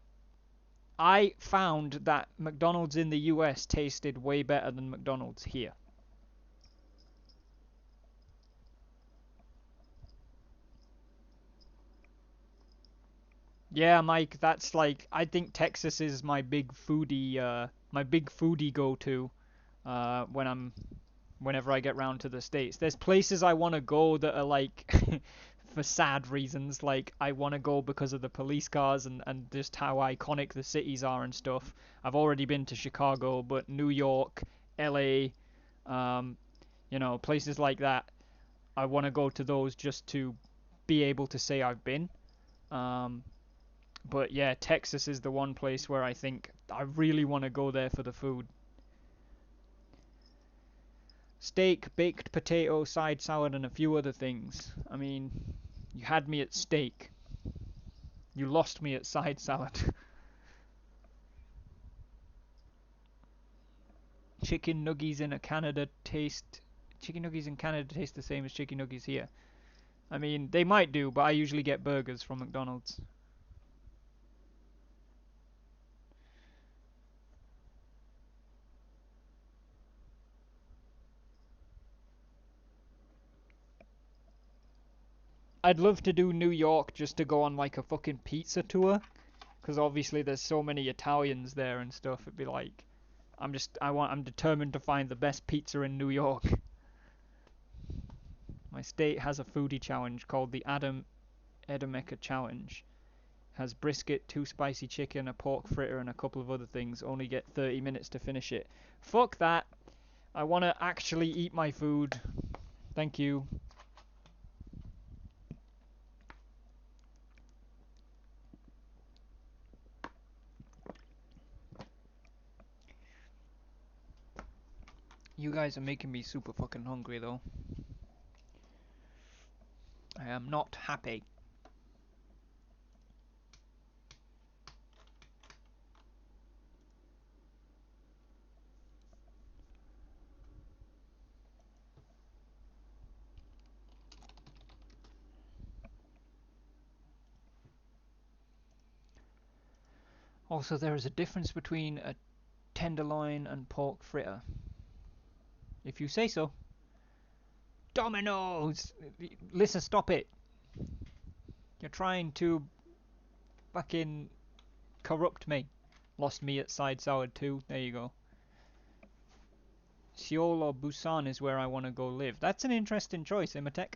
I found that McDonald's in the US tasted way better than McDonald's here. Yeah, Mike, that's like, I think Texas is my big foodie go-to, when whenever I get round to the States. There's places I want to go that are like, for sad reasons, like I want to go because of the police cars and just how iconic the cities are and stuff. I've already been to Chicago, but New York, LA, um, places like that, I want to go to those just to be able to say I've been. Um, but yeah, Texas is the one place where I think I really want to go there for the food. Steak, baked potato, side salad, and a few other things. I mean, you had me at steak. You lost me at side salad. Chicken nuggies in a Canada taste. Chicken nuggies in Canada taste the same as chicken nuggies here. I mean, they might do, but I usually get burgers from McDonald's. I'd love to do New York just to go on like a fucking pizza tour, because obviously there's so many Italians there and stuff. It'd be like, I'm determined to find the best pizza in New York. My state has a foodie challenge called the Adam Edameka Challenge. Has brisket, two spicy chicken, a pork fritter, and a couple of other things. Only get 30 minutes to finish it. Fuck that. I want to actually eat my food. Thank you. You guys are making me super fucking hungry though. I am not happy. Also, there is a difference between a tenderloin and pork fritter. If you say so. Dominoes! Listen, stop it. You're trying to fucking corrupt me. Lost me at side salad too. There you go. Seoul or Busan is where I want to go live. That's an interesting choice, Imatech.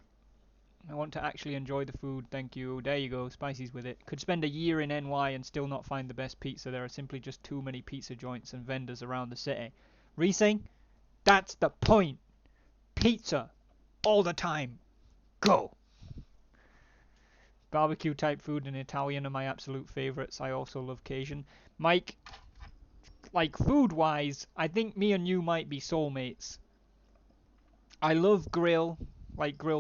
I want to actually enjoy the food, thank you. There you go, spices with it. Could spend a year in NY and still not find the best pizza. There are simply just too many pizza joints and vendors around the city. Reesing, that's the point. Pizza, all the time. Go. Barbecue type food and Italian are my absolute favourites. I also love Cajun. Mike, like food wise, I think me and you might be soulmates. I love grill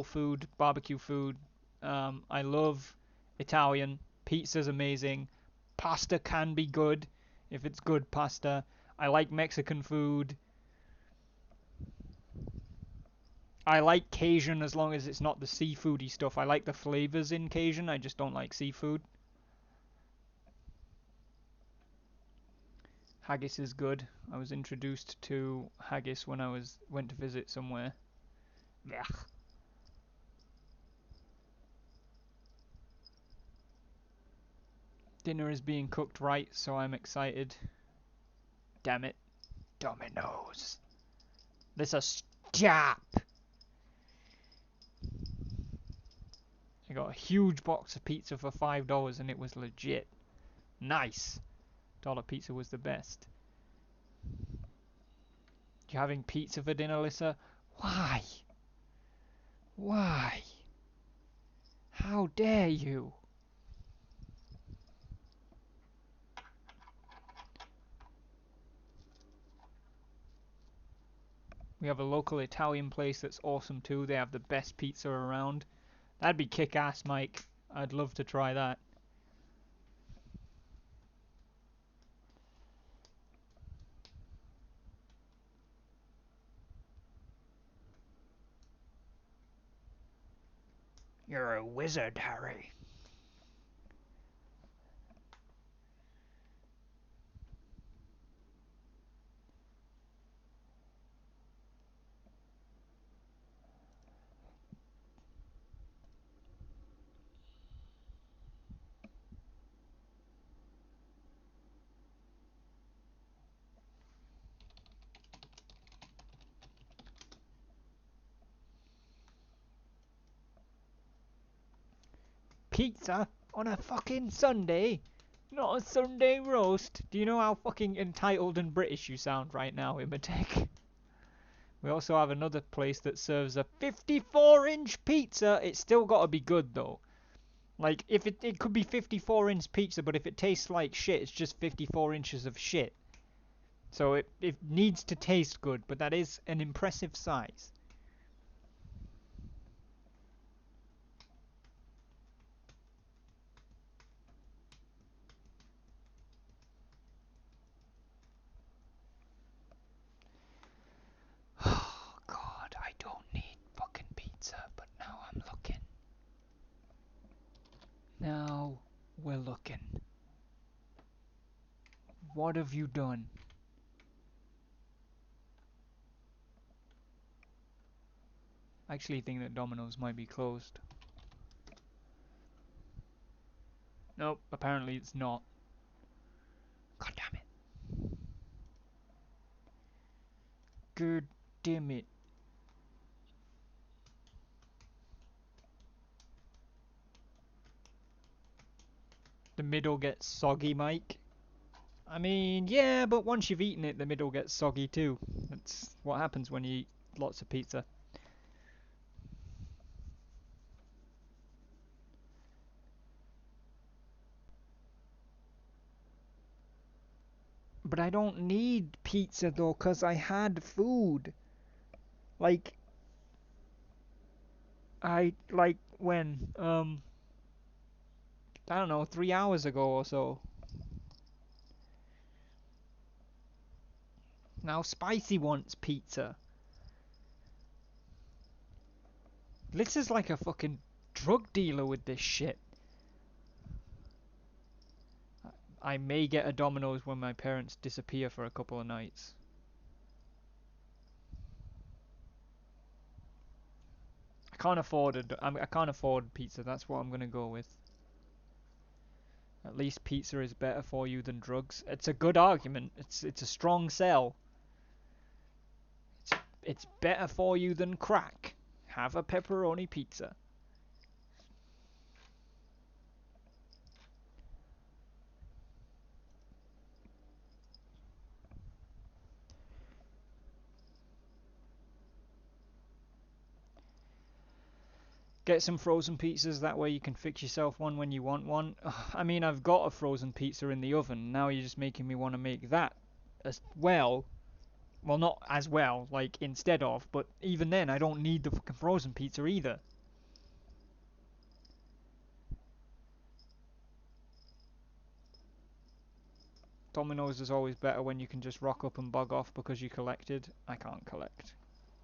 food, barbecue food. I love Italian. Pizza's amazing. Pasta can be good if it's good pasta. I like Mexican food. I like Cajun as long as it's not the seafoody stuff. I like the flavors in Cajun. I just don't like seafood. Haggis is good. I was introduced to haggis when I went to visit somewhere. Blech. Dinner is being cooked right, so I'm excited. Damn it. Dominoes. Let's stop. I got a huge box of pizza for $5 and it was legit. Nice. Dollar pizza was the best. You having pizza for dinner, Alyssa? Why? Why? How dare you? We have a local Italian place that's awesome too. They have the best pizza around. That'd be kick-ass, Mike. I'd love to try that. You're a wizard, Harry. Pizza on a fucking Sunday? Not a Sunday roast. Do you know how fucking entitled and British you sound right now, Imatek? We also have another place that serves a 54-inch pizza. It's still got to be good though. Like, if it could be 54-inch pizza, but if it tastes like shit, it's just 54 inches of shit. So it needs to taste good, but that is an impressive size. Oh god, I don't need fucking pizza, but now I'm looking. Now we're looking. What have you done? I actually think that Domino's might be closed. Nope, apparently it's not. God damn it. God damn it. The middle gets soggy, Mike. I mean, yeah, but once you've eaten it, the middle gets soggy too. That's what happens when you eat lots of pizza. But I don't need pizza though, 'cause I had food. Like, when? I don't know, 3 hours ago or so. Now Spicy wants pizza. This is like a fucking drug dealer with this shit. I may get a Domino's when my parents disappear for a couple of nights. I can't afford pizza. That's what I'm gonna go with. At least pizza is better for you than drugs. It's a good argument. It's a strong sell. It's better for you than crack. Have a pepperoni pizza. Get some frozen pizzas, that way you can fix yourself one when you want one. I mean, I've got a frozen pizza in the oven. Now you're just making me want to make that as well. Well, not as well, like instead of, but even then, I don't need the fucking frozen pizza either. Domino's is always better when you can just rock up and bug off because you collected. I can't collect.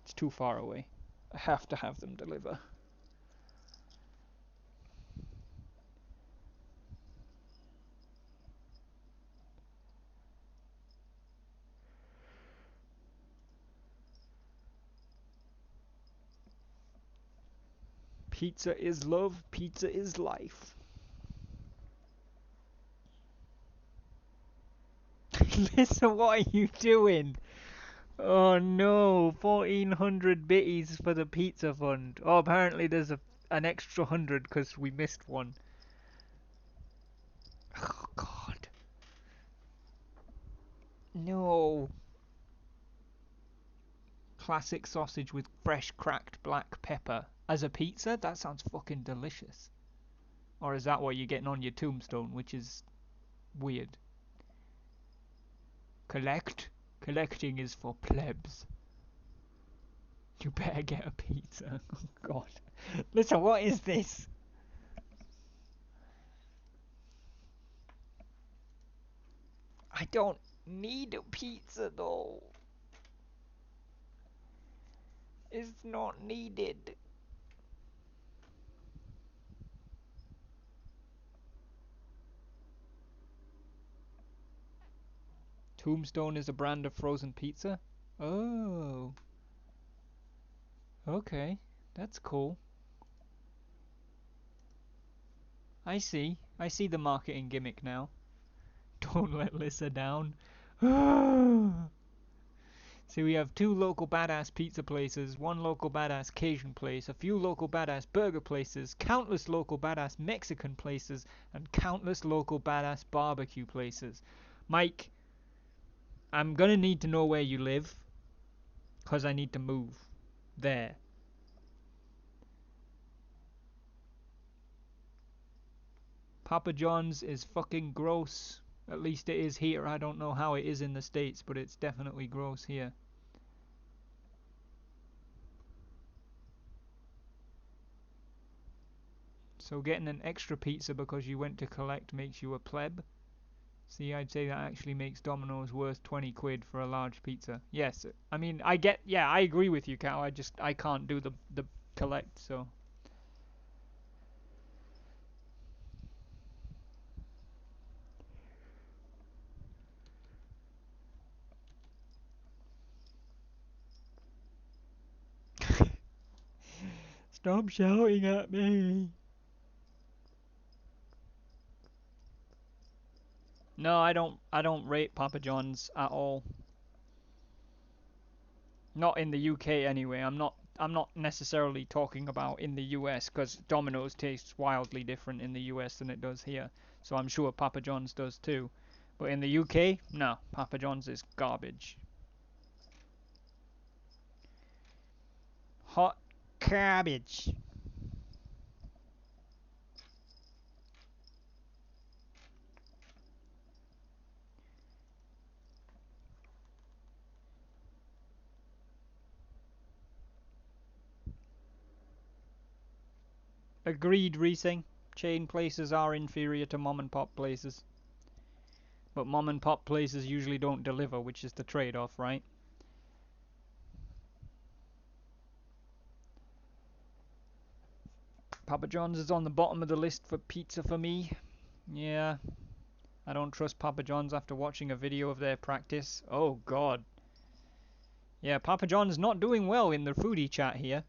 It's too far away. I have to have them deliver. Pizza is love, pizza is life. Listen, what are you doing? Oh no, 1400 bitties for the pizza fund. Oh, apparently there's an extra 100 because we missed one. Oh god. No. Classic sausage with fresh cracked black pepper. As a pizza? That sounds fucking delicious. Or is that what you're getting on your tombstone, which is weird? Collect? Collecting is for plebs. You better get a pizza. Oh god. Listen, what is this? I don't need a pizza though. It's not needed. Tombstone is a brand of frozen pizza? Oh, okay. That's cool. I see. I see the marketing gimmick now. Don't let Lissa down. See, we have 2 local badass pizza places, 1 local badass Cajun place, a few local badass burger places, countless local badass Mexican places, and countless local badass barbecue places. Mike, I'm gonna need to know where you live, 'cause I need to move there. Papa John's is fucking gross. At least it is here. I don't know how it is in the States, but it's definitely gross here. So getting an extra pizza because you went to collect makes you a pleb? See, I'd say that actually makes Domino's worth 20 quid for a large pizza. Yes, I mean, yeah, I agree with you, Cal. I can't do the collect, so. Stop shouting at me. No, I don't rate Papa John's at all. Not in the UK anyway. I'm not necessarily talking about in the US because Domino's tastes wildly different in the US than it does here. So I'm sure Papa John's does too. But in the UK, no, Papa John's is garbage. Hot cabbage. Agreed, Reesing. Chain places are inferior to mom and pop places. But mom and pop places usually don't deliver, which is the trade-off, right? Papa John's is on the bottom of the list for pizza for me. Yeah, I don't trust Papa John's after watching a video of their practice. Oh god. Yeah, Papa John's not doing well in the foodie chat here.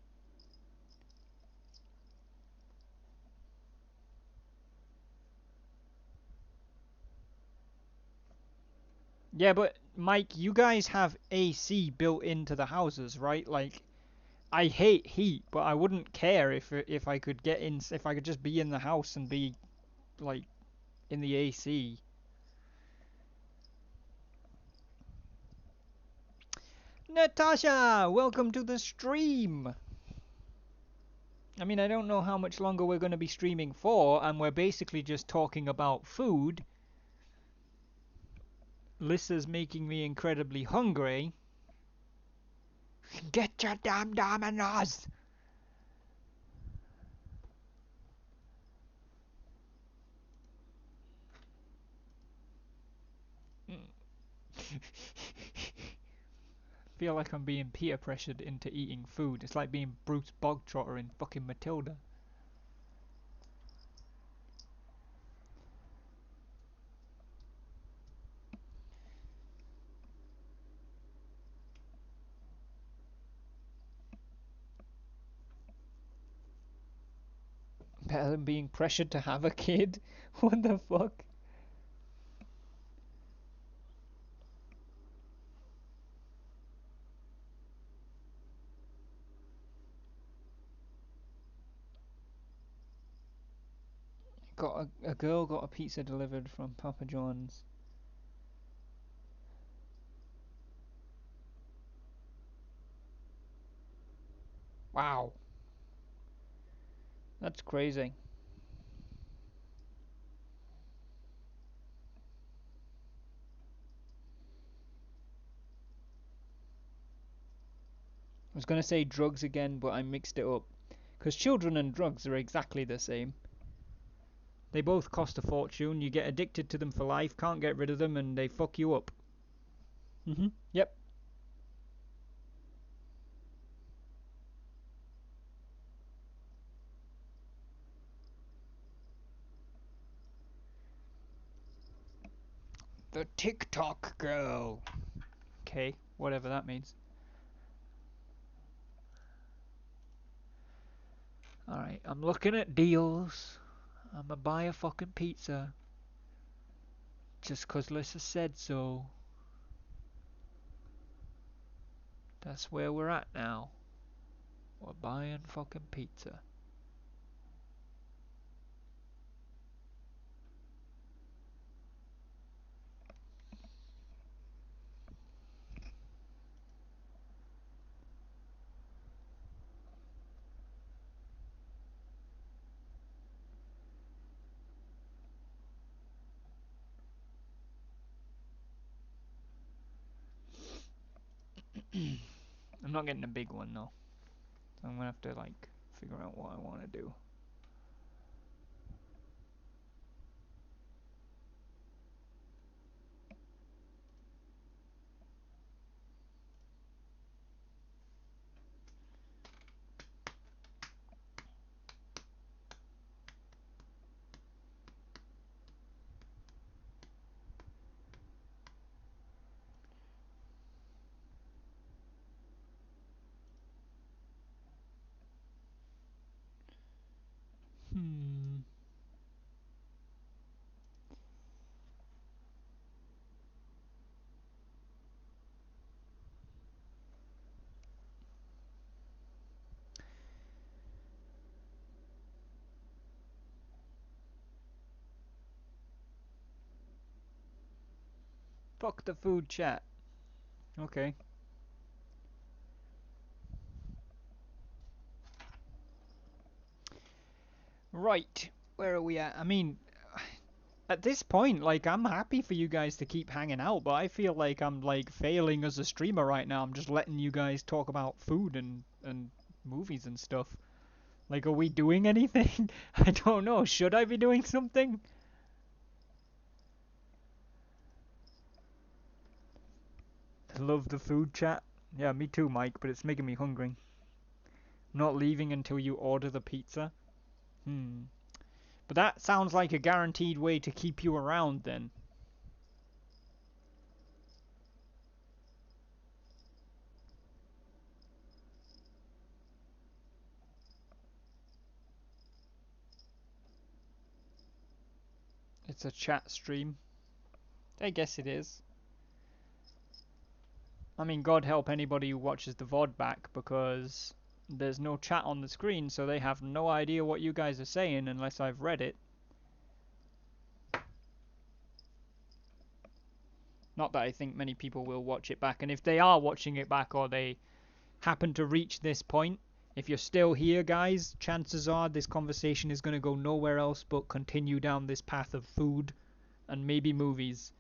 Yeah, but Mike, you guys have AC built into the houses, right? Like, I hate heat, but I wouldn't care if I could get in, if I could just be in the house and be like in the AC. Natasha, welcome to the stream. I mean, I don't know how much longer we're going to be streaming for, and we're basically just talking about food. Lissa's making me incredibly hungry. Get your damn Dominoes! Feel like I'm being peer pressured into eating food. It's like being Bruce Bogtrotter in fucking Matilda. Better than being pressured to have a kid? What the fuck? Got a girl got a pizza delivered from Papa John's. Wow. That's crazy. I was gonna say drugs again, but I mixed it up. Because children and drugs are exactly the same. They both cost a fortune, you get addicted to them for life, can't get rid of them, and they fuck you up. Yep. The TikTok girl. Okay, whatever that means. Alright, I'm looking at deals. I'm gonna buy a fucking pizza. Just 'cause Lissa said so. That's where we're at now. We're buying fucking pizza. I'm not getting a big one though. So I'm gonna have to like figure out what I want to do. Hmm. Fuck the food chat. Okay. Right. Where are we at? I mean, at this point, like, I'm happy for you guys to keep hanging out, but I feel like I'm, like, failing as a streamer right now. I'm just letting you guys talk about food and movies and stuff. Like, are we doing anything? I don't know. Should I be doing something? Love the food chat. Yeah, me too, Mike, but it's making me hungry. Not leaving until you order the pizza. Hmm. But that sounds like a guaranteed way to keep you around then. It's a chat stream. I guess it is. I mean, God help anybody who watches the VOD back because there's no chat on the screen, so they have no idea what you guys are saying unless I've read it. Not that I think many people will watch it back, and if they are watching it back or they happen to reach this point, if you're still here, guys, chances are this conversation is going to go nowhere else but continue down this path of food and maybe movies.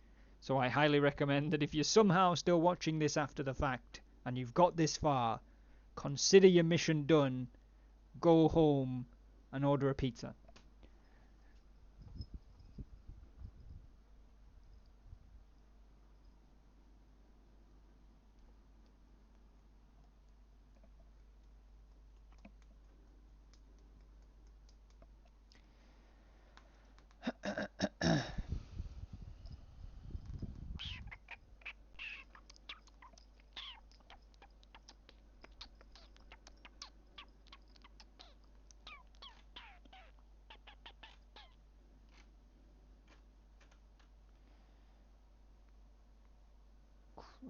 So I highly recommend that if you're somehow still watching this after the fact and you've got this far, consider your mission done, go home and order a pizza.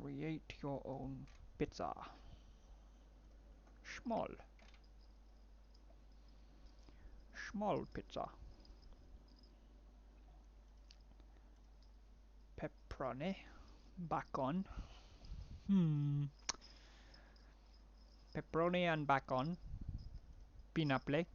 Create your own pizza. Small. Small pizza. Pepperoni. Bacon. Hmm. Pepperoni and bacon. Pinaple.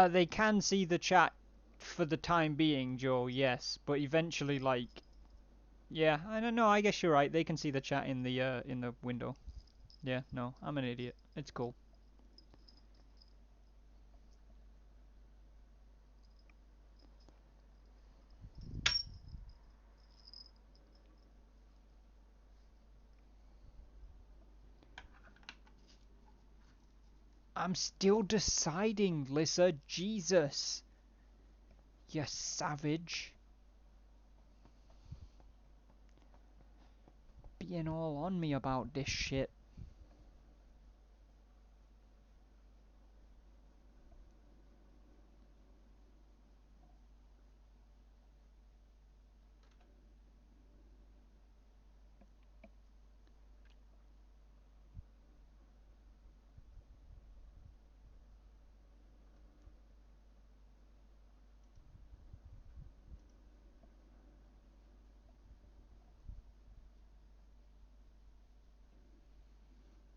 They can see the chat for the time being, Joe, yes. But eventually, like, yeah, I don't know, I guess you're right. They can see the chat in the window. Yeah, no, I'm an idiot. It's cool. I'm still deciding, Lissa. Jesus. You savage. Being all on me about this shit.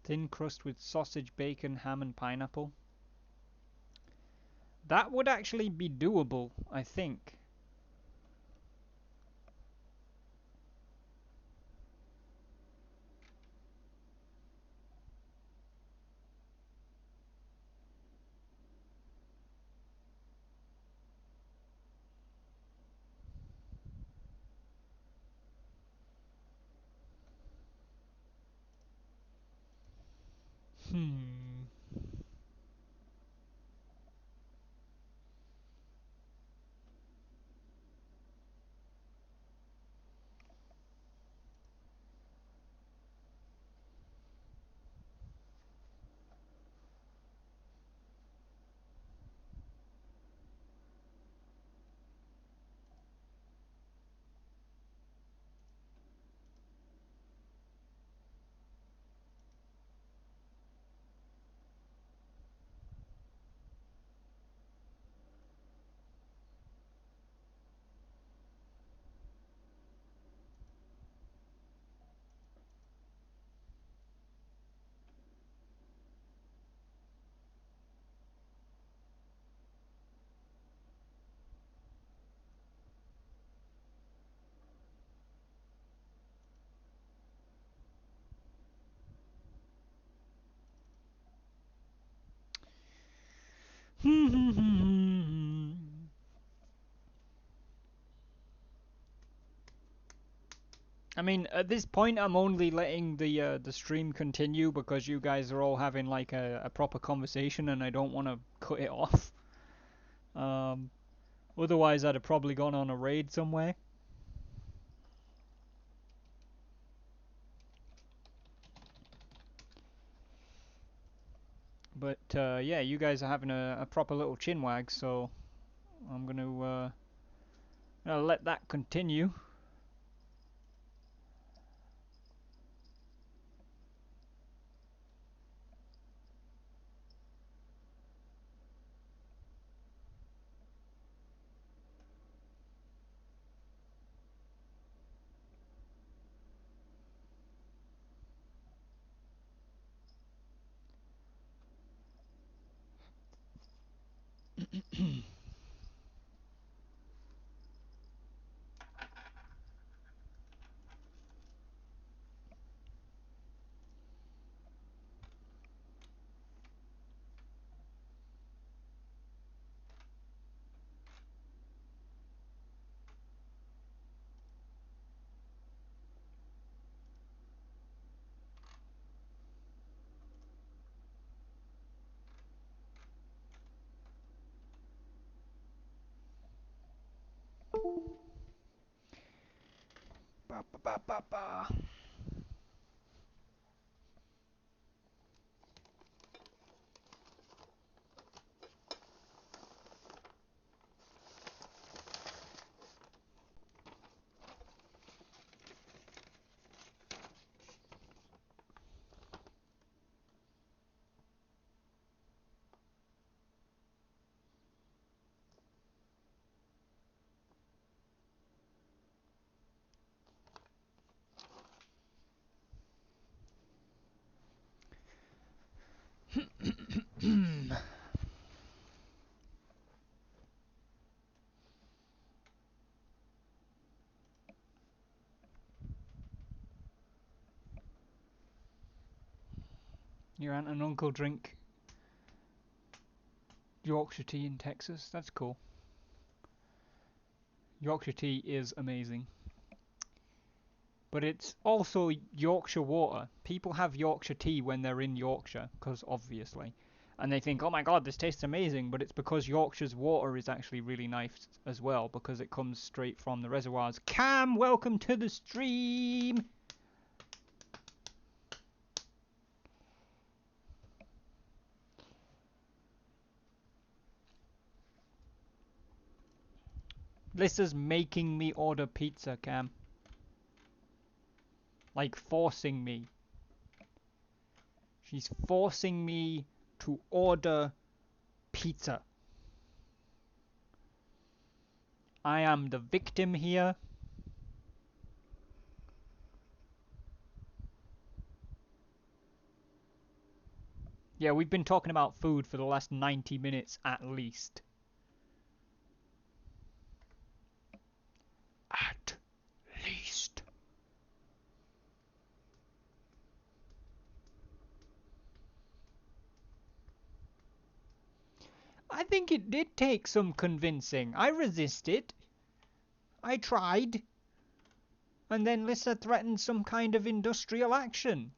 Thin crust with sausage, bacon, ham and pineapple. That would actually be doable, I think. Hmm. I mean, at this point, I'm only letting the stream continue because you guys are all having like a proper conversation, and I don't want to cut it off. Um, Otherwise, I'd have probably gone on a raid somewhere. But yeah, you guys are having a proper little chinwag, so I'm gonna let that continue. Ba, ba, ba, ba, ba. Your aunt and uncle drink Yorkshire tea in Texas. That's cool. Yorkshire tea is amazing. But it's also Yorkshire water. People have Yorkshire tea when they're in Yorkshire, because obviously. and they think, oh my god, this tastes amazing, but it's because Yorkshire's water is actually really nice as well, because it comes straight from the reservoirs. Cam, welcome to the stream! Lissa's making me order pizza, Cam. Like, forcing me. She's forcing me to order pizza. I am the victim here. Yeah, we've been talking about food for the last 90 minutes at least. At least. I think it did take some convincing. I resisted. I tried. And then Lissa threatened some kind of industrial action.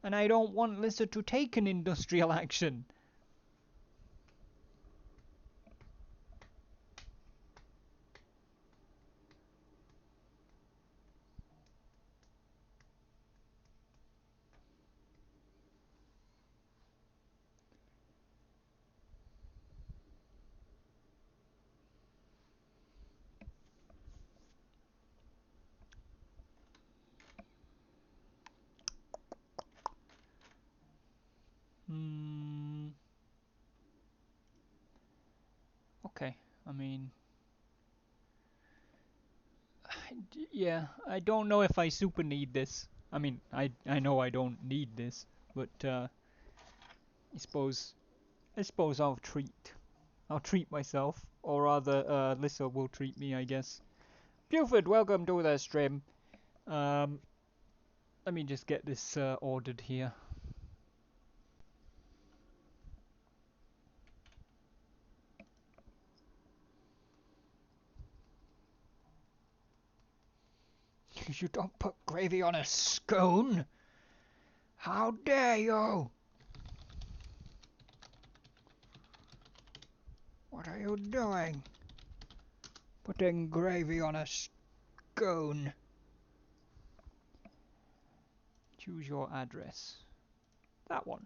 And I don't want Lissa to take an industrial action. Okay, I mean... Yeah, I don't know if I super need this. I mean, I know I don't need this, but I suppose I'll treat myself, or rather, Lissa will treat me, I guess. Buford, welcome to the stream. Let me just get this ordered here. You don't put gravy on a scone? How dare you? What are you doing? Putting gravy on a scone. Choose your address. That one.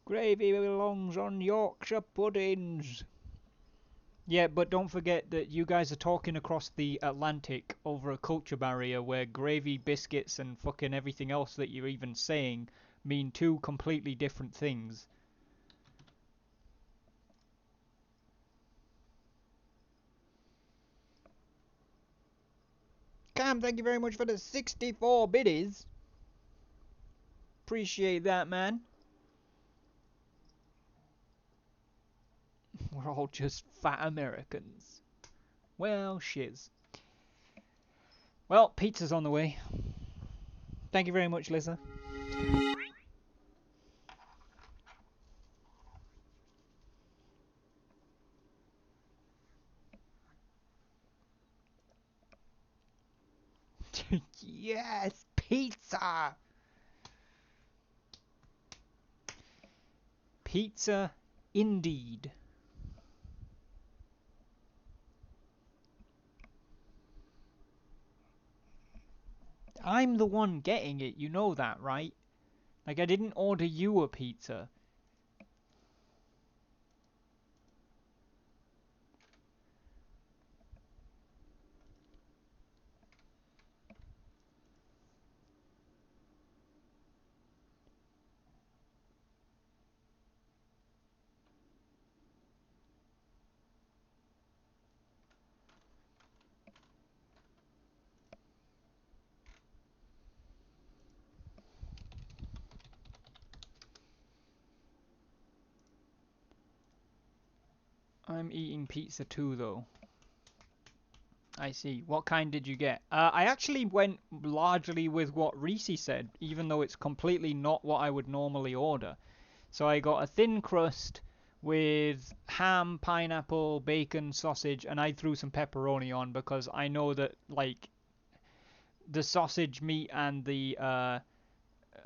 Gravy belongs on Yorkshire puddings. Yeah, but don't forget that you guys are talking across the Atlantic over a culture barrier where gravy, biscuits, and fucking everything else that you're even saying mean two completely different things. Cam, thank you very much for the 64 biddies. Appreciate that, man. We're all just fat Americans. Well, shiz. Well, pizza's on the way. Thank you very much, Lisa. Yes, pizza! Pizza, indeed. I'm the one getting it, you know that, right? Like, I didn't order you a pizza. I'm eating pizza too, though. I see. What kind did you get? I actually went largely with what Reese said, even though it's completely not what I would normally order. So I got a thin crust with ham, pineapple, bacon, sausage, and I threw some pepperoni on because I know that like the sausage meat and the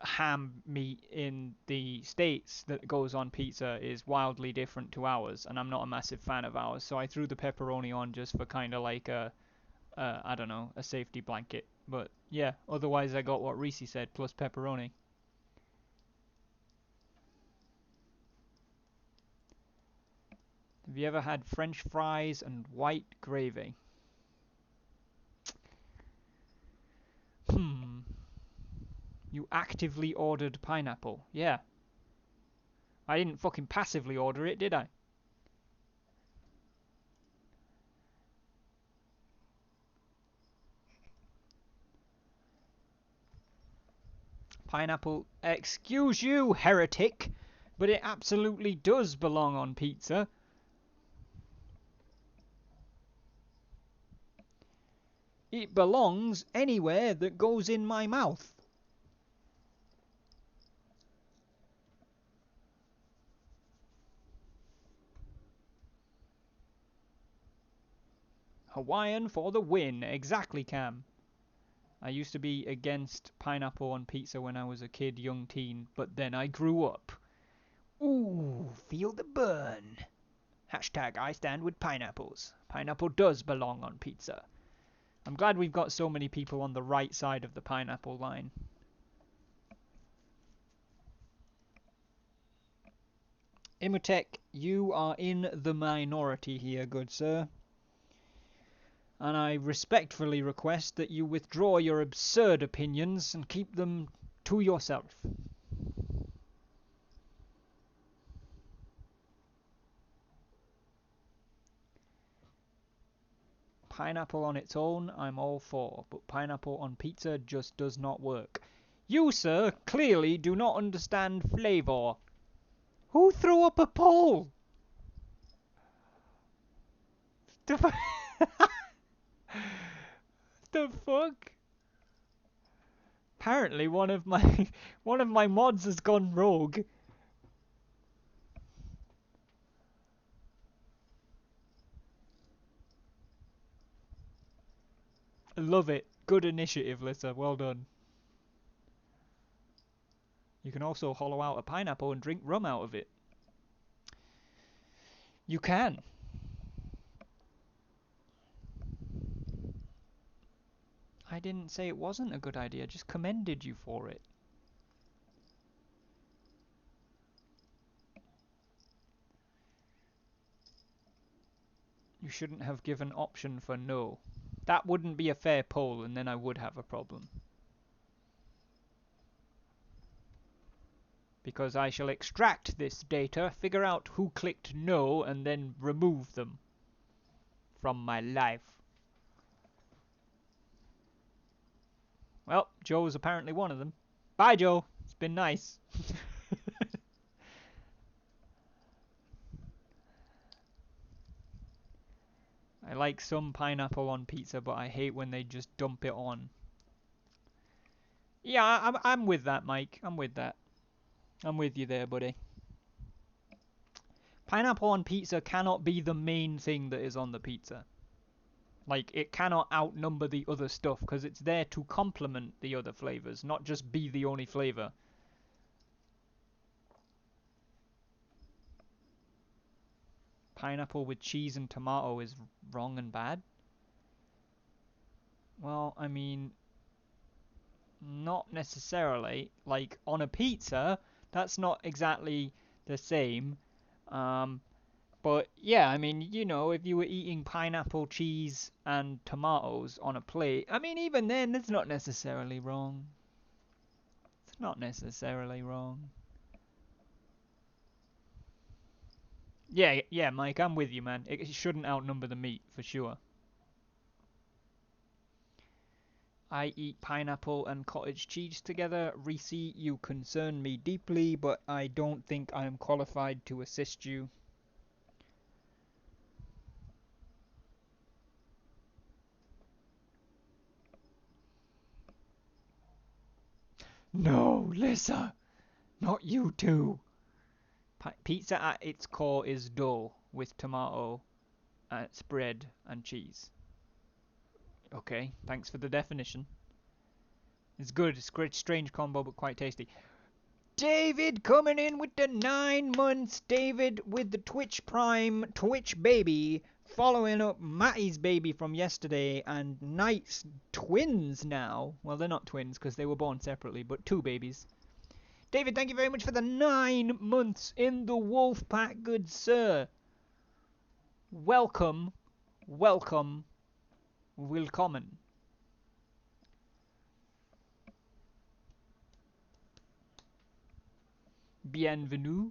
ham meat in the States that goes on pizza is wildly different to ours, and I'm not a massive fan of ours. So I threw the pepperoni on just for kind of like a I don't know, a safety blanket. But yeah, otherwise I got what Reese said plus pepperoni. Have you ever had French fries and white gravy? Hmm. You actively ordered pineapple. Yeah. I didn't fucking passively order it, did I? Pineapple. Excuse you, heretic, but it absolutely does belong on pizza. It belongs anywhere that goes in my mouth. Hawaiian for the win. Exactly, Cam. I used to be against pineapple on pizza when I was a kid, young teen, but then I grew up. Ooh, feel the burn. Hashtag I stand with pineapples. Pineapple does belong on pizza. I'm glad we've got so many people on the right side of the pineapple line. Imhotep, you are in the minority here, good sir. And I respectfully request that you withdraw your absurd opinions and keep them to yourself. Pineapple on its own, I'm all for, but pineapple on pizza just does not work. You, sir, clearly do not understand flavour. Who threw up a poll? The, the fuck? Apparently one of my one of my mods has gone rogue. Love it. Good initiative, Lissa. Well done. You can also hollow out a pineapple and drink rum out of it. You can. I didn't say it wasn't a good idea, I just commended you for it. You shouldn't have given option for no. That wouldn't be a fair poll, and then I would have a problem. Because I shall extract this data, figure out who clicked no, and then remove them from my life. Well, Joe's apparently one of them. Bye, Joe. It's been nice. I like some pineapple on pizza, but I hate when they just dump it on. Yeah, I'm with that, Mike. I'm with that. I'm with you there, buddy. Pineapple on pizza cannot be the main thing that is on the pizza. Like, it cannot outnumber the other stuff, because it's there to complement the other flavors, not just be the only flavor. Pineapple with cheese and tomato is wrong and bad? Well, I mean, not necessarily. Like, on a pizza, that's not exactly the same. Um, but yeah, I mean, you know, if you were eating pineapple, cheese, and tomatoes on a plate, I mean, even then, it's not necessarily wrong. It's not necessarily wrong. Yeah, yeah, Mike, I'm with you, man. It shouldn't outnumber the meat, for sure. I eat pineapple and cottage cheese together. Reese, you concern me deeply, but I don't think I am qualified to assist you. No, Lisa, not you too. Pizza at its core is dough with tomato, spread, and cheese. Okay, thanks for the definition. It's good. It's a great, strange combo, but quite tasty. David coming in with the 9 months. David with the Twitch Prime Twitch baby. Following up Matty's baby from yesterday and Knight's twins now. Well, they're not twins because they were born separately, but 2 babies. David, thank you very much for the 9 months in the wolf pack, good sir. Welcome, welcome, willkommen. Bienvenue.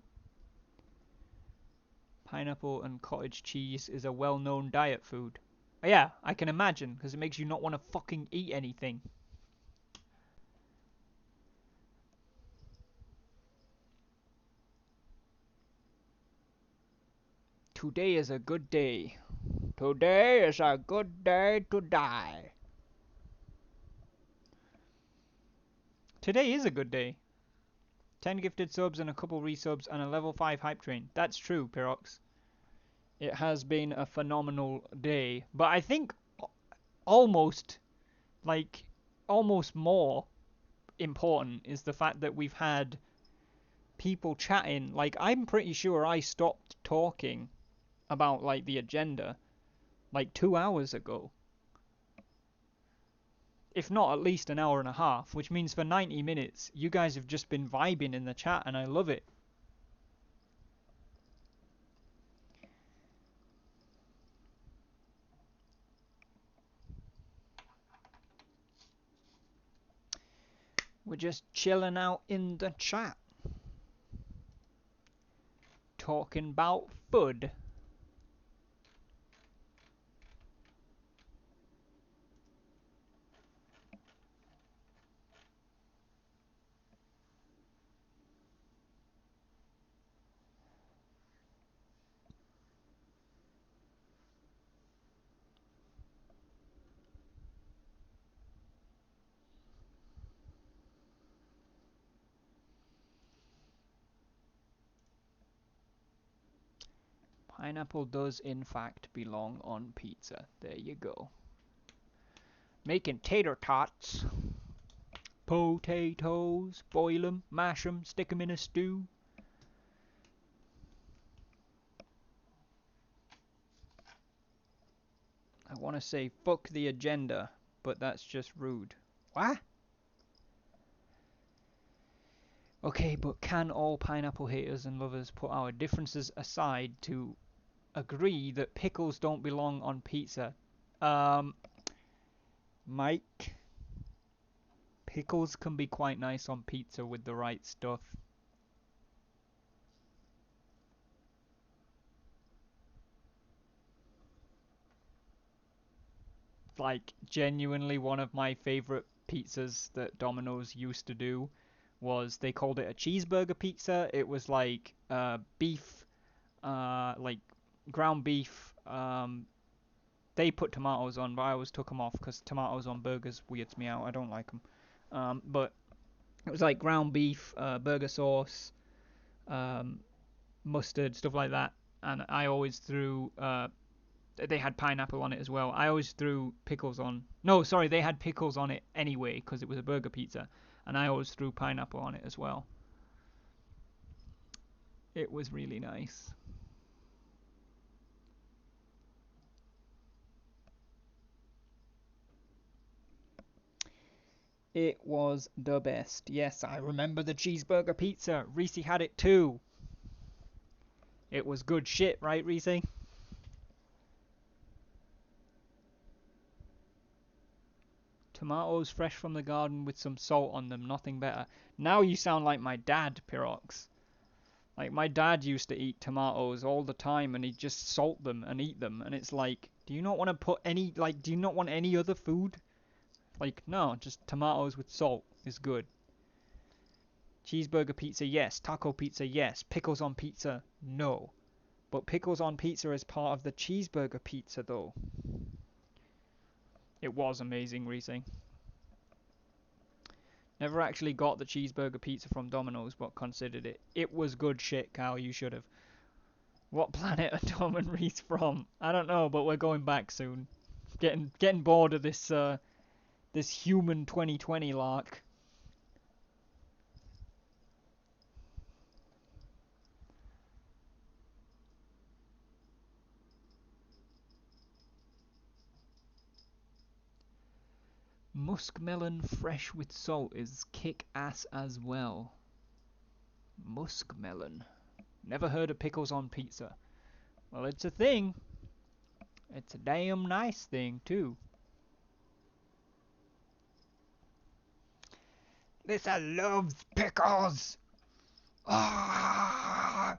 Pineapple and cottage cheese is a well-known diet food. Oh, yeah, I can imagine, because it makes you not want to fucking eat anything. Today is a good day. Today is a good day to die. Today is a good day. 10 gifted subs and a couple resubs and a level 5 hype train. That's true, Pyrox. It has been a phenomenal day. But I think almost, almost more important is the fact that we've had people chatting. Like, I'm pretty sure I stopped talking about, like, the agenda, like, 2 hours ago. If not, at least an hour and a half, which means for 90 minutes, you guys have just been vibing in the chat, and I love it. We're just chilling out in the chat. Talking about food. Pineapple does in fact belong on pizza. There you go. Making tater tots. Potatoes. Boil 'em, mash 'em, stick 'em in a stew. I want to say fuck the agenda, but that's just rude. What? Okay, but can all pineapple haters and lovers put our differences aside to agree that pickles don't belong on pizza? Mike, pickles can be quite nice on pizza with the right stuff. Like, genuinely one of my favorite pizzas that Domino's used to do was they called it a cheeseburger pizza. It was like beef, like ground beef. They put tomatoes on, but I always took them off because tomatoes on burgers weirds me out. I don't like them. But it was like ground beef, burger sauce, mustard, stuff like that. And I always threw. They had pineapple on it as well. I always threw pickles on. No, sorry, they had pickles on it anyway because it was a burger pizza, and I always threw pineapple on it as well. It was really nice. It was the best. Yes, I remember the cheeseburger pizza. Reese had it too. It was good shit, right, Reese? Tomatoes fresh from the garden with some salt on them, nothing better. Now you sound like my dad, Pyrox. Like, my dad used to eat tomatoes all the time and he'd just salt them and eat them. And it's like, do you not want to put any, like, do you not want any other food? Like, no, just tomatoes with salt is good. Cheeseburger pizza, yes. Taco pizza, yes. Pickles on pizza, no. But pickles on pizza is part of the cheeseburger pizza, though. It was amazing, Reese. Never actually got the cheeseburger pizza from Domino's, but considered it. It was good shit, Cal. You should have. What planet are Tom and Reese from? I don't know, but we're going back soon. Getting bored of this this human 2020 lark. Muskmelon fresh with salt is kick ass as well. Muskmelon. Never heard of pickles on pizza. Well, it's a thing. It's a damn nice thing, too. Lisa loves pickles! Ah!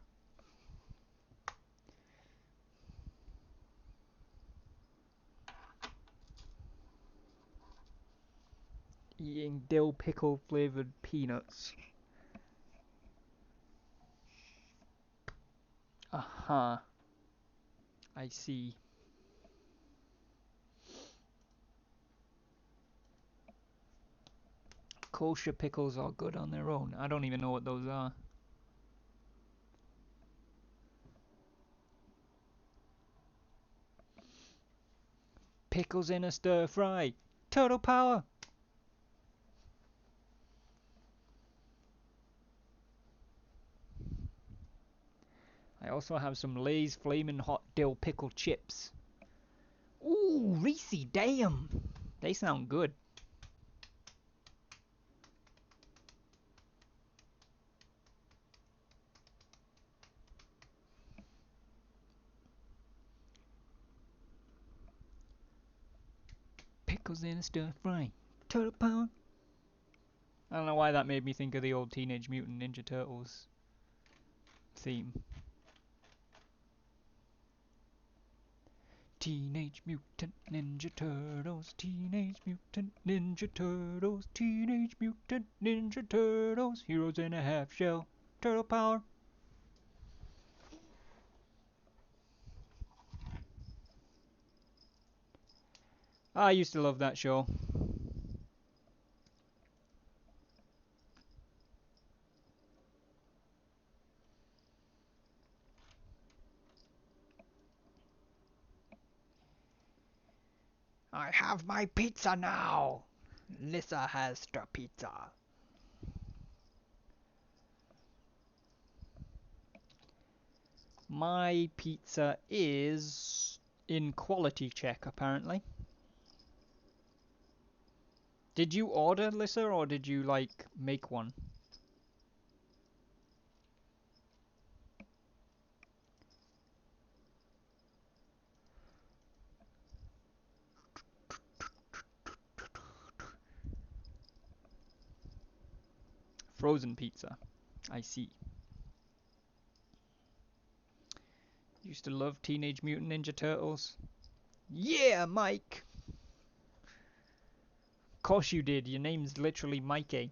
Eating dill pickle flavored peanuts. Uh-huh. I see. Kosher pickles are good on their own. I don't even know what those are. Pickles in a stir fry. Total power! I also have some Lay's Flamin' Hot Dill Pickle Chips. Ooh, Reese, damn! They sound good. Pickles in a stir fry. Total power. I don't know why that made me think of the old Teenage Mutant Ninja Turtles theme. Teenage Mutant Ninja Turtles, Teenage Mutant Ninja Turtles, Teenage Mutant Ninja Turtles, heroes in a half shell, turtle power. I used to love that show. I have my pizza now. Lisa has the pizza. My pizza is in quality check, apparently. Did you order, Lisa, or did you, like, make one? Frozen pizza. I see. Used to love Teenage Mutant Ninja Turtles. Yeah, Mike! Of course you did. Your name's literally Mikey.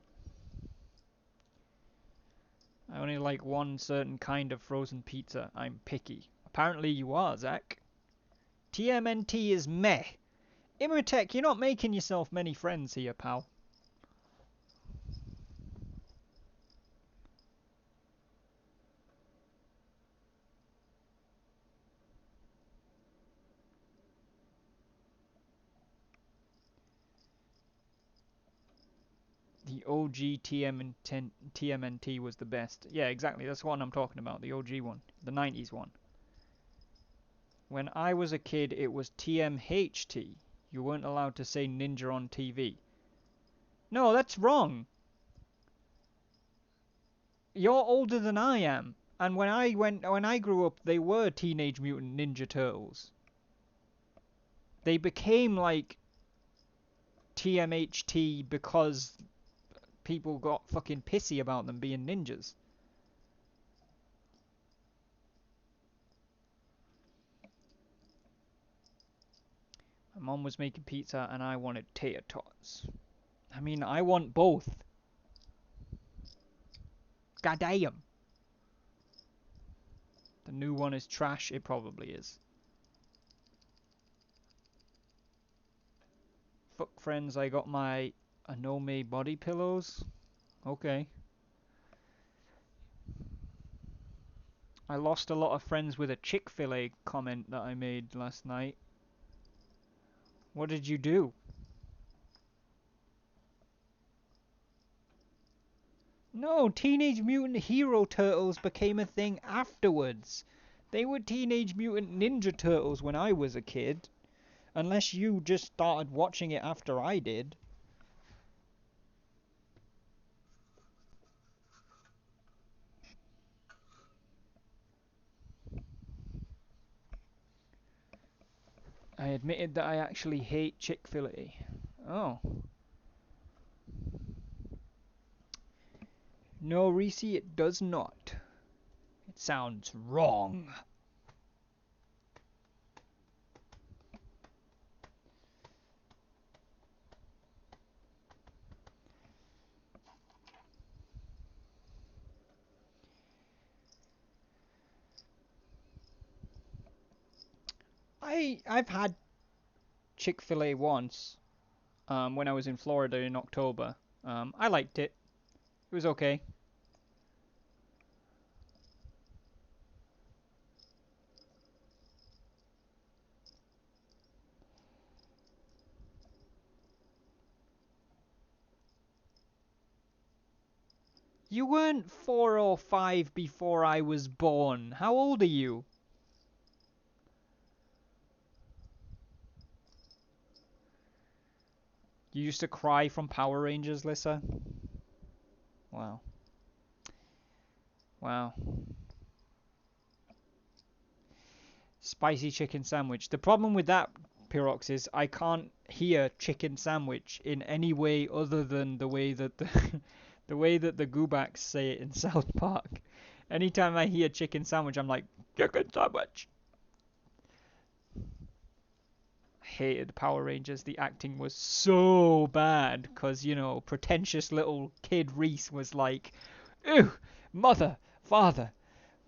I only like one certain kind of frozen pizza. I'm picky. Apparently you are, Zach. TMNT is meh. Immertech, you're not making yourself many friends here, pal. The OG TMNT was the best. Yeah, exactly. That's what I'm talking about. The OG one. The 90s one. When I was a kid, it was TMHT. You weren't allowed to say ninja on TV. No, that's wrong. You're older than I am. And when I grew up, they were Teenage Mutant Ninja Turtles. They became like TMHT because people got fucking pissy about them being ninjas. My mom was making pizza and I wanted tater tots. I mean, I want both. Goddamn. The new one is trash. It probably is. Fuck friends, I got my A no-made body pillows? Okay. I lost a lot of friends with a Chick-fil-A comment that I made last night. What did you do? No, Teenage Mutant Hero Turtles became a thing afterwards. They were Teenage Mutant Ninja Turtles when I was a kid. Unless you just started watching it after I did. I admitted that I actually hate Chick-fil-A. Oh. No, Reese, it does not. It sounds wrong. I've had Chick-fil-A once, when I was in Florida in October. I liked it. It was okay. You weren't 4 or 5 before I was born. How old are you? You used to cry from Power Rangers, Lissa? Wow. Wow. Spicy chicken sandwich. The problem with that, Pyrox, is I can't hear chicken sandwich in any way other than the way that the way that the Goobaks say it in South Park. Anytime I hear chicken sandwich, I'm like, chicken sandwich. I hated Power Rangers. The acting was so bad because, pretentious little kid Reese was like, "Ew, mother, father,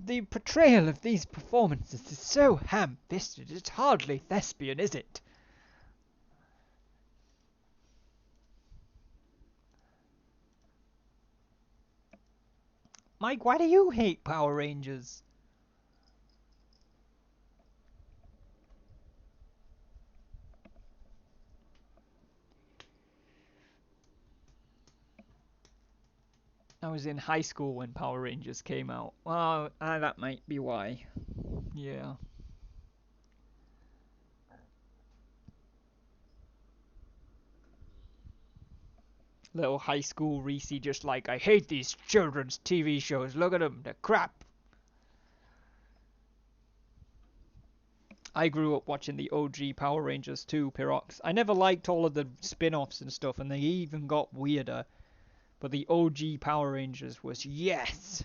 the portrayal of these performances is so ham-fisted, it's hardly thespian, is it?" Mike, why do you hate Power Rangers? I was in high school when Power Rangers came out. Well, that might be why. Yeah. Little high school Reese just like, I hate these children's TV shows. Look at them, they're crap. I grew up watching the OG Power Rangers too, Pyrox. I never liked all of the spin-offs and stuff, and they even got weirder. But the OG Power Rangers was yes.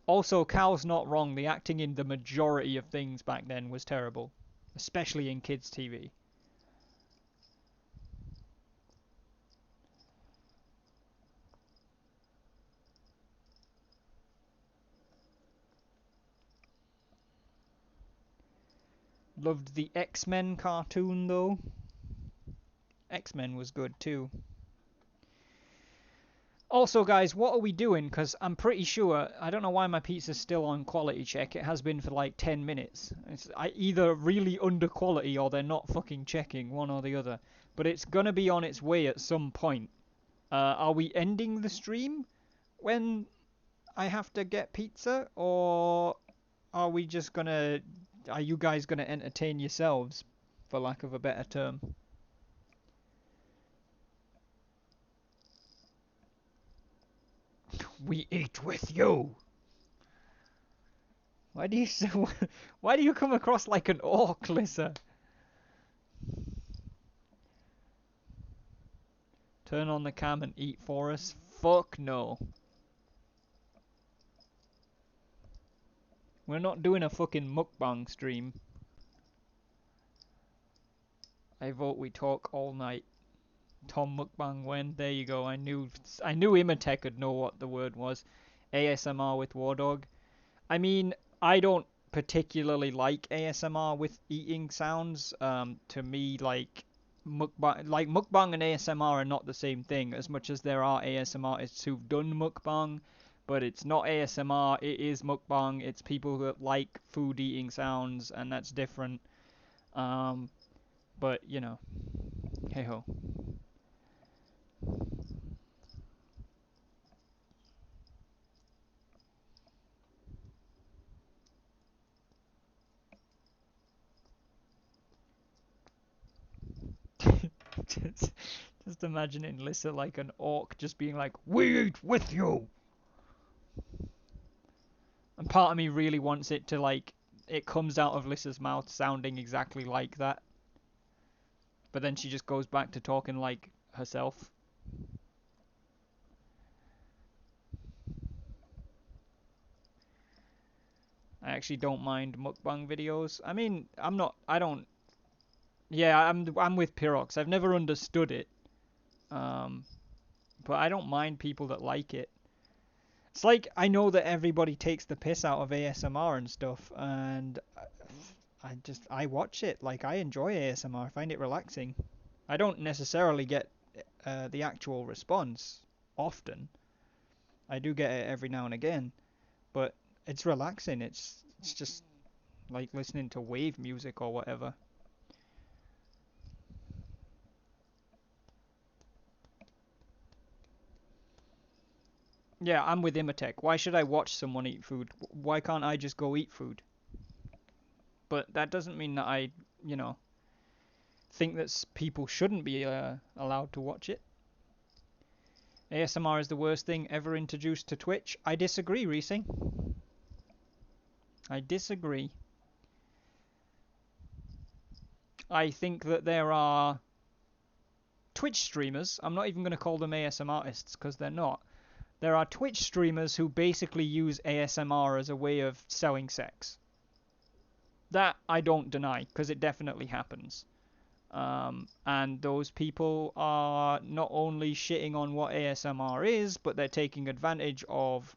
Also, Cal's not wrong. The acting in the majority of things back then was terrible, especially in kids' TV. Loved the X-Men cartoon though. X-Men was good too. Also, guys, what are we doing? Because I'm pretty sure, I don't know why my pizza's still on quality check. It has been for like 10 minutes. It's either really under quality or they're not fucking checking, one or the other. But it's gonna be on its way at some point. Are we ending the stream when I have to get pizza? Or are we just gonna... Are you guys gonna entertain yourselves, for lack of a better term? We eat with you! Why do you why do you come across like an orc, Lissa? Turn on the cam and eat for us? Fuck no. We're not doing a fucking mukbang stream. I vote we talk all night. Tom mukbang when? There you go. I knew Imatech would know what the word was. ASMR with Wardog. I mean, I don't particularly like ASMR with eating sounds. To me, like, mukbang, like mukbang and ASMR are not the same thing as much as there are ASMR artists who've done mukbang, but it's not ASMR, it is mukbang. It's people that like food eating sounds, and that's different. Um, but you know, hey ho. just, just imagining Lissa like an orc just being like, "We eat with you," and part of me really wants it to like it comes out of Lissa's mouth sounding exactly like that, but then she just goes back to talking like herself. I actually don't mind mukbang videos. I mean, I don't. Yeah, I'm with Pyrox. I've never understood it, um, but I don't mind people that like it. It's like I know that everybody takes the piss out of ASMR and stuff, and I watch it. Like I enjoy ASMR. I find it relaxing. I don't necessarily get the actual response often. I do get it every now and again, but it's relaxing. It's just like listening to wave music or whatever. Yeah, I'm with Imatech. Why should I watch someone eat food? Why can't I just go eat food? But that doesn't mean that you know, think that people shouldn't be allowed to watch it. ASMR is the worst thing ever introduced to Twitch. I disagree, Reesing. I disagree. I think that there are Twitch streamers. I'm not even going to call them ASMR artists because they're not. There are Twitch streamers who basically use ASMR as a way of selling sex. That I don't deny because it definitely happens. And those people are not only shitting on what ASMR is, but they're taking advantage of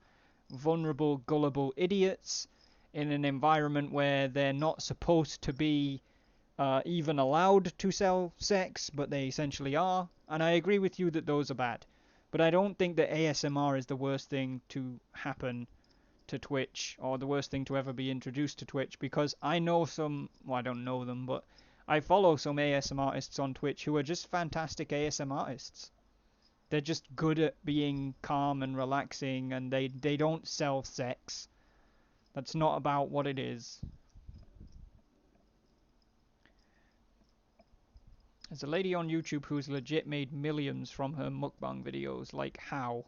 vulnerable, gullible idiots in an environment where they're not supposed to be even allowed to sell sex, but they essentially are. And I agree with you that those are bad. But I don't think that ASMR is the worst thing to happen to Twitch or the worst thing to ever be introduced to Twitch because I know some, well, I don't know them, but I follow some ASMR artists on Twitch who are just fantastic ASMR artists. They're just good at being calm and relaxing and they don't sell sex. That's not about what it is. There's a lady on YouTube who's legit made millions from her mukbang videos. Like, how?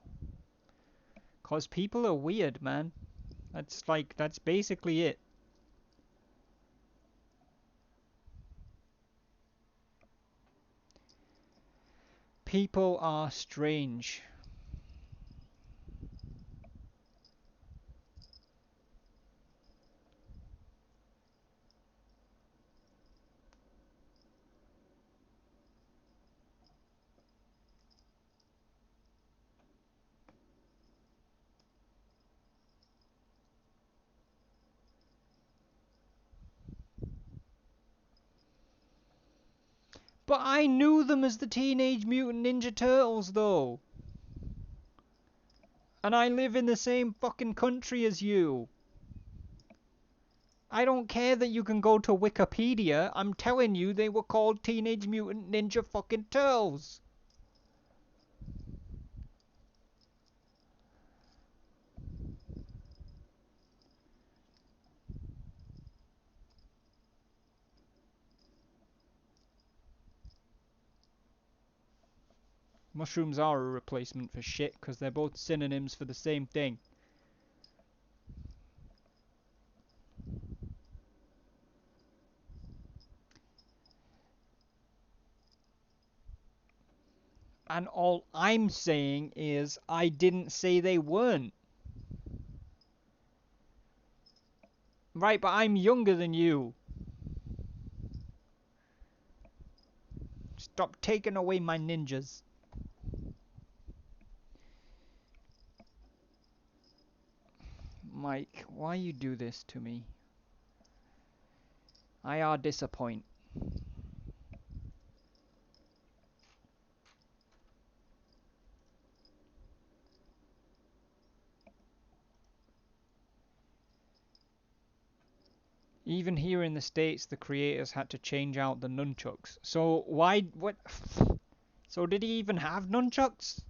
Because people are weird, man. That's basically it. People are strange. But I knew them as the Teenage Mutant Ninja Turtles, though. And I live in the same fucking country as you. I don't care that you can go to Wikipedia. I'm telling you they were called Teenage Mutant Ninja fucking Turtles. Mushrooms are a replacement for shit because they're both synonyms for the same thing. And all I'm saying is I didn't say they weren't. Right, but I'm younger than you. Stop taking away my ninjas. Mike, why you do this to me? I are disappoint. Even here in the States, the creators had to change out the nunchucks. So why, what? So did he even have nunchucks?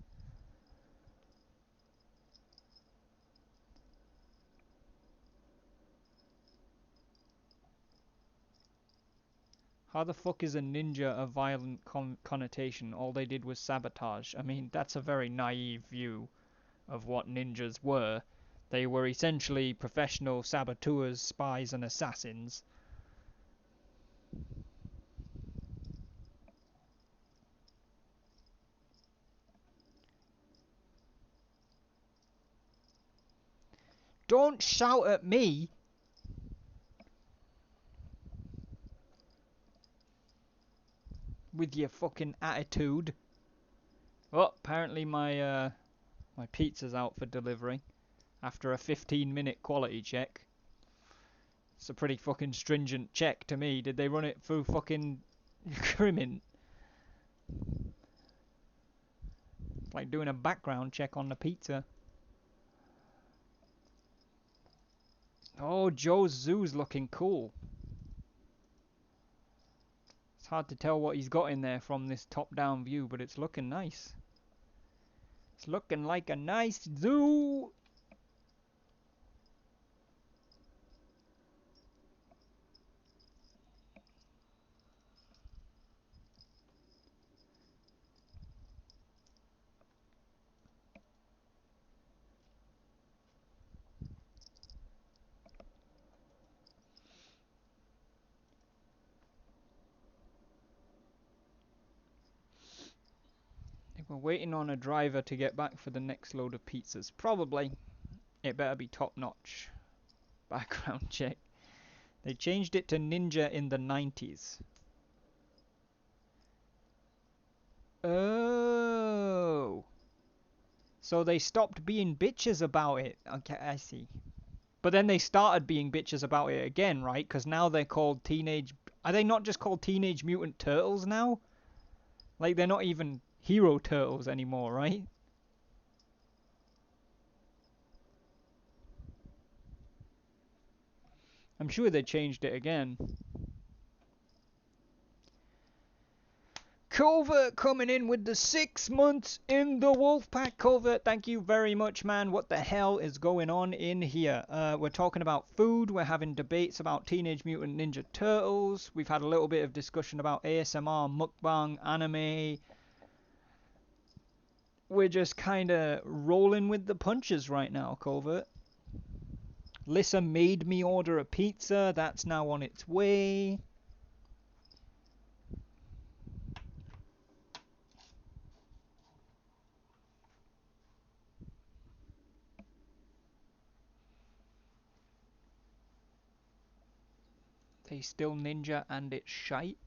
How the fuck is a ninja a violent connotation? All they did was sabotage. I mean, that's a very naive view of what ninjas were. They were essentially professional saboteurs, spies, and assassins. Don't shout at me with your fucking attitude. Well, apparently my pizza's out for delivery after a 15-minute quality check. It's a pretty fucking stringent check to me. Did they run it through fucking crimin? It's like doing a background check on the pizza. Oh, Joe's zoo's looking cool. It's hard to tell what he's got in there from this top-down view, but it's looking nice. It's looking like a nice zoo. I think we're waiting on a driver to get back for the next load of pizzas. Probably. It better be top-notch. Background check. They changed it to Ninja in the 90s. Oh. So they stopped being bitches about it. Okay, I see. But then they started being bitches about it again, right? Because now they're called Teenage... Are they not just called Teenage Mutant Turtles now? Like, they're not even Hero Turtles anymore, right? I'm sure they changed it again. Covert coming in with the 6 months in the Wolfpack. Covert, thank you very much, man. What the hell is going on in here? We're talking about food. We're having debates about Teenage Mutant Ninja Turtles. We've had a little bit of discussion about ASMR, mukbang, anime. We're just kind of rolling with the punches right now, Covert. Lissa made me order a pizza. That's now on its way. They still ninja and it's shite.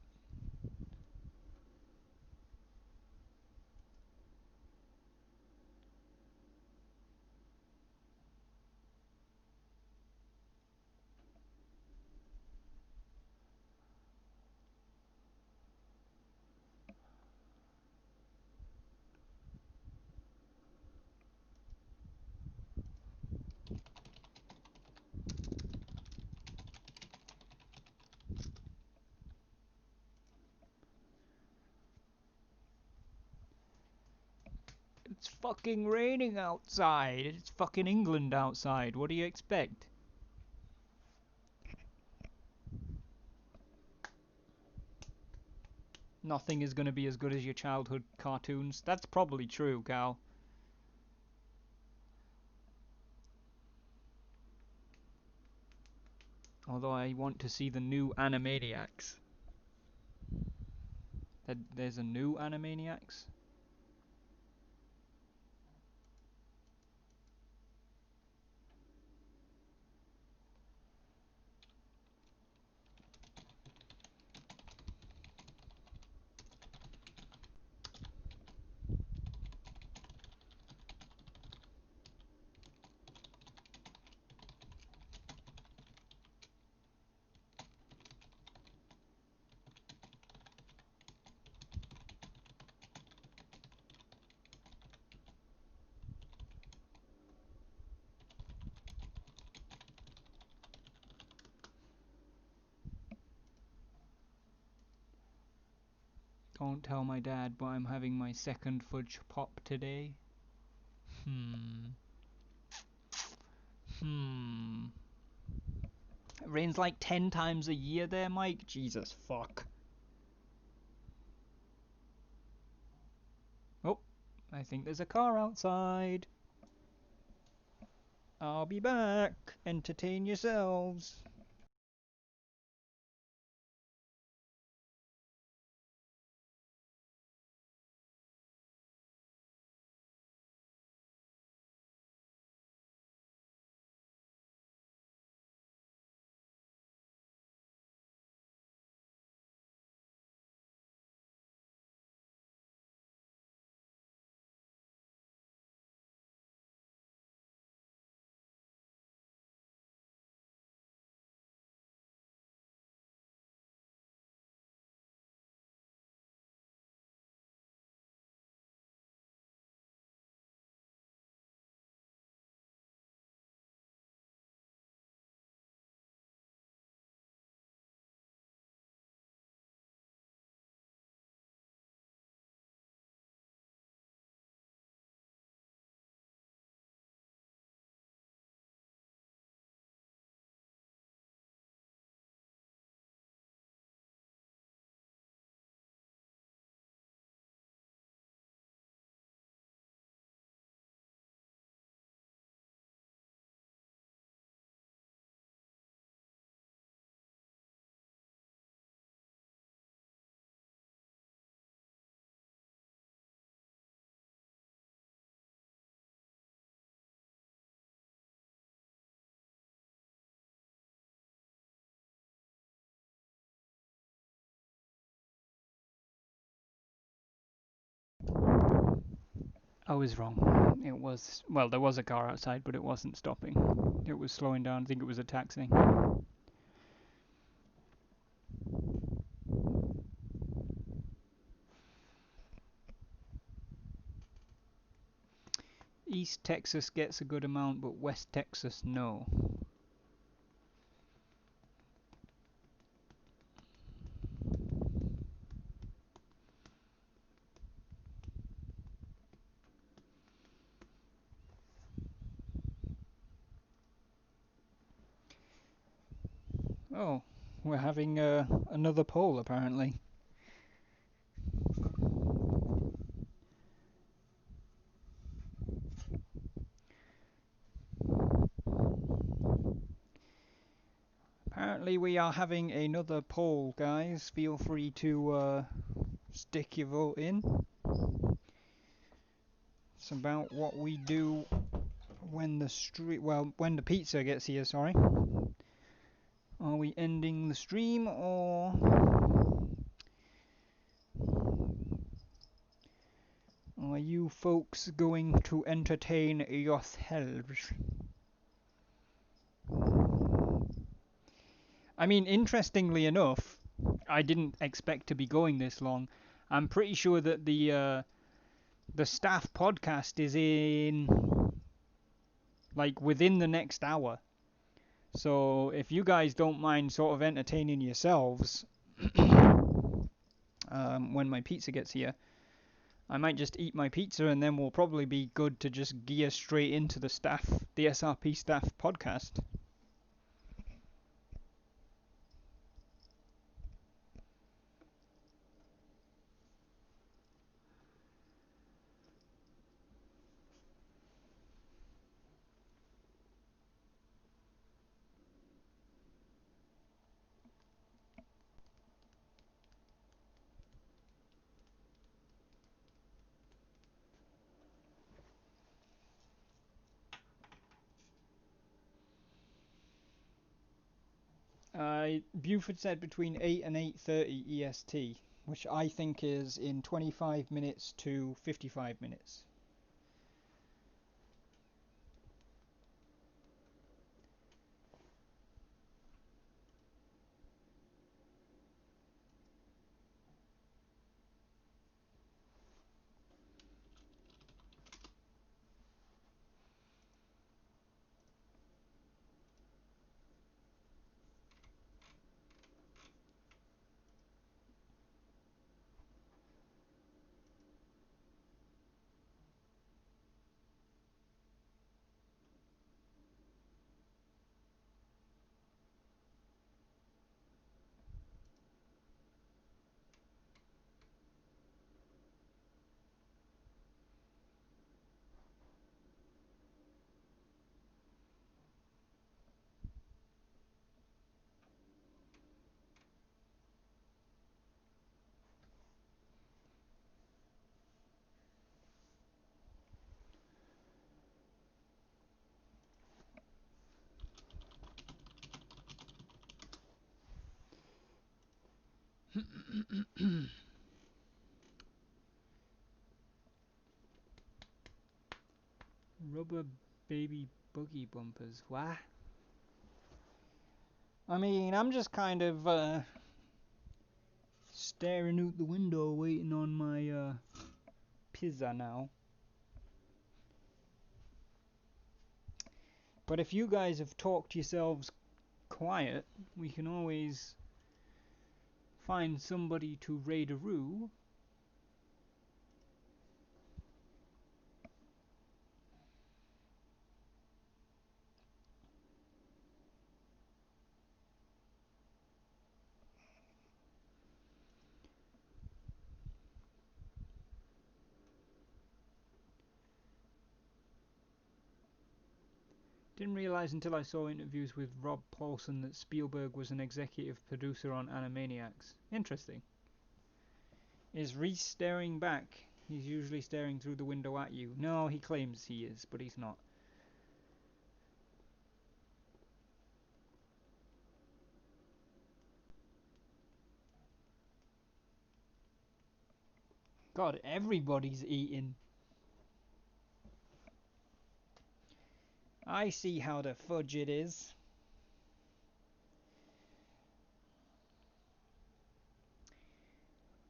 It's fucking raining outside. It's fucking England outside. What do you expect? Nothing is going to be as good as your childhood cartoons. That's probably true, Cal. Although I want to see the new Animaniacs. There's a new Animaniacs? Don't tell my dad, but I'm having my second fudge pop today. Hmm. Hmm. It rains like 10 times a year there, Mike? Jesus fuck. Oh, I think there's a car outside. I'll be back. Entertain yourselves. I was wrong. It was, well, there was a car outside, but it wasn't stopping. It was slowing down. I think it was a taxi. East Texas gets a good amount, but West Texas, no. Oh, we're having another poll apparently. Apparently we are having another poll, guys. Feel free to stick your vote in. It's about what we do when when the pizza gets here, sorry. Are we ending the stream or are you folks going to entertain yourselves? I mean, interestingly enough, I didn't expect to be going this long. I'm pretty sure that the staff podcast is in like within the next hour. So if you guys don't mind sort of entertaining yourselves when my pizza gets here, I might just eat my pizza and then we'll probably be good to just gear straight into the SRP staff podcast. Buford said between 8 and 8:30 EST, which I think is in 25 minutes to 55 minutes. Rubber baby buggy bumpers. What? I mean, I'm just kind of staring out the window waiting on my pizza now. But if you guys have talked yourselves quiet, we can always find somebody to raid-a-roo. Didn't realise until I saw interviews with Rob Paulson that Spielberg was an executive producer on Animaniacs. Interesting. Is Reese staring back? He's usually staring through the window at you. No, he claims he is, but he's not. God, everybody's eating. I see how the fudge it is.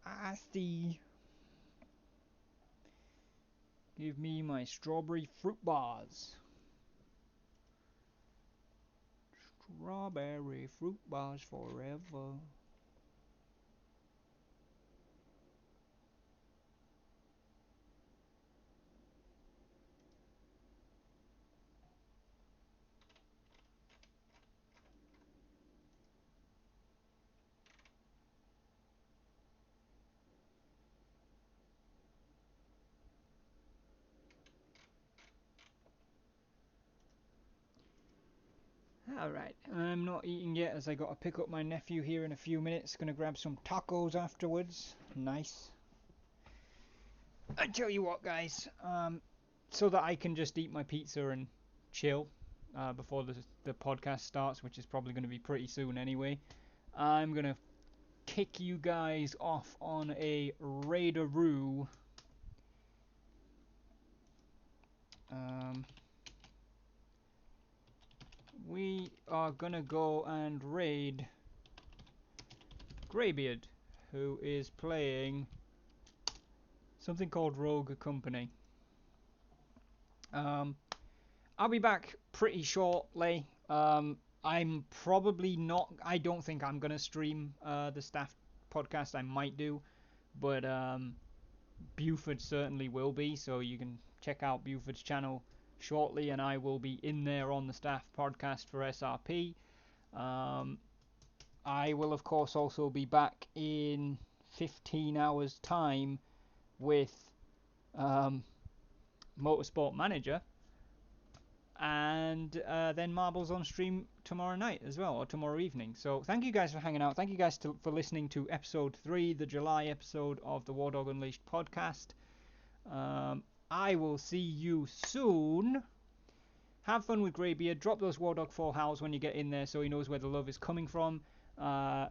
I see. Give me my strawberry fruit bars. Strawberry fruit bars forever. Alright, I'm not eating yet as I got to pick up my nephew here in a few minutes. Gonna grab some tacos afterwards. Nice. I tell you what, guys, so that I can just eat my pizza and chill before the podcast starts, which is probably going to be pretty soon anyway, I'm going to kick you guys off on a raid-a-roo. We are going to go and raid Greybeard, who is playing something called Rogue Company. I'll be back pretty shortly. I'm probably not. I don't think I'm gonna stream the staff podcast. I might do, but Buford certainly will be. So you can check out Buford's channel shortly, and I will be in there on the staff podcast for SRP. I will of course also be back in 15 hours time with Motorsport Manager, and then Marbles on stream tomorrow night as well, or tomorrow evening. So thank you guys for hanging out. Thank you guys for listening to episode 3, the July episode of the Wardog Unleashed podcast. I will see you soon. Have fun with Greybeard. Drop those Wardog 4 howls when you get in there so he knows where the love is coming from. And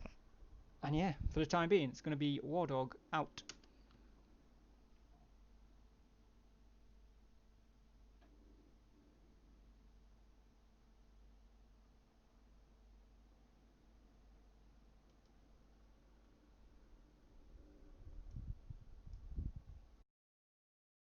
yeah, for the time being, it's going to be Wardog out.